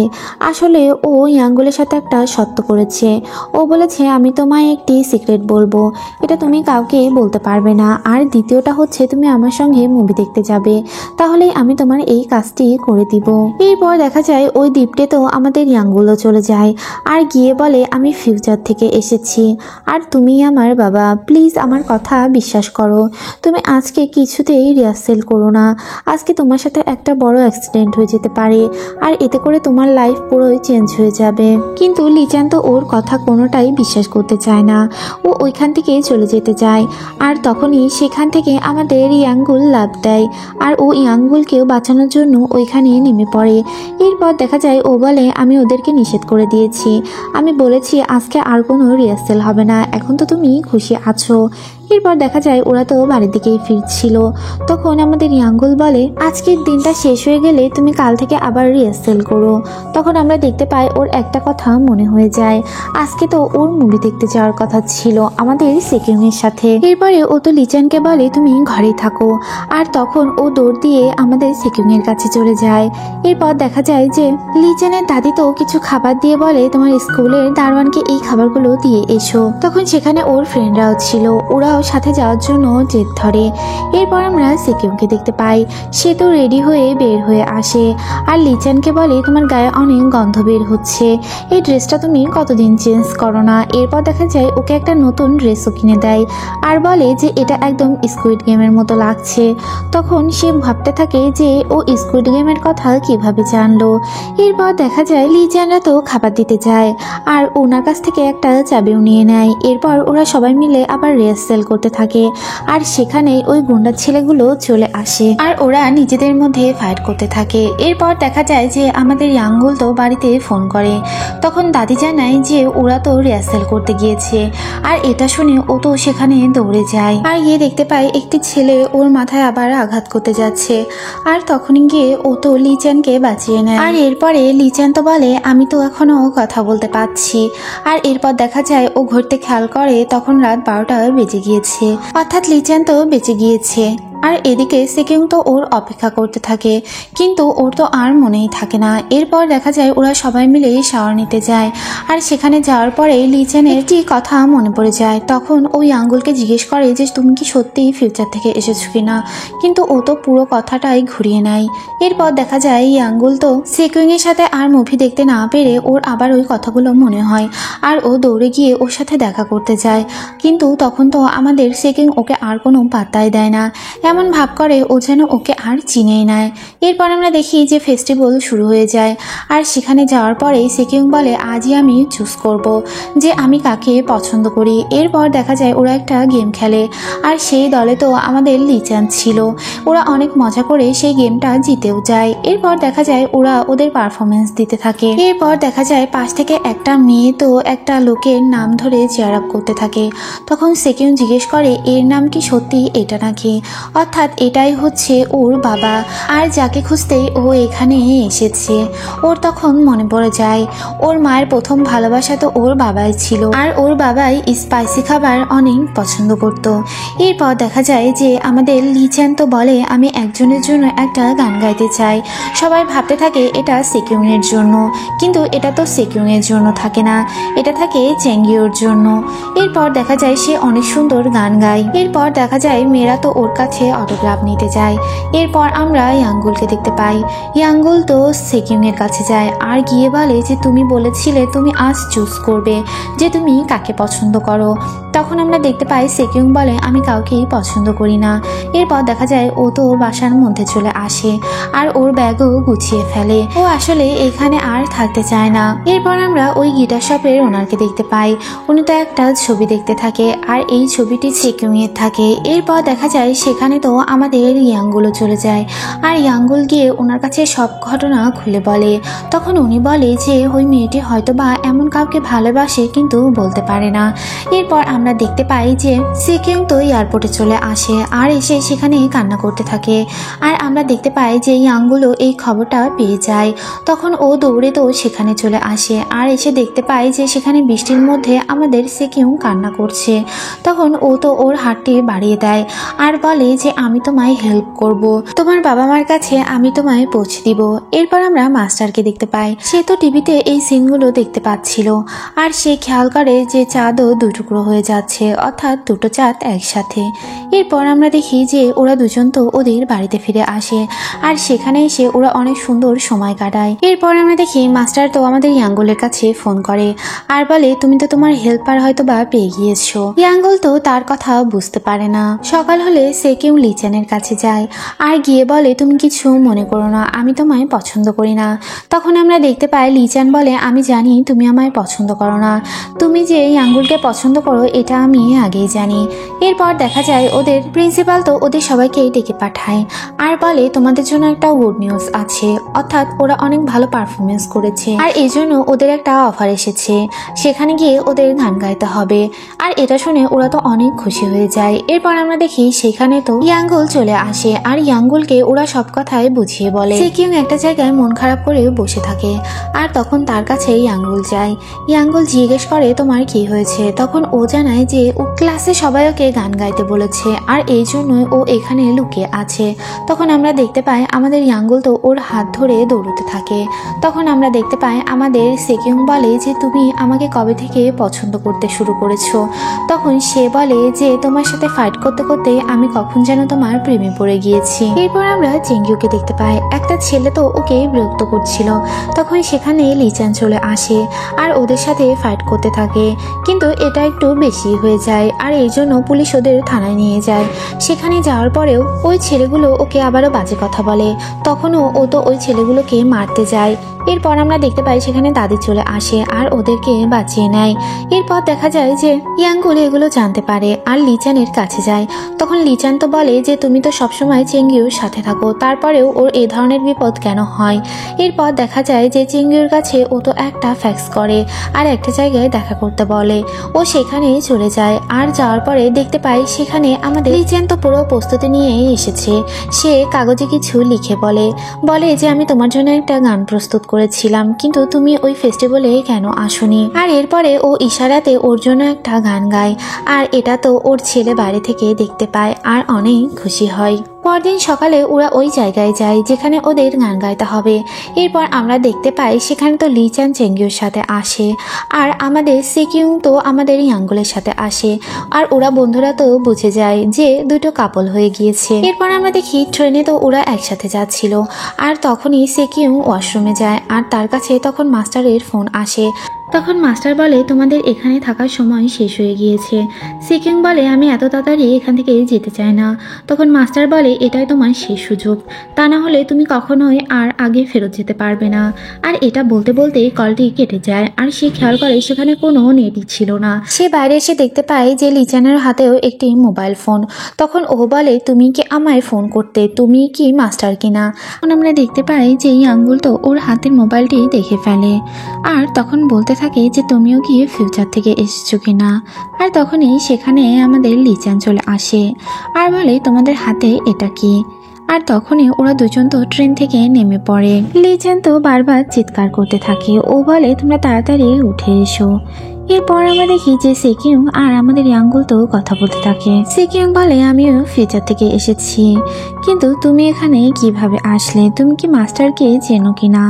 আসলে ও ইয়াঙ্গুলের সাথে একটা শর্ত করেছে। ও বলেছে আমি তোমায় একটি সিক্রেট বলবো, এটা তুমি কাউকে বলতে পারবে না, আর দ্বিতীয়টা হচ্ছে তুমি আমার সঙ্গে মুভি দেখতে যাবে, তাহলেই আমি তোমার এই কাজটি করে দিব। এরপর দেখা যায় ওই দ্বীপটে তো আমাদের ইয়াঙ্গুলও চলে যায়, আর গিয়ে বলে আমি ফিউচার থেকে এসেছি, আর তুমি আমার বাবা, প্লিজ আমার কথা বিশ্বাস করো। তুমি আজকে কিছুতেই রিহার্সেল করো না, আজকে তোমার সাথে একটা বড় অ্যাক্সিডেন্ট হয়ে যেতে পারে, আর এতে করে তোমার লাইফ পুরোই চেঞ্জ হয়ে যাবে। কিন্তু লিচান তো ওর কথা কোনোটাই বিশ্বাস করতে চায় না। ও ওইখান থেকে চলে যেতে যায়, আর তখনই সেখান থেকে আমাদের ইয়াঙ্গুল লাভ দেয়, আর ও ইয়াঙ্গুলকেও বাঁচানোর জন্য ওইখানে নেমে পড়ে। এরপর দেখা যায় ও বলে আমি ওদেরকে নিষেধ করে দিয়েছি, আমি বলেছি আজকে আর কোনো রিহার্সেল হবে না, এখন তো তুমি খুশি আছো। এরপর দেখা যায় ওরা তো বাড়ির দিকেই ফিরছিল। তখন আমাদের ইয়াঙ্গুল বলে আজকের দিনটা শেষ হয়ে গেলে তুমি কাল থেকে আবার রিহার্সেল করো। তখন আমরা দেখতে পাই ওর একটা কথা মনে হয়ে যায়, আজকে তো ওর মুভি দেখতে যাওয়ার কথা ছিল আমাদের সেকিং এর সাথে। এরপরে ও তো লিচানকে বলে তুমি ঘরেই থাকো, আর তখন ও দৌড় দিয়ে আমাদের সেকিং এর কাছে চলে যায়। এরপর দেখা যায় যে লিচানের দাদি তো কিছু খাবার দিয়ে বলে তোমার স্কুলের দারোয়ানকে এই খাবারগুলো দিয়ে এসো। তখন সেখানে ওর ফ্রেন্ডরাও ছিল, ওরাও সাথে যাওয়ার জন্য জেদ ধরে। এরপর আমরা সেকিউমকে দেখতে পাই, সে তো রেডি হয়ে বের হয়ে আসে আর লিচানকে বলে তোমার গায়ে অনেক গন্ধ বের হচ্ছে, এই ড্রেসটা তুমি কতদিন চেঞ্জ করো না। এরপর দেখা যায় ওকে একটা নতুন ড্রেসও কিনে দেয় আর বলে যে এটা একদম স্কুইড গেমের মতো লাগছে। তখন সে ভাবতে থাকে যে ও স্কুইড গেমের কথা কিভাবে জানলো। এরপর দেখা যায় লিচানরা তো খাবার দিতে যায় আর ওনার কাছ থেকে একটা চাবিও নিয়ে নেয়। এরপর ওরা সবাই মিলে আবার রিহার্সেল করতে থাকে আর সেখানে ওই গুন্ডার ছেলেগুলো চলে আসে আর ওরা নিজেদের মধ্যে ফাইট করতে থাকে। এরপর দেখা যায় যে আমাদের ইয়াঙ্গুল তো বাড়িতে ফোন করে, তখন দাদি জানায় যে ওরা তো রিহার্সেল করতে গিয়েছে আর এটা শুনে ও তো সেখানে দৌড়ে যায় আর গিয়ে দেখতে পায় একটি ছেলে ওর মাথায় আবার আঘাত করতে যাচ্ছে আর তখনই গিয়ে ও তো লিচানকে বাঁচিয়ে নেয়। আর এরপরে লিচান তো বলে আমি তো এখনো কথা বলতে পারছি। আর এরপর দেখা যায় ও ঘুরতে খেয়াল করে তখন রাত 12টা বেজে গিয়েছে, অর্থাৎ লিচান তো বেঁচে গিয়েছে। আর এদিকে সেকিউং তো ওর অপেক্ষা করতে থাকে, কিন্তু ওর তো আর মনেই থাকে না। এরপর দেখা যায় ওরা সবাই মিলে শাওয়ার নিতে যায় আর সেখানে যাওয়ার পরে লিচানের একটি কথা মনে পড়ে যায়। তখন ওই আঙ্গুলকে জিজ্ঞেস করে যে তুমি কি সত্যি ফিউচার থেকে এসেছো কিনা, কিন্তু ও তো পুরো কথাটাই ঘুরিয়ে নেয়। এরপর দেখা যায় এই আঙ্গুল তো সেকিউং এর সাথে আর মুভি দেখতে না পেরে ওর আবার ওই কথাগুলো মনে হয় আর ও দৌড়ে গিয়ে ওর সাথে দেখা করতে যায়, কিন্তু তখন তো আমাদের সেকিউং ওকে আর কোনো পাত্তাই দেয় না, এমন ভাব করে ও যেন ওকে আর চিনেই নেয়। এরপর আমরা দেখি যে ফেস্টিভ্যাল শুরু হয়ে যায় আর সেখানে যাওয়ার পরে সেকিউং বলে আজই আমি চুজ করব যে আমি কাকে পছন্দ করি। এরপর দেখা যায় ওরা একটা গেম খেলে আর সেই দলে তো আমাদের লিচান ছিল, ওরা অনেক মজা করে সেই গেমটা জিতেও যায়। এরপর দেখা যায় ওরা ওদের পারফরমেন্স দিতে থাকে। এরপর দেখা যায় পাশ থেকে একটা মেয়ে তো একটা লোকের নাম ধরে চেয়ার আপ করতে থাকে, তখন সেকিউং জিজ্ঞেস করে এর নাম কি সত্যি এটা নাকি, অর্থাৎ এটাই হচ্ছে ওর বাবা আর যাকে খুঁজতেই ও এখানে এসেছে। ওর তখন মনে পড়ে যায় ওর মায়ের প্রথম ভালোবাসা তো ওর বাবাই ছিল আর ওর বাবাই স্পাইসি খাবার অনেক পছন্দ করত। এরপর দেখা যায় যে আমাদের লিচান তো বলে আমি একজনের জন্য একটা গান গাইতে চাই। সবাই ভাবতে থাকে এটা সেকিউং এর জন্য, কিন্তু এটা তো সেকিউং এর জন্য থাকে না, এটা থাকে চেঙ্গিওর জন্য। এরপর দেখা যায় সে অনেক সুন্দর গান গায়। এরপর দেখা যায় মেয়েরা তো ওর কাছে অটোগ্রাফ নিতে যায়। এরপর আমরা ইয়াঙ্গুলকে দেখতে পাই, ইয়াঙ্গুল তো সেকিউং এর কাছে যায় আর গিয়ে বলে যে তুমি বলেছিলে তুমি আজ চুজ করবে যে তুমি কাকে পছন্দ করো। তখন আমরা দেখতে পাই সেকিউং বলে আমি কাউকেই পছন্দ করি না। এরপর দেখা যায় ও তো বাসার মধ্যে চলে আসে আর ওর ব্যাগও গুছিয়ে ফেলে, ও আসলে এখানে আর থাকতে চায় না। এরপর আমরা ওই গিটার শপের ওনারকে দেখতে পাই, উনি তো একটা ছবি দেখতে থাকে আর এই ছবিটি সেকিউং এর থাকে। এরপর দেখা যায় সেখানে তো আমাদের ইয়াঙ্গুলও চলে যায় আর ইয়াঙ্গুল গিয়ে ওনার কাছে সব ঘটনা খুলে বলে। তখন উনি বলে যে ওই মেয়েটি হয়তো বা এমন কাউকে ভালোবাসে কিন্তু বলতে পারে না। এরপর আমরা দেখতে পাই যে সেকিউং তো এয়ারপোর্টে চলে আসে আর এসে সেখানে কান্না করতে থাকে আর আমরা দেখতে পাই যে ইয়াঙ্গুলও এই খবরটা পেয়ে যায়। তখন ও দৌড়ে তো সেখানে চলে আসে আর এসে দেখতে পাই যে সেখানে বৃষ্টির মধ্যে আমাদের সেকিউং কান্না করছে। তখন ও তো ওর হাতটি বাড়িয়ে দেয় আর বলে যে আমি তোমায় হেল্প করব, তোমার বাবা মার কাছে আমি তোমায় পৌঁছে দিব। এরপর আমরা মাস্টারকে দেখতে পাই, সে তো টিভিতে এই সিনগুলো দেখতে পাচ্ছিল আর সে খেয়াল করে যে চাঁদও দুই টুকরো হয়ে যাচ্ছে, অর্থাৎ দুটো চাঁদ একসাথে। এরপর আমরা দেখি যে ওরা দুজন তো ওদের বাড়িতে ফিরে আসে আর সেখানে এসে ওরা অনেক সুন্দর সময় কাটায়। এরপর আমরা দেখি মাস্টার তো আমাদের ইয়াঙ্গুলের কাছে ফোন করে আর বলে তুমি তো তোমার হেল্পার হয়তো বা পেয়ে গিয়েছো। ইয়াঙ্গুল তো তার কথা বুঝতে পারে না। সকাল হলে সেকিউং লিচানের কাছে যায় আর গিয়ে বলে তুমি কিছু মনে করো না, আমি তোমায় পছন্দ করি না। তখন আমরা দেখতে পাই লিচান বলে আমি জানি তুমি আমায় পছন্দ করো না, তুমি যে ইয়াঙ্গুলকে পছন্দ করো এটা আমি আগেই জানি। এরপর দেখা যায় ওদের প্রিন্সিপাল তো ওদের সবাইকে ডেকে পাঠায় আর বলে তোমাদের জন্য একটা গুড নিউজ আছে, অর্থাৎ ওরা অনেক ভালো পারফরমেন্স করেছে আর এই জন্য ওদের একটা অফার এসেছে, সেখানে গিয়ে ওদের গান গাইতে হবে। আর এটা শুনে ওরা তো অনেক খুশি হয়ে যায়। এরপর আমরা দেখি সেখানে তো ইয়াঙ্গুল চলে আসে আর ইয়াঙ্গুলকে ওরা সব কথাই বুঝিয়ে বলে। সেকিউং একটা জায়গায় মন খারাপ করে বসে থাকে আর তখন তার কাছে ইয়াঙ্গুল যায়। ইয়াঙ্গুল জিজ্ঞেস করে তোমার কি হয়েছে, তখন ও জানায় যে ও ক্লাসে সবাই ওকে গান গাইতে বলেছে আর এই জন্য ও ও এখানে লুকিয়ে আছে। তখন আমরা দেখতে পাই আমাদের ইয়াঙ্গুল তো ওর হাত ধরে দৌড়তে থাকে। তখন আমরা দেখতে পাই আমাদের সেকিউং বলে যে তুমি আমাকে কবে থেকে পছন্দ করতে শুরু করেছো। তখন সে বলে যে তোমার সাথে ফাইট করতে করতে আমি কখন যেন তোমার প্রেমে পড়ে গিয়েছি। এরপর আমরা চেঙ্গিউকে দেখতে পাই একটা ছেলে তো ওকে বিরক্ত করছিল। তখন সেখানে লিচান চলে আসে আর ওদের সাথে ফাইট করতে থাকে, কিন্তু এটা একটু বেশি হয়ে যায় আর এই জন্য পুলিশ ওদের থানায় নিয়ে যায়। সেখানে যাওয়ার পরেও ওই ছেলেগুলো ওকে আবারও বাজে কথা বলে। তখনও ও তো ওই ছেলেগুলোকে মারতে যায়। এরপর আমরা দেখতে পাই সেখানে দাদি চলে আসে আর ওদেরকে বাঁচিয়ে নেয়। এরপর দেখা যায় যে ইয়াঙ্গুল এগুলো জানতে পারে আর লিচানের কাছে যায়। তখন লিচান তো বলে যে তুমি তো সবসময় চেঙ্গিউর সাথে থাকো, তারপরেও ওর এ ধরনের বিপদ কেন হয়। এরপর দেখা যায় যে চেঙ্গিউর কাছে ও তো একটা ফ্যাক্স করে আর একটা জায়গায় দেখা করতে বলে। ও সেখানে চলে যায় আর যাওয়ার পরে দেখতে পাই সেখানে আমাদের লিচান তো পুরো প্রস্তুতি নিয়ে এসেছে। সে কাগজে কিছু লিখে বলে যে আমি তোমার জন্য একটা গান প্রস্তুত করেছিলাম, কিন্তু তুমি ওই ফেস্টিভ্যালে কেন আসোনি। আর এরপরে ও ইশারাতে ওর জন্য একটা গান গায় আর এটা তো ওর ছেলে বাইরে থেকে দেখতে পায় আর অনেক খুশি হয়। পরদিন সকালে ওরা ওই জায়গায় যায় যেখানে ওদের গান গাইতে হবে। এরপর আমরা দেখতে পাই সেখানে তো লিচান চেঙ্গিউর সাথে আসে আর আমাদের সেকিউং তো আমাদের ইয়াঙ্গুলের সাথে আসে আর ওরা বন্ধুরা তো বুঝে যায় যে দুটো কাপল হয়ে গিয়েছে। এরপর আমরা দেখি ট্রেনে তো ওরা একসাথে যাচ্ছিল আর তখনই সেকিউং ওয়াশরুমে যায় আর তার কাছে তখন মাস্টারের ফোন আসে। তখন মাস্টার বলে তোমাদের এখানে থাকার সময় শেষ হয়ে গিয়েছে। সেকিউং বলে আমি এত তাড়াতাড়ি এখান থেকে যেতে চাই না। তখন মাস্টার বলে এটাই তোমার শেষ সুযোগ, তা না হলে তুমি কখনোই আর আগে ফেরত যেতে পারবে না। আর এটা বলতে বলতে কলটি কেটে যায় আর সে খেয়াল করে সেখানে কোনো নেটই ছিল না। সে বাইরে এসে দেখতে পায় যে লিচানের হাতেও একটি মোবাইল ফোন। তখন ও বলে তুমি কি আমায় ফোন করতে, তুমি কি মাস্টার কিনা। তখন আমরা দেখতে পাই যে ইয়াঙ্গুল তো ওর হাতের মোবাইলটি দেখে ফেলে আর তখন বলতে থাকে যে তুমিও কি ফিউচার থেকে এসেছো কিনা। আর তখনই সেখানে আমাদের লিচান চলে আসে আর বলে তোমাদের হাতে এটা কি। আর তখনই ওরা দুজন তো ট্রেন থেকে নেমে পড়ে। লিচান তো বারবার চিৎকার করতে থাকে। ও বলে তোমরা তাড়াতাড়ি উঠে এসো। এরপর আমরা দেখি যে সেকিউং আর আমাদের ইয়াঙ্গুল তো কথা বলতে থাকে। সেকিউং বলে আমিও ফিউচার থেকে এসেছি, কিন্তু তুমি এখানে কিভাবে আসলে, তুমি কি মাস্টারকে চেনো কিনা।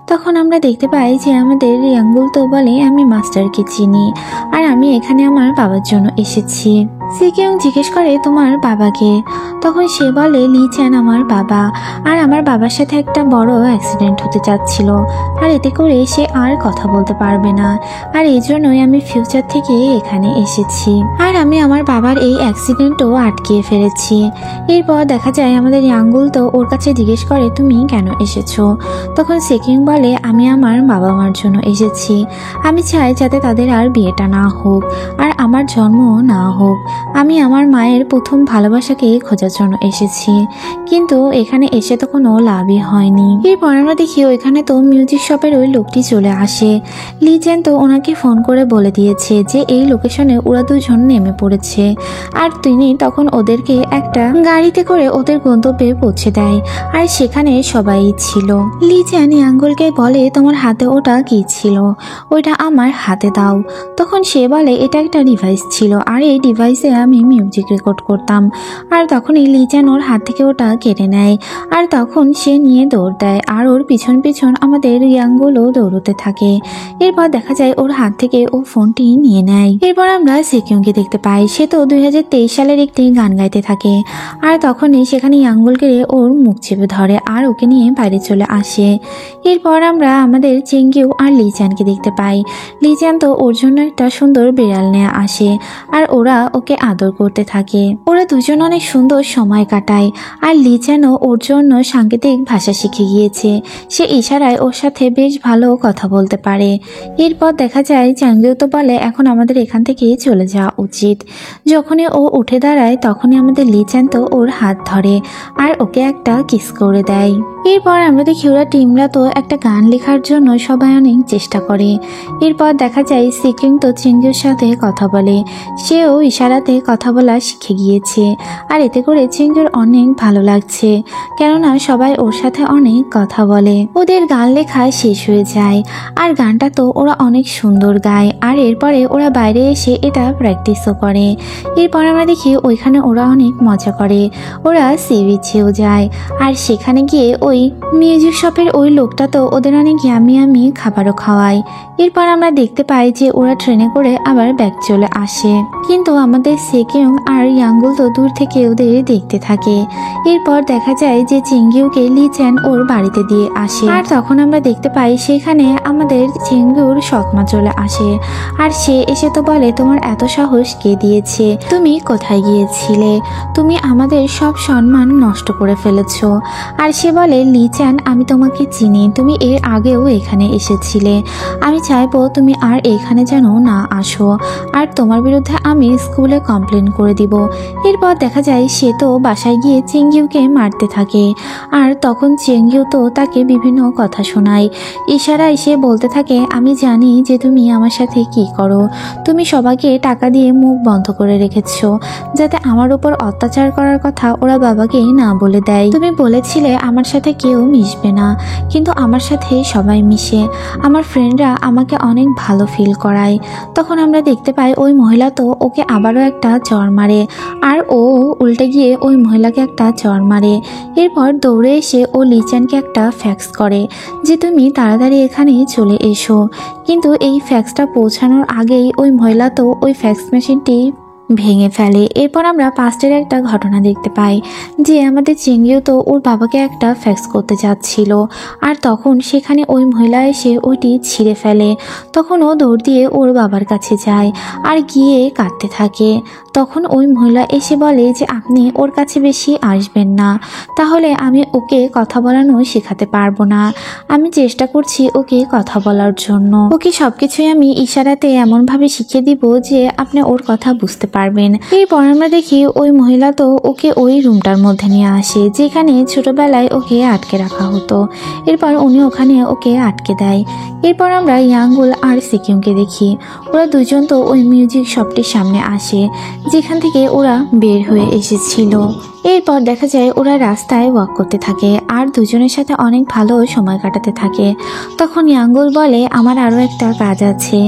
তখন আমরা দেখতে পাই যে আমাদের ইয়াঙ্গুল তো বলে আমি মাস্টারকে চিনি আর আমি এখানে আমার বাবার জন্য এসেছি। সেকিউং জিজ্ঞেস করে তোমার বাবাকে। তখন সে বলে লিচান আমার বাবা, আর আমার বাবার সাথে একটা বড় অ্যাক্সিডেন্ট হতে যাচ্ছিল আর এতে করে সে আর কথা বলতে পারবে না, আর এই জন্যই আমি ফিউচার থেকে এখানে এসেছি আর আমি আমার বাবার এই অ্যাক্সিডেন্টও আটকিয়ে ফেলেছি। এরপর দেখা যায় আমাদের ইয়াঙ্গুল তো ওর কাছে জিজ্ঞেস করে তুমি কেন এসেছো। তখন সেকিউং বলে আমি আমার বাবা মার জন্য এসেছি। আমি চাই যাতে তাদের আর বিয়েটা না হোক আর আমার জন্ম না হোক। আমি আমার মায়ের প্রথম ভালোবাসাকে খোঁজার জন্য এসেছি, কিন্তু এখানে এসে তো কোনো লাভই হয়নি। এরপর আমরা দেখি ওইখানে তো মিউজিক শপের ওই লোকটি চলে আসে। লিজেন তো ওনাকে ফোন করে বলে দিয়েছে যে এই লোকেশনে ওরা দুজন নেমে পড়েছে আর তিনি তখন ওদেরকে একটা গাড়িতে করে ওদের গন্তব্যে পৌঁছে দেয় আর সেখানে সবাই ছিল। লিজেন ইয়াঙ্গুলকে বলে তোমার হাতে ওটা কি ছিল, ওইটা আমার হাতে দাও। তখন সে বলে এটা একটা ডিভাইস ছিল আর এই ডিভাইসে আমি মিউজিক রেকর্ড করতাম। আর তখনই লিজেন ওর হাত থেকে ওটা কেড়ে নেয় আর তখন সে নিয়ে দৌড় দেয় আর ওর পিছন পিছন আমাদের ইয়াঙ্গুলও দৌড়তে থাকে। এরপর দেখা যায় ওর হাত থেকে ও ফোনটি নিয়ে নেয়। এরপর আমরা সেকিউংকে দেখতে পাই, সে তো 2023 সালের একটি গান গাইতে থাকে আর তখনই সেখানে ইয়াঙ্গুলকে ওর মুখ চেপে ধরে আর ওকে নিয়ে বাইরে চলে আসে। এরপর আমরা আমাদের চেঙ্গিউ আর লিজানকে দেখতে পাই। লিজান তো ওর জন্য একটা সুন্দর বিড়াল নিয়ে আসে আর ওরা ওকে আদর করতে থাকে। ওরা দুজন অনেক সুন্দর সময় কাটায় আর লিজানও ওর জন্য সাংকেতিক ভাষা শিখে গিয়েছে। সে ইশারায় ওর সাথে বেশ ভালো কথা বলতে পারে। এরপর দেখা যায় চেঙ্গিউ তো বলে এখন আমাদের এখান থেকে চলে যাওয়া উচিত। যখনই ও উঠে দাঁড়ায় তখনই আমাদের লিজান তো ওর হাত ধরে আর ওকে একটা কিস করে দেয়। এরপর আমরা দেখি ওরা টিমরা তো একটা গান লেখার জন্য সবাই অনেক চেষ্টা করে। এরপর দেখা যায় সিকিম তো চিঙ্গুর সাথে কথা বলে, সেও ইশারাতে কথা বলা শিখে গিয়েছে। আর এতে করে চিঙ্গুর অনেক ভালো লাগছে, কেননা সবাই ওর সাথে অনেক কথা বলে। ওদের গান লেখা শেষ হয়ে যায়, আর গানটা তো ওরা অনেক সুন্দর গায়। আর এরপরে ওরা বাইরে এসে এটা প্র্যাকটিসও করে। এরপর আমরা দেখি ওইখানে ওরা অনেক মজা করে, ওরা সি বিচেও যায়। আর সেখানে গিয়ে ওই মিউজিক শপের ওই লোকটা তো ওদের অনেক ইয়ামি ইয়ামি খাবারও খাওয়ায়। এরপর আমরা দেখতে পাই যে ওরা ট্রেনে করে আবার ব্যাক চলে আসে, কিন্তু আমাদের সেকিউং আর ইয়াঙ্গুল তো দূর থেকে ওদের দেখতে থাকে। এরপর দেখা যায় যে চিঙ্গিউকে লি চ্যান ওর বাড়িতে দিয়ে আসে, আর তখন আমরা দেখতে পাই সেখানে আমাদের চিঙ্গুর সৎমা চলে আসে। আর সে এসে তো বলে, তোমার এত সাহস কে দিয়েছে, তুমি কোথায় গিয়েছিলে, তুমি আমাদের সব সম্মান নষ্ট করে ফেলেছো। আর সে বলে, লি চ্যান আমি তোমাকে চিনি, তুমি এর আগেও এখানে এসেছিলে, আমি চাইবো তুমি আর এখানে যেন না আসো, আর তোমার বিরুদ্ধে আমি স্কুলে কমপ্লেন করে দিব। এরপর দেখা যায় সে তো বাসায় গিয়ে চিঙ্গিউকে মারতে থাকে, আর তখন চিঙ্গিউ তো তাকে বিভিন্ন কথা শোনায়। ইশারায় সে বলতে থাকে, আমি জানি যে তুমি আমার সাথে কি করো, তুমি সবাইকে টাকা দিয়ে মুখ বন্ধ করে রেখেছো যাতে আমার উপর অত্যাচার করার কথা ওরা বাবাকে না বলে দেয়। তুমি বলেছিলে আমার সাথে কেউ মিশবে না, কিন্তু আমার সাথে সবাই মিশে, আমার ফ্রেন্ডরা আমাকে অনেক ভালো ফিল করায়। তখন আমরা দেখতে পাই ওই মহিলা তো ওকে আবারও একটা চড় মারে, আর ও উল্টে গিয়ে ওই মহিলাকে একটা চড় মারে। এরপর দৌড়ে এসে ও লিচানকে একটা ফ্যাক্স করে যে তুমি তাড়াতাড়ি এখানে চলে এসো, কিন্তু এই ফ্যাক্সটা পৌঁছানোর আগেই ওই মহিলা তো ওই ফ্যাক্স মেশিনটি ভেঙে ফেলে। এরপর আমরা পাস্টের একটা ঘটনা দেখতে পাই যে আমাদের চিঙ্গিও তো ওর বাবাকে একটা ফ্যাক্স করতে যাচ্ছিল, আর তখন সেখানে ওই মহিলা এসে ওইটি ছিঁড়ে ফেলে। তখন ও দৌড় দিয়ে ওর বাবার কাছে যায় আর গিয়ে কাঁদতে থাকে। তখন ওই মহিলা এসে বলে যে আপনি ওর কাছে বেশি আসবেন না, তাহলে আমি ওকে কথা বলানো শেখাতে পারবো না। আমি চেষ্টা করছি ওকে কথা বলার জন্য, ওকে সবকিছুই আমি ইশারাতে এমনভাবে শিখিয়ে দিব যে আপনি ওর কথা বুঝতে পারবেন। এরপর আমরা দেখি ওই মহিলা তো ওকে ওই রুমটার মধ্যে নিয়ে আসে যেখানে ছোটবেলায় ওকে আটকে রাখা হতো। এরপর উনি ওখানে ওকে আটকে দেয়। এরপর আমরা ইয়াঙ্গুল আর সিকিমকে দেখি, ওরা দুজন তো ওই মিউজিক শপটির সামনে আসে যেখান থেকে ওরা বের হয়ে এসেছিল। এরপর দেখা যায় ওরা রাস্তায় ওয়াক করতে থাকে আর দুজনের সাথে অনেক ভালো সময় কাটাতে থাকে। তখন ইয়াঙ্গুল বলে, আমার আরও একটা কাজ আছে,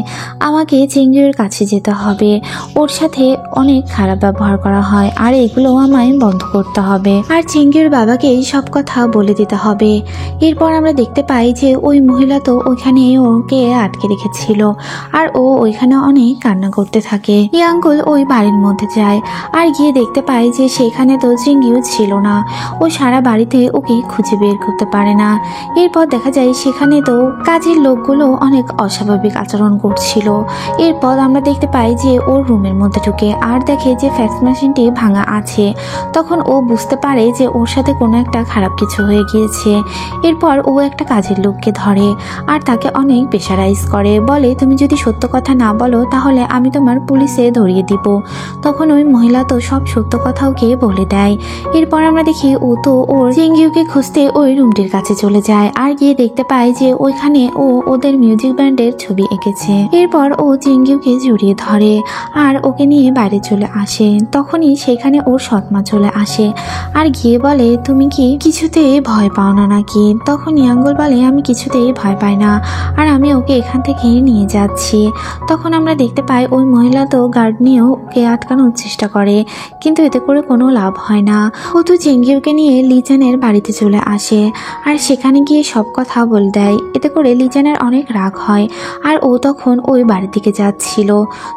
আমাকে চিঙ্গিউর কাছে যেতে হবে, ওর সাথে অনেক খারাপ ব্যবহার করা হয় আর এগুলো আমায় বন্ধ করতে হবে, আর চিঙ্গিউর বাবাকে সব কথা বলে দিতে হবে। এরপর আমরা দেখতে পাই যে ওই মহিলা তো ওইখানে ওকে আটকে রেখেছিল আর ও ওইখানে অনেক কান্না করতে থাকে। ইয়াঙ্গুল ওই বাড়ির মধ্যে যায় আর গিয়ে দেখতে পাই যে সেখানে তো চিঙ্গিউ ছিল না, ও সারা বাড়িতে ওকে খুঁজে বের করতে পারে না। এরপর দেখা যায় সেখানে তো কাজের লোকগুলো অনেক অস্বাভাবিক আচরণ করছিল। এরপর আমরা দেখতে পাই যে ওর রুমের মধ্যে ঢুকে আর দেখে যে ফ্যাক্স মেশিনটি ভাঙা আছে। তখন ও বুঝতে পারে যে ওর সাথে কোনো একটা খারাপ কিছু হয়ে গিয়েছে। এরপর ও একটা কাজের লোককে ধরে আর তাকে অনেক প্রেশারাইজ করে, বলে তুমি যদি সত্য কথা না বলো তাহলে আমি তোমার পুলিশে ধরিয়ে দিব। তখন ওই মহিলা তো সব সত্য কথা ওকে বলে দেয়। এরপর আমরা দেখি ও তো ওর চিঙ্গিউকে খুঁজতে ওই রুমটির কাছে চলে যায় আর গিয়ে দেখতে পায় যে ওইখানে ও ওদের মিউজিক ব্যান্ডের ছবি এঁকেছে। এরপর ও চিঙ্গিউকে জড়িয়ে ধরে আর ওকে নিয়ে বাইরে চলে আসে। তখনই সেখানে ওর সৎমা চলে আসে আর গিয়ে বলে, তুমি কি কিছুতেই ভয় পাও না নাকি? তখন ইয়াঙ্গুল বলে, আমি কিছুতেই ভয় পাই না আর আমি ওকে এখান থেকে নিয়ে যাচ্ছি। তখন আমরা দেখতে পাই ওই মহিলা তো গার্ড নিয়েও ওকে আটকানোর চেষ্টা করে, কিন্তু এতে করে কোনো লাভ হয় না। ও তো চিঙ্গিউকে নিয়ে লিজানের বাড়িতে চলে আসে আর সেখানে গিয়ে সব কথা বলে দেয়। এতে করে লিজানের অনেক রাগ হয় আর ও তখন ওই বাড়ির দিকে যাচ্ছিল।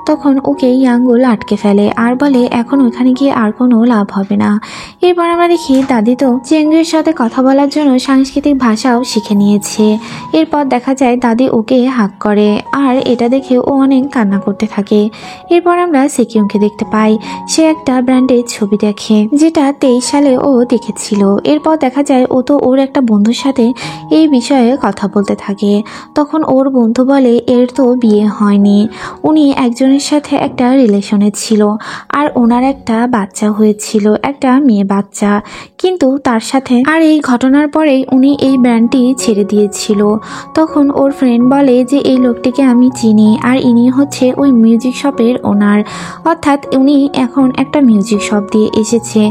তখন ওকে ইয়াঙ্গুল আটকে ফেলে আর বলে, এখন ওইখানে গিয়ে আর কোনো লাভ হবে না। এরপর আমরা দেখি দাদি তো চিঙ্গিউর সাথে কথা বলার জন্য সাংস্কৃতিক ভাষাও শিখে নিয়েছে। এরপর দেখা যায় দাদি ওকে হাক করে আর এটা দেখে ও অনেক কান্না করতে থাকে। এরপর আমরা সিকিউমকে দেখতে পাই, সে একটা ব্র্যান্ডের ছবি দেখে যেটা 23 সালে ও দেখেছিল। এরপর দেখা যায় ও তো ওর একটা বন্ধুর সাথে এই বিষয়ে কথা বলতে থাকে। তখন ওর বন্ধু বলে, এর তো বিয়ে হয়নি, উনি একজনের সাথে একটা রিলেশনে ছিল আর ওনার একটা বাচ্চা হয়েছিল, একটা মেয়ে বাচ্চা। কিন্তু তার সাথে আর এই ঘটনার পরেই উনি এই ব্র্যান্ডটি ছেড়ে দিয়েছিল। তখন ওর ফ্রেন্ড বলে যে এই লোকটিকে আমি চিনি আর ইনি হচ্ছে ওই মিউজিক শপের ওনার, অর্থাৎ উনি এখন একটা মিউজিক শপ দিয়ে এসেছে।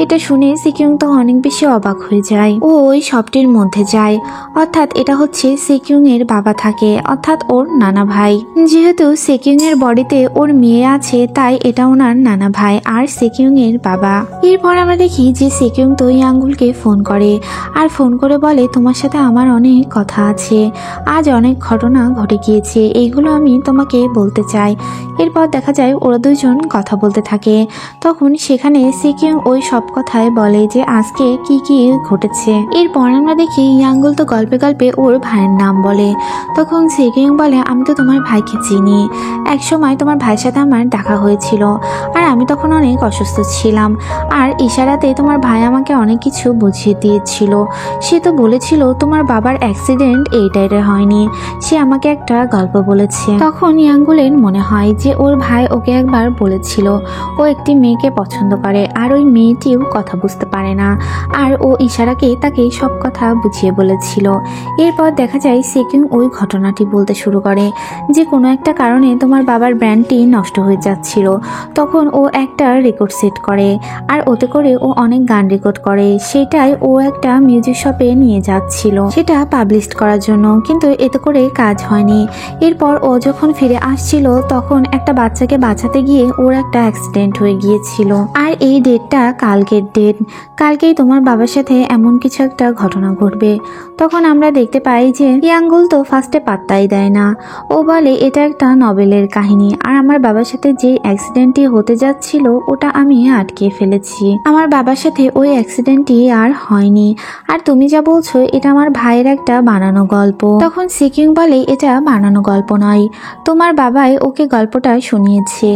এটা শুনে সিকিউং তো অনেক বেশি অবাক হয়ে যায়। ও ওই শপটির মধ্যে যায়, অর্থাৎ এটা হচ্ছে সিকিউং এর বাবা থাকে, অর্থাৎ ওর নানা ভাই। যেহেতু সিকিউং এর বডিতে ওর মেয়ে আছে তাই এটা ওনার নানা ভাই আর সিকিউং এর বাবা। এরপর আমরা দেখি যে সিকিউং তো ইয়াঙ্গুলকে ফোন করে আর ফোন করে বলে তোমার সাথে আমার অনেক কথা আছে, আজ অনেক ঘটনা ঘটে গিয়েছে, এইগুলো আমি তোমাকে বলতে চাই। এরপর দেখা যায় ওরা দুইজন কথা বলতে থাকে। তখন সেখানে সিকিউং ওই সব কথায় বলে যে আজকে কি কি ঘটেছে। এরপর আমরা দেখি ইয়াঙ্গুল তো গল্পে গল্পে ওর ভাইয়ের নাম বলে। তখন সিকিউং বলে আমি তো তোমার ভাইকে চিনি, একসময় তোমার ভাইয়ের সাথে আমার দেখা হয়েছিল আর আমি তখন অনেক অসুস্থ ছিলাম আর ইশারাতে তোমার ভাই আমাকে অনেক কিছু বুঝিয়ে দিয়েছিল। সে তো বলেছিল তোমার বাবার অ্যাক্সিডেন্ট এই টাইপের হয়নি, সে আমাকে একটা গল্প বলেছে। তখন ইয়াঙ্গুলের মনে হয় যে ওর ভাই ওকে একবার বলেছিল ও একটি মেয়েকে পছন্দ করে আর ওই মেয়েটিও কথা বুঝতে পারে না আর ও ইশারাকে তাকে সব কথা বুঝিয়ে বলেছিল। এরপর দেখা যায় সিকিউং ওই ঘটনাটি বলতে শুরু করে যে কোনো একটা কারণে তোমার বাবার ব্র্যান্ডটি নষ্ট হয়ে যাচ্ছিল। তখন ও একটা রেকর্ড সেট করে আর ওতে করে ও অনেক গান রেকর্ড করে, সেটাই ও একটা মিউজিক শপে নিয়ে যাচ্ছিল সেটা পাবলিশ করার জন্য, কিন্তু এতে করে কাজ হয়নি। এরপর ও যখন ফিরে আসছিল তখন একটা বাচ্চাকে বাঁচাতে গিয়ে ওর একটা অ্যাক্সিডেন্ট হয়ে গিয়েছিল আর এই ডেটটা কালকের ডেট, কালকেই তোমার বাবার সাথে এমন কিছু একটা ঘটনা ঘটবে। তখন আমরা দেখতে পাই যে ইয়াঙ্গুল তো ফার্স্টে পাত্তাই দেয় না, ও বলে এটা একটা নভেলের কাহিনী আর আমার বাবার সাথে যে অ্যাক্সিডেন্টটি হতে যাচ্ছিল ওটা আমি আটকে ফেলেছি, আমার বাবার সাথে ওই অ্যাক্সিডেন্টটি আর হয়নি আর তুমি যা বলছো এটা আমার ভাইয়ের একটা বানানো গল্প। তখন সিকিউং বলে এটা বানানো গল্প নয়, তোমার বাবাই ওকে গল্পটা শুনিয়েছে।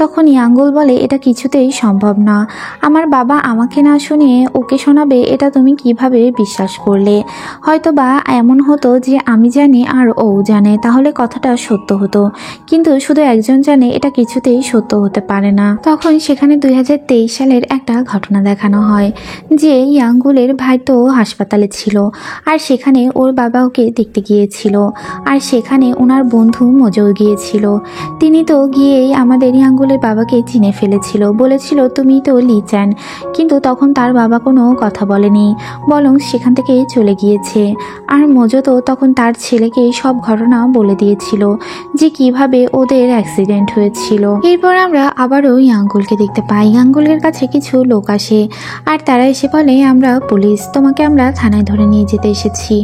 তখন ইয়াঙ্গুল বলে এটা কিছুতেই সম্ভব না, আমার বাবা আমাকে না শুনিয়ে ওকে শোনাবে, এটা তুমি কিভাবে বিশ্বাস করলে? হয়তো বা এমন হতো যে আমি জানি আর ও জানে, তাহলে কথাটা সত্য হতো, কিন্তু শুধু একজন জানে এটা কিছুতেই সত্য হতে পারে না। তখন সেখানে 2023 সালের একটা ঘটনা দেখানো হয় যে ইয়াঙ্গুলের ভাই তো হাসপাতালে ছিল আর সেখানে ওর বাবা ওকে দেখতে গিয়েছিল আর সেখানে ওনার বন্ধু মজৌ গিয়েছিল। তিনি তো গিয়েই আমাদের ইয়াঙ্গুলের বাবাকে চিনে ফেলেছিল, বলেছিল তুমি তো লি চ্যান, কিন্তু তখন তার বাবা কোনো কথা বলেনি, বরং সেখান থেকে চলে গিয়েছে। আর মজো তো তখন তার ছেলেকে সব ঘটনা বলে দিয়েছিল যে কিভাবে ওদের অ্যাক্সিডেন্ট হয়েছিল। এরপর আমরা আবারও ইয়াঙ্গুলকে দেখতে পাই। ইয়াঙ্গুলের কাছে কিছু লোক আসে আর তারা এসে বলে আমরা পুলিশ, তোমাকে আমরা থানায় ধরে নিয়ে যেতে এসেছি,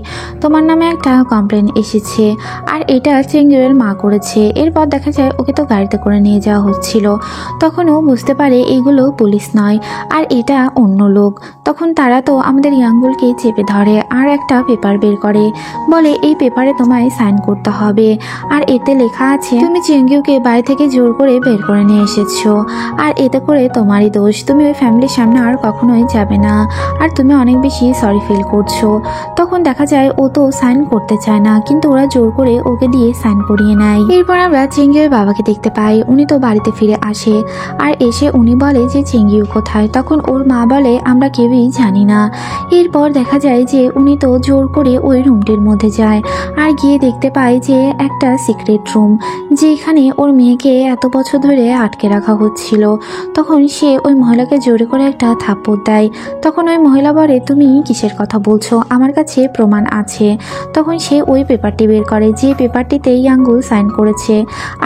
তোমার নামে একটা কমপ্লেন এসেছে আর এটা চেঙ্গুয়ের মা করেছে। এরপর দেখা যায় ওকে তো গাড়িতে করে নিয়ে যাওয়া হচ্ছিল। তখন ও বুঝতে পারে এগুলো পুলিশ নয় আর এটা অন্য লোক। তখন তারা তো আমাদের ইয়াঙ্গুলকে চেপে ধরে আর একটা পেপার বের করে, বলে এই পেপারে তোমায় সাইন করতে হবে আর এতে লেখা আছে তুমি চেঙ্গিউকে বাড়ি থেকে জোর করে বের করে নিয়ে এসেছো আর এতে করে তোমারই দোষ, তুমি ওই ফ্যামিলির সামনে আর কখনোই যাবে না আর তুমি অনেক বেশি সরি ফিল করছো। তখন দেখা যায় ও তো সাইন করতে চায় না, কিন্তু ওরা জোর করে ওকে দিয়ে সাইন করিয়ে নেয়। এরপর আমরা চেঙ্গিউর বাবাকে দেখতে পাই, উনি তো বাড়িতে ফিরে আসে আর এসে উনি বলে যে চেঙ্গিউ কোথায়। তখন ওর মা বলে আমরা কেউই জানি না। এরপর দেখা যায় যে উনি তো জোর করে ওই রুমটির মধ্যে যায় আর গিয়ে দেখতে পায় যে একটা সিক্রেট রুম, যেখানে ওর মেয়েকে এত বছর ধরে আটকে রাখা হচ্ছিল। তখন সে ওই মহিলাকে জোরে করে একটা থাপ্পড় দেয়। তখন ওই মহিলা বলে তুমি কিসের কথা বলছো, আমার কাছে প্রমাণ আছে। তখন সে ওই পেপারটি বের করে যে পেপারটিতে ইয়াঙ্গুল সাইন করেছে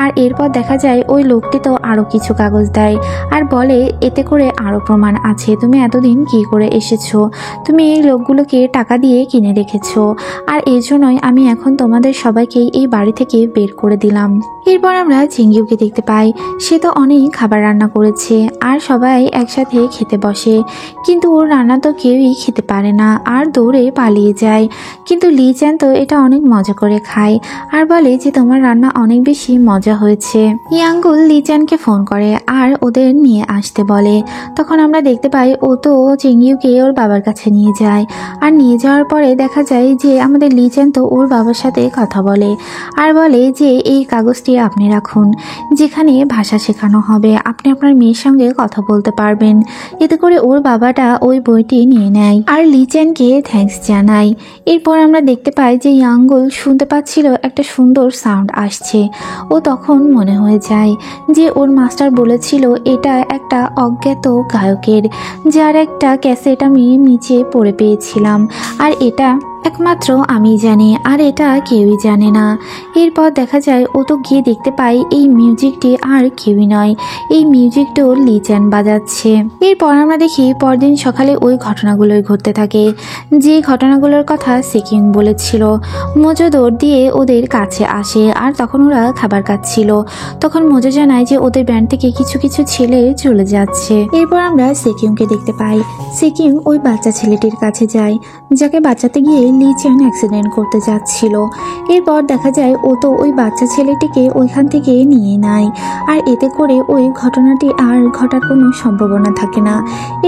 আর এরপর দেখা যায় ওই লোকটি তো আরো কিছু কাগজ দেয় আর বলে এতে করে আরো প্রমাণ আছে, তুমি এতদিন কি করে এসেছো, তুমি এই লোকগুলোকে টাকা দিয়ে কিনে রেখেছো আর এর জন্যই আমি এখন তোমাদের সবাইকে এই বাড়ি থেকে বের করে দিলাম। এরপর আমরা চেঙ্গিউকে দেখতে পাই, সে তো অনেক খাবার রান্না করেছে আর সবাই একসাথে খেতে বসে, কিন্তু ওর রান্না তো কেউই খেতে পারে না আর দৌড়ে পালিয়ে যায়। কিন্তু লি চ্যান তো এটা অনেক মজা করে খায় আর বলে যে তোমার রান্না অনেক বেশি মজা হয়েছে। ইয়াঙ্গুল লি চ্যানকে ফোন করে আর ওদের নিয়ে আসতে বলে। তখন আমরা দেখতে পাই ও তো চেঙ্গিউকে ওর বাবার কাছে নিয়ে যায় আর নিয়ে যাওয়ার পরে দেখা যায় যে আমাদের লিচেন তো ওর বাবার সাথে কথা বলে আর বলে যে এই কাগজটি আপনি রাখুন, যেখানে ভাষা শেখানো হবে, আপনি আপনার মেয়ের সঙ্গে কথা বলতে পারবেন। এতে করে ওর বাবাটা ওই বইটি নিয়ে নেয় আর লিচেনকে থ্যাঙ্কস জানায়। এরপর আমরা দেখতে পাই যে ইয়াঙ্গুল শুনতে পাচ্ছিল একটা সুন্দর সাউন্ড আসছে। ও তখন মনে হয়ে যায় যে ওর মাস্টার বলেছিল এটা একটা অজ্ঞাত গায়কের, যার একটা ক্যাসেট আমি নিচে পড়ে পেয়েছিলাম, আর এটা একমাত্র আমি জানি আর এটা কেউই জানে না। এরপর দেখা যায় ও তো গিয়ে দেখতে পাই এই মিউজিকটি আর কেউই নয়, এই মিউজিকটাও লিচেন বাজাচ্ছে। এরপর আমরা দেখি পরদিন সকালে ওই ঘটনাগুলোই ঘটতে থাকে, যে ঘটনাগুলোর কথা সেকিং বলেছিল। মোজো দৌড় দিয়ে ওদের কাছে আসে আর তখন ওরা খাবার খাচ্ছিল। তখন মোজো জানায় যে ওদের ব্যান্ড থেকে কিছু কিছু ছেলে চলে যাচ্ছে। এরপর আমরা সেকিংকে দেখতে পাই। সেকিং ওই বাচ্চা ছেলেটির কাছে যায়, যাকে বাঁচাতে গিয়ে লিচেন অ্যাক্সিডেন্ট করতে যাচ্ছিল। এরপর দেখা যায় ও তো ওই বাচ্চা ছেলেটিকে ওইখান থেকে নিয়ে নেয়, আর এতে করে ওই ঘটনাটি আর ঘটার কোনো সম্ভাবনা থাকে না।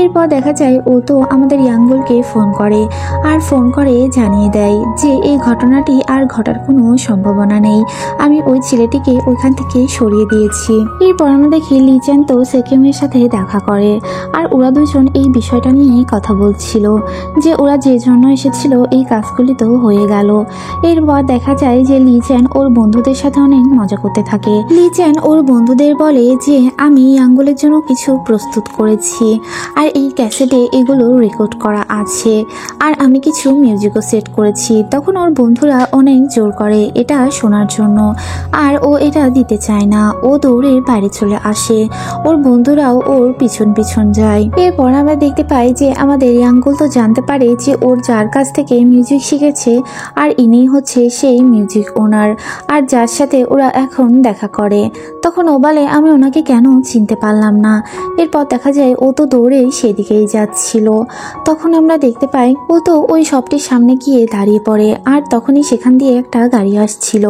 এরপর দেখা যায় ও তো আমাদের ইয়াঙ্গুলকে ফোন করে আর ফোন করে জানিয়ে দেয় যে এই ঘটনাটি আর ঘটার কোনো সম্ভাবনা নেই, আমি ওই ছেলেটিকে ওইখান থেকে সরিয়ে দিয়েছি। এরপর আমরা দেখি লিচেন তো সেকিমের সাথে দেখা করে আর ওরা দুজন এই বিষয়টা নিয়ে কথা বলছিল যে ওরা যে জন্য এসেছিল এই কাজগুলি তো হয়ে গেল। এরপর দেখা যায় যে লিচেন ওর বন্ধুদের সাথে অনেক মজা করতে থাকে। লিচেন ওর বন্ধুদের বলে যে আমি ইয়াঙ্গুলের জন্য কিছু প্রস্তুত করেছি আর এই ক্যাসেটে এগুলো রেকর্ড করা আছে আর আমি কিছু মিউজিকও সেট করেছি। তখন ওর বন্ধুরা অনেক জোর করে এটা শোনার জন্য আর ও এটা দিতে চায় না, ও দৌড়ে বাইরে চলে আসে। ওর বন্ধুরাও ওর পিছন পিছন যায়। এরপর আমরা দেখতে পাই যে আমাদের ইয়াঙ্গুল তো জানতে পারে যে ওর যার কাছ থেকে মিউজিক শিখেছে আর ইনি হচ্ছে সেই মিউজিক ওনার, আর যার সাথে ওরা এখন দেখা করে। তখন ও বলে আমি ওনাকে কেন চিনতে পারলাম না। এরপর দেখা যায় ও তো দৌড়ে সেদিকেই যাচ্ছিল। তখন আমরা দেখতে পাই ও তো ওই শপটির সামনে গিয়ে দাঁড়িয়ে পড়ে আর তখনই সেখান দিয়ে একটা গাড়ি আসছিল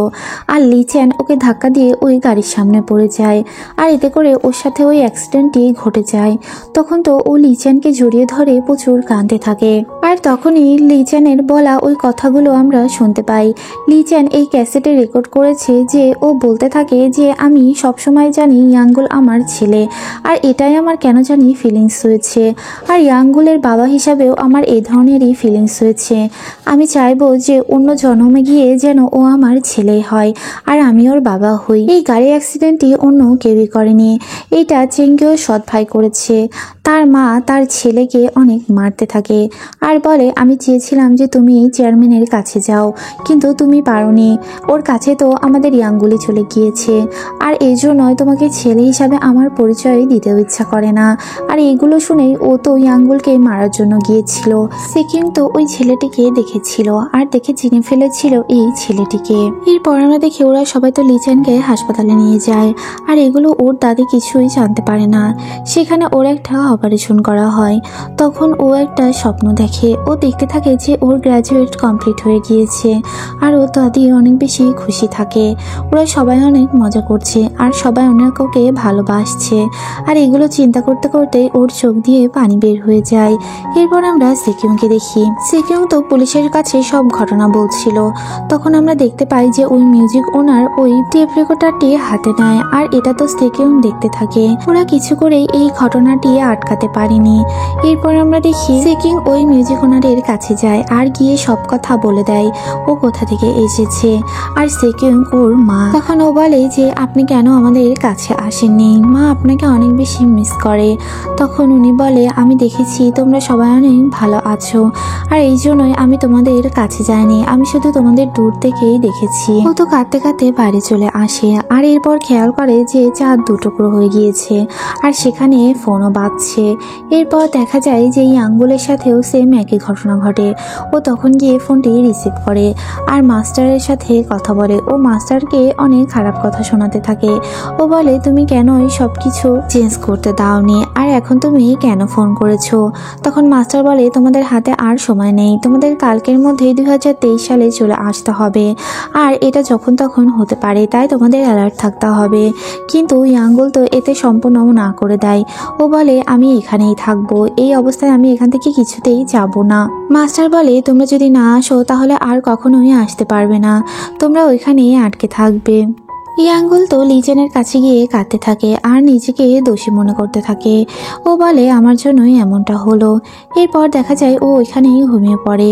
আর লিচেন ওকে ধাক্কা দিয়ে ওই গাড়ির সামনে পড়ে যায় আর এতে করে ওর সাথে ওই অ্যাক্সিডেন্টটি ঘটে যায়। তখন তো ও লিচেনকে জড়িয়ে ধরে প্রচুর কাঁদতে থাকে আর তখনই লিচেনের বলা ওই কথাগুলো আমরা শুনতে পাই। লিচেন এই ক্যাসেটে রেকর্ড করেছে যে ও বলতে থাকে যে আমি সবসময় জানি ইয়াঙ্গুল আমার ছেলে আর এটাই আমার কেন জানি ফিলিংস হয়েছে, আর ইয়াঙ্গুলের বাবা হিসাবেও আমার এই ধরনেরই ফিলিংস হয়েছে। আমি চাইবো যে অন্য জন্মে গিয়ে যেন ও আমার ছেলে হয় আর আমি ওর বাবা হই। এই গাড়ি অ্যাক্সিডেন্টটি অন্য কেউই করেনি, এটা চেঙ্গেও সৎ ভাই করেছে। তার মা তার ছেলেকে অনেক মারতে থাকে আর বলে আমি চেয়েছিলাম যে তুমি চেয়ারম্যানের কাছে যাও কিন্তু তুমি পারোনি, ওর কাছে তো আমাদের ইয়াঙ্গুলি চলে গিয়েছে আর এই জন্যই তোমাকে ছেলে হিসাবে আমার পরিচয় দিতেও ইচ্ছা করে না। আর এগুলো শুনেই ও তো ইয়াঙ্গুলকে মারার জন্য গিয়েছিল। সে কিন্তু ওই ছেলেটিকে দেখেছিল আর দেখে চিনে ফেলেছিল এই ছেলেটিকে। এরপর আমরা দেখি ওরা সবাই তো লিচেনকে হাসপাতালে নিয়ে যায় আর এগুলো ওর দাদি কিছুই জানতে পারে না। সেখানে ওর একটা অপারেশন করা হয়। তখন ও একটা স্বপ্ন দেখে, ও দেখতে থাকে যে ওর গ্র্যাজুয়েট কমপ্লিট হয়ে গিয়েছে আর ও দাদি অনেক বেশি খুশি থাকে। ওরা সবাই অনেক মজা করছে আর সবাই অনেক ওকে ভালোবাসছে আর এগুলো চিন্তা করতে করতে ওর চোখ দিয়ে পানি বের হয়ে যায়। এরপর আমরা সেকিউংকে দেখি। সেকিউং তো পুলিশের কাছে সব ঘটনা বলছিল। তখন আমরা দেখতে পাই যে ওই মিউজিক ওনার ওই টেপ রেকর্ডারটি হাতে নেয় আর এটা তো সেকিউং দেখতে থাকে। ওরা কিছু করে এই ঘটনাটি আটকাতে পারেনি। এরপর আমরা দেখি সেকিং ওই মিউজিক ওনারের কাছে যায় আর গিয়ে সব কথা বলে দেয় ও কোথা থেকে এসেছে আর সেকিং ওর মা। তখন ও বলে যে আপনি কেন আমাদের কাছে আসেননি, মা আপনাকে অনেক বেশি মিস করে। তখন উনি বলে আমি দেখেছি তোমরা সবাই অনেক ভালো আছো আর এই জন্যই আমি তোমাদের কাছে যাইনি, আমি শুধু তোমাদের দূর থেকেই দেখেছি। ও তো কাঁদতে কাঁদতে বাড়ি চলে আসে আর এরপর খেয়াল করে যে চাঁদ দুটুকরো হয়ে গিয়েছে আর সেখানে ফোনও বাজছে। এরপর দেখা যায় যে এই আঙ্গুলের সাথেও সেম একই ঘটনা ঘটে। ও তখন গিয়ে ফোনটি রিসিভ করে আর মাস্টারের সাথে কথা বলে। ও মাস্টারকে অনেক খারাপ কথা শোনাতে থাকে। ও বলে তুমি কেন এই সব কিছু চেঞ্জ করতে দাওনি আর এখন তুমি কেন ফোন করেছো। তখন মাস্টার বলে তোমাদের হাতে আর সময় নেই, তোমাদের কালকের মধ্যেই 2023 সালে চলে আসতে হবে আর এটা যখন তখন হতে পারে, তাই তোমাদের অ্যালার্ট থাকতে হবে। কিন্তু ইয়াঙ্গুল তো এতে সম্পূর্ণ না করে দেয়। ও বলে আমি এখানেই থাকবো, এই অবস্থায় আমি এখান থেকে কিছুতেই যাব না। মাস্টার বলে তোমরা তোমরা যদি না আসো তাহলে আর কখনোই আসতে পারবে না, তোমরা ওইখানেই আটকে থাকবে। ইয়াঙ্গুল তো লিজেনের কাছে গিয়ে কাঁদতে থাকে আর নিজেকে দোষী মনে করতে থাকে। ও বলে আমার জন্যই এমনটা হলো। এরপর দেখা যায় ও ওইখানেই ঘুমিয়ে পড়ে।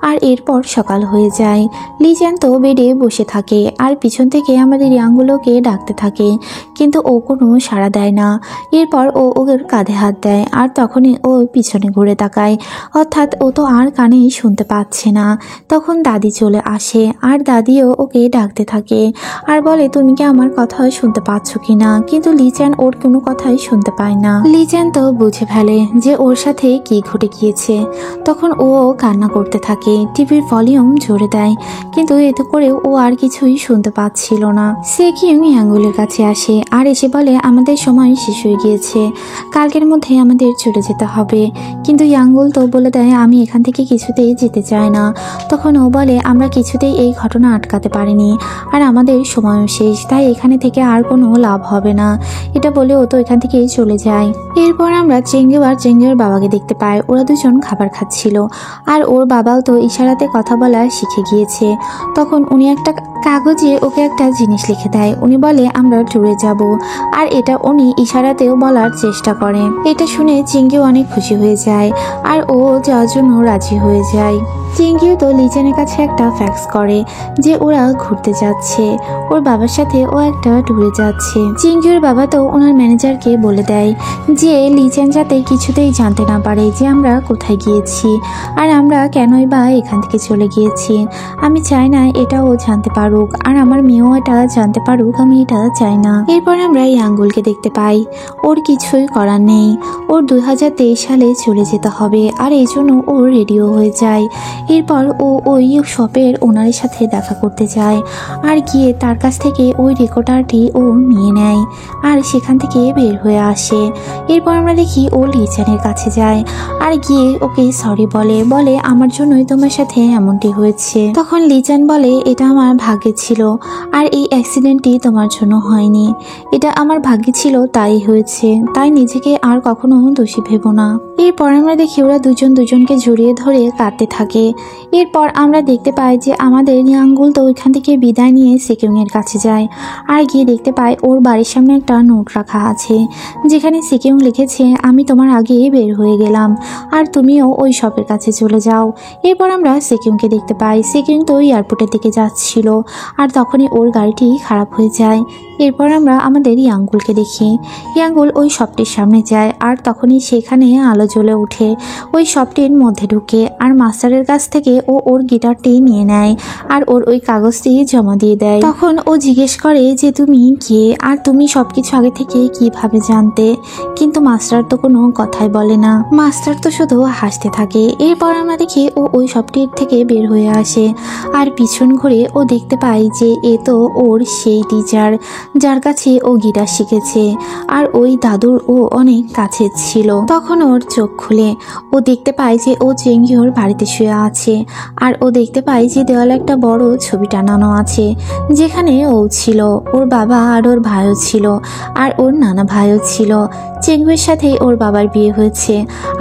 আর এরপর সকাল হয়ে যায়। লিজেন তো বেডে বসে থাকে আর পিছন থেকে আমাদের ইয়াঙ্গুলোকে ডাকতে থাকে, কিন্তু ও কোনো সাড়া দেয় না। এরপর ও ওর কাঁধে হাত দেয় আর তখনই ও পিছনে ঘুরে তাকায়, অর্থাৎ ও তো আর কানেই শুনতে পাচ্ছে না। তখন দাদি চলে আসে আর দাদিও ওকে ডাকতে থাকে আর বলে তুমি কি আমার কথা শুনতে পাচ্ছ কিনা, কিন্তু লিজেন ওর কোনো কথাই শুনতে পায় না। লিজেন তো বুঝে ফেলে যে ওর সাথে কি ঘটে গিয়েছে। তখন ও কান্না করতে থাকে, টিভির ভলিউম জোরে দেয়, কিন্তু এতে করে ও আর কিছুই শুনতে পাচ্ছিল না। সে কি ইয়াঙ্গুলের কাছে আসে আর এসে বলে আমাদের সময় শেষ হয়ে গিয়েছে, কালকের মধ্যে আমাদের চলে যেতে হবে। কিন্তু ইয়াঙ্গুল তো বলে দেয় আমি এখান থেকে কিছুতেই যেতে চাই না। তখন ও বলে আমরা কিছুতেই এই ঘটনা আটকাতে পারিনি আর আমাদের সময়ও শেষ, তাই এখানে থেকে আর কোনো লাভ হবে না। এটা বলে ও তো এখান থেকে চলে যায়। এরপর আমরা চেঙ্গু আর চেঙ্গুর বাবাকে দেখতে পাই। ওরা দুজন খাবার খাচ্ছিল আর ওর বাবাও তো ইশারাতে কথা বলা শিখে গিয়েছে। তখন উনি একটা কাগজে ওকে একটা জিনিস লিখে দেয়। উনি বলে আমরা ট্যুরে যাব, আর এটা উনি ইশারাতেও বলার চেষ্টা করে। এটা শুনে চেঙ্গু অনেক খুশি হয়ে যায় আর ও যাওয়ার জন্য রাজি হয়ে যায়। চেঙ্গিও তো লিজেনের কাছে একটা ফ্যাক্স করে যে ওরা ঘুরতে যাচ্ছে, ওর বাবার সাথে ও একটা ট্যুরে যাচ্ছে। চেঙ্গিওর বাবা তো ওনার ম্যানেজারকে বলে দেয় যে লিজেন যাতে কিছুতেই জানতে না পারে যে আমরা কোথায় গিয়েছি আর আমরা কেনই বা এখান থেকে চলে গিয়েছি। আমি চাই না এটা ও জানতে পারুক আর আমার মেয়েও এটা জানতে পারুক, আমি এটা চাই না। এরপর আমরা ইয়াঙ্গুলকে দেখতে পাই। ওর কিছুই করার নেই, ওর 2023 সালে চলে যেতে হবে আর এই জন্য ও রেডিও হয়ে যায়। এরপর ও ওই শপের ওনারের সাথে দেখা করতে যায় আর গিয়ে তার কাছ থেকে ওই রেকর্ডারটি ও নিয়ে নেয় আর সেখান থেকে বের হয়ে আসে। এরপর আমরা দেখি ও লিজেনের কাছে যায় আর গিয়ে ওকে সরি বলে আমার জন্যই তোমার সাথে এমনটি হয়েছে। তখন লিজেন বলে এটা আমার ভাগ্যে ছিল আর এই অ্যাক্সিডেন্টটি তোমার জন্য হয়নি, এটা আমার ভাগ্যে ছিল তাই হয়েছে, তাই নিজেকে আর কখনো দোষী ভেবো না। এরপর আমরা দেখি ওরা দুজন দুজনকে জড়িয়ে ধরে কাঁদতে থাকে। এরপর আমরা দেখতে পাই যে আমাদের ইয়াঙ্গুল তো ওইখান থেকে বিদায় নিয়ে সিকিউং এর কাছে যায় আর গিয়ে দেখতে পাই ওর বাড়ির সামনে একটা নোট রাখা আছে যেখানে সিকিউং লিখেছে আমি তোমার আগে বের হয়ে গেলাম আর তুমিও ওই শপের কাছে চলে যাও। এরপর আমরা সিকিউংকে দেখতে পাই। সিকিউং তো এয়ারপোর্টের দিকে যাচ্ছিল আর তখনই ওর গাড়িটি খারাপ হয়ে যায়। এরপর আমরা আমাদের ইয়াঙ্গুলকে দেখি। ইয়াঙ্গুল ওই শপটির সামনে যায় আর তখনই সেখানে আলো জ্বলে ওঠে। ওই শপটির মধ্যে ঢুকে আর মাস্টারের কাছ থেকে ও ওর গিটারটি নিয়ে নেয় আর ওর ওই কাগজটি জমা দিয়ে দেয়। তখন ও জিজ্ঞেস করে যে তুমি কে আর তুমি সবকিছু আগে থেকে কিভাবে জানতে, কিন্তু মাস্টার তো কোনো কথাই বলে না। মাস্টার তো শুধু হাসতে থাকে। এরপর আমরা দেখি ও ওই শপটির থেকে বের হয়ে আসে আর পিছন ঘুরে ও দেখতে পাই যে এ তো ওর সেই টিচার যার কাছে ও গিটার শিখেছে আর ওই দাদুর ও অনেক কাছে ছিল। তখন ওর চোখ খুলে ও দেখতে পায় যে ও চেঙ্গিওর বাড়িতে শুয়ে আছে আর ও দেখতে পায় যে দেওয়ালে একটা বড় ছবি টানানো আছে যেখানে ও ছিল, ওর বাবা আর ওর ভাইও ছিল আর ওর নানা ভাইও ছিল। চেঙ্গুয়ের সাথে ওর বাবার বিয়ে হয়েছে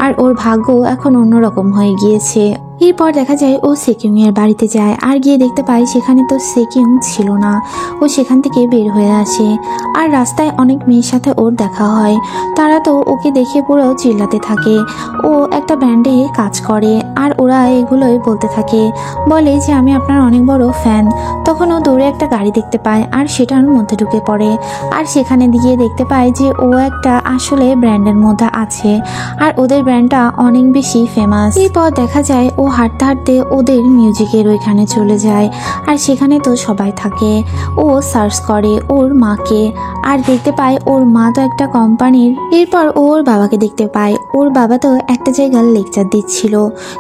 আর ওর ভাগ্য এখন অন্যরকম হয়ে গিয়েছে। এরপর দেখা যায় ও সেকিউং এর বাড়িতে যায় আর গিয়ে দেখতে পায় সেখানে তো সেকিউং ছিল না। ও সেখান থেকে বের হয়ে আসে আর রাস্তায় অনেক মেয়ের সাথে ওর দেখা হয়। তারা তো ওকে দেখে পুরো চিল্লাতে থাকে। ও একটা ব্যান্ডে কাজ করে আর ওরা এগুলোই বলতে থাকে, বলে যে আমি আপনার অনেক বড় ফ্যান। তখন ও দৌড়ে একটা গাড়ি দেখতে পায় আর সেটার মধ্যে ঢুকে পড়ে আর সেখানে গিয়ে দেখতে পায় যে ও একটা আসলে ব্র্যান্ডের মধ্যে আছে আর ওদের ব্র্যান্ডটা অনেক বেশি ফেমাস। এরপর দেখা যায় ও হাঁটতে হাঁটতে ওদের মিউজিকের ওইখানে চলে যায় আর সেখানে তো সবাই থাকে। ও সার্চ করে ওর মাকে আর দেখতে পায় ওর মা তো একটা কোম্পানির। এরপর ওর বাবাকে দেখতে পায়। ওর বাবা তো একটা জায়গার লেকচার দিচ্ছিল,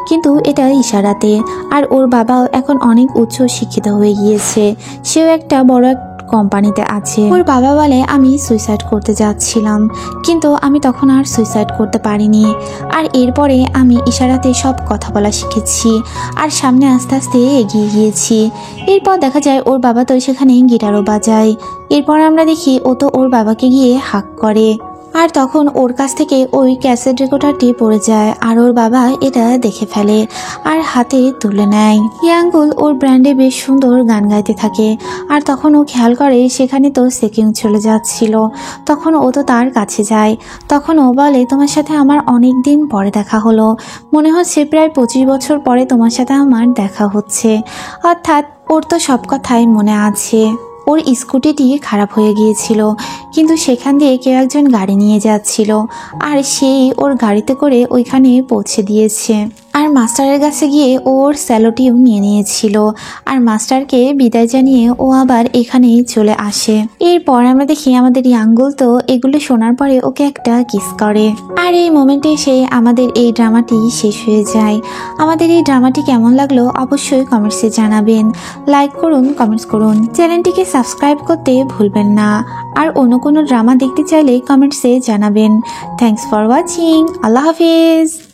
কিন্তু এটা ইশারাতে। আর ওর বাবাও এখন অনেক উচ্চ শিক্ষিত হয়ে গিয়েছে, সেও একটা বড় কোম্পানিতে আছে। ওর বাবা বলে আমি সুইসাইড করতে যাচ্ছিলাম, কিন্তু আমি তখন আর সুইসাইড করতে পারিনি। আর এরপরে আমি ইশারাতে সব কথা বলা শিখেছি আর সামনে আস্তে আস্তে এগিয়ে গিয়েছি। এরপর দেখা যায় ওর বাবা তো সেখানে গিটারও বাজায়। এরপর আমরা দেখি ও তো ওর বাবাকে গিয়ে হাক করে। আর তখন ওর কাছ থেকে ওই ক্যাসেট রেকর্ডারটি পড়ে যায় আর ওর বাবা এটা দেখে ফেলে আর হাতে তুলে নেয়। ইয়াঙ্গুল ওর ব্র্যান্ডে বেশ সুন্দর গান গাইতে থাকে আর তখন ও খেয়াল করে সেখানে তো সেকিং চলে যাচ্ছিল। তখন ও তো তার কাছে যায়। তখন ও বলে, তোমার সাথে আমার অনেক দিন পরে দেখা হলো, মনে হচ্ছে প্রায় 25 বছর পরে তোমার সাথে আমার দেখা হচ্ছে। অর্থাৎ ওর তো সব কথাই মনে আছে। ওর স্কুটিটি খারাপ হয়ে গিয়েছিল, কিন্তু সেখান দিয়ে কেউ একজন গাড়ি নিয়ে যাচ্ছিল আর সেই ওর গাড়িতে করে ওইখানে পৌঁছে দিয়েছে। আর মাস্টারের কাছে গিয়ে ওর স্যালোটিও নিয়ে নিয়েছিল আর মাস্টারকে বিদায় জানিয়ে ও আবার এখানেই চলে আসে। এরপর আমরা দেখি আমাদের ইয়াঙ্গুল তো এগুলো শোনার পরে ওকে একটা কিস করে আর এই মোমেন্টে এসে আমাদের এই ড্রামাটি শেষ হয়ে যায়। আমাদের এই ড্রামাটি কেমন লাগলো অবশ্যই কমেন্টসে জানাবেন, লাইক করুন, কমেন্টস করুন, চ্যানেলটিকে সাবস্ক্রাইব করতে ভুলবেন না। আর অন্য কোনো ড্রামা দেখতে চাইলে কমেন্টসে জানাবেন। Thanks for watching. Allah Hafiz.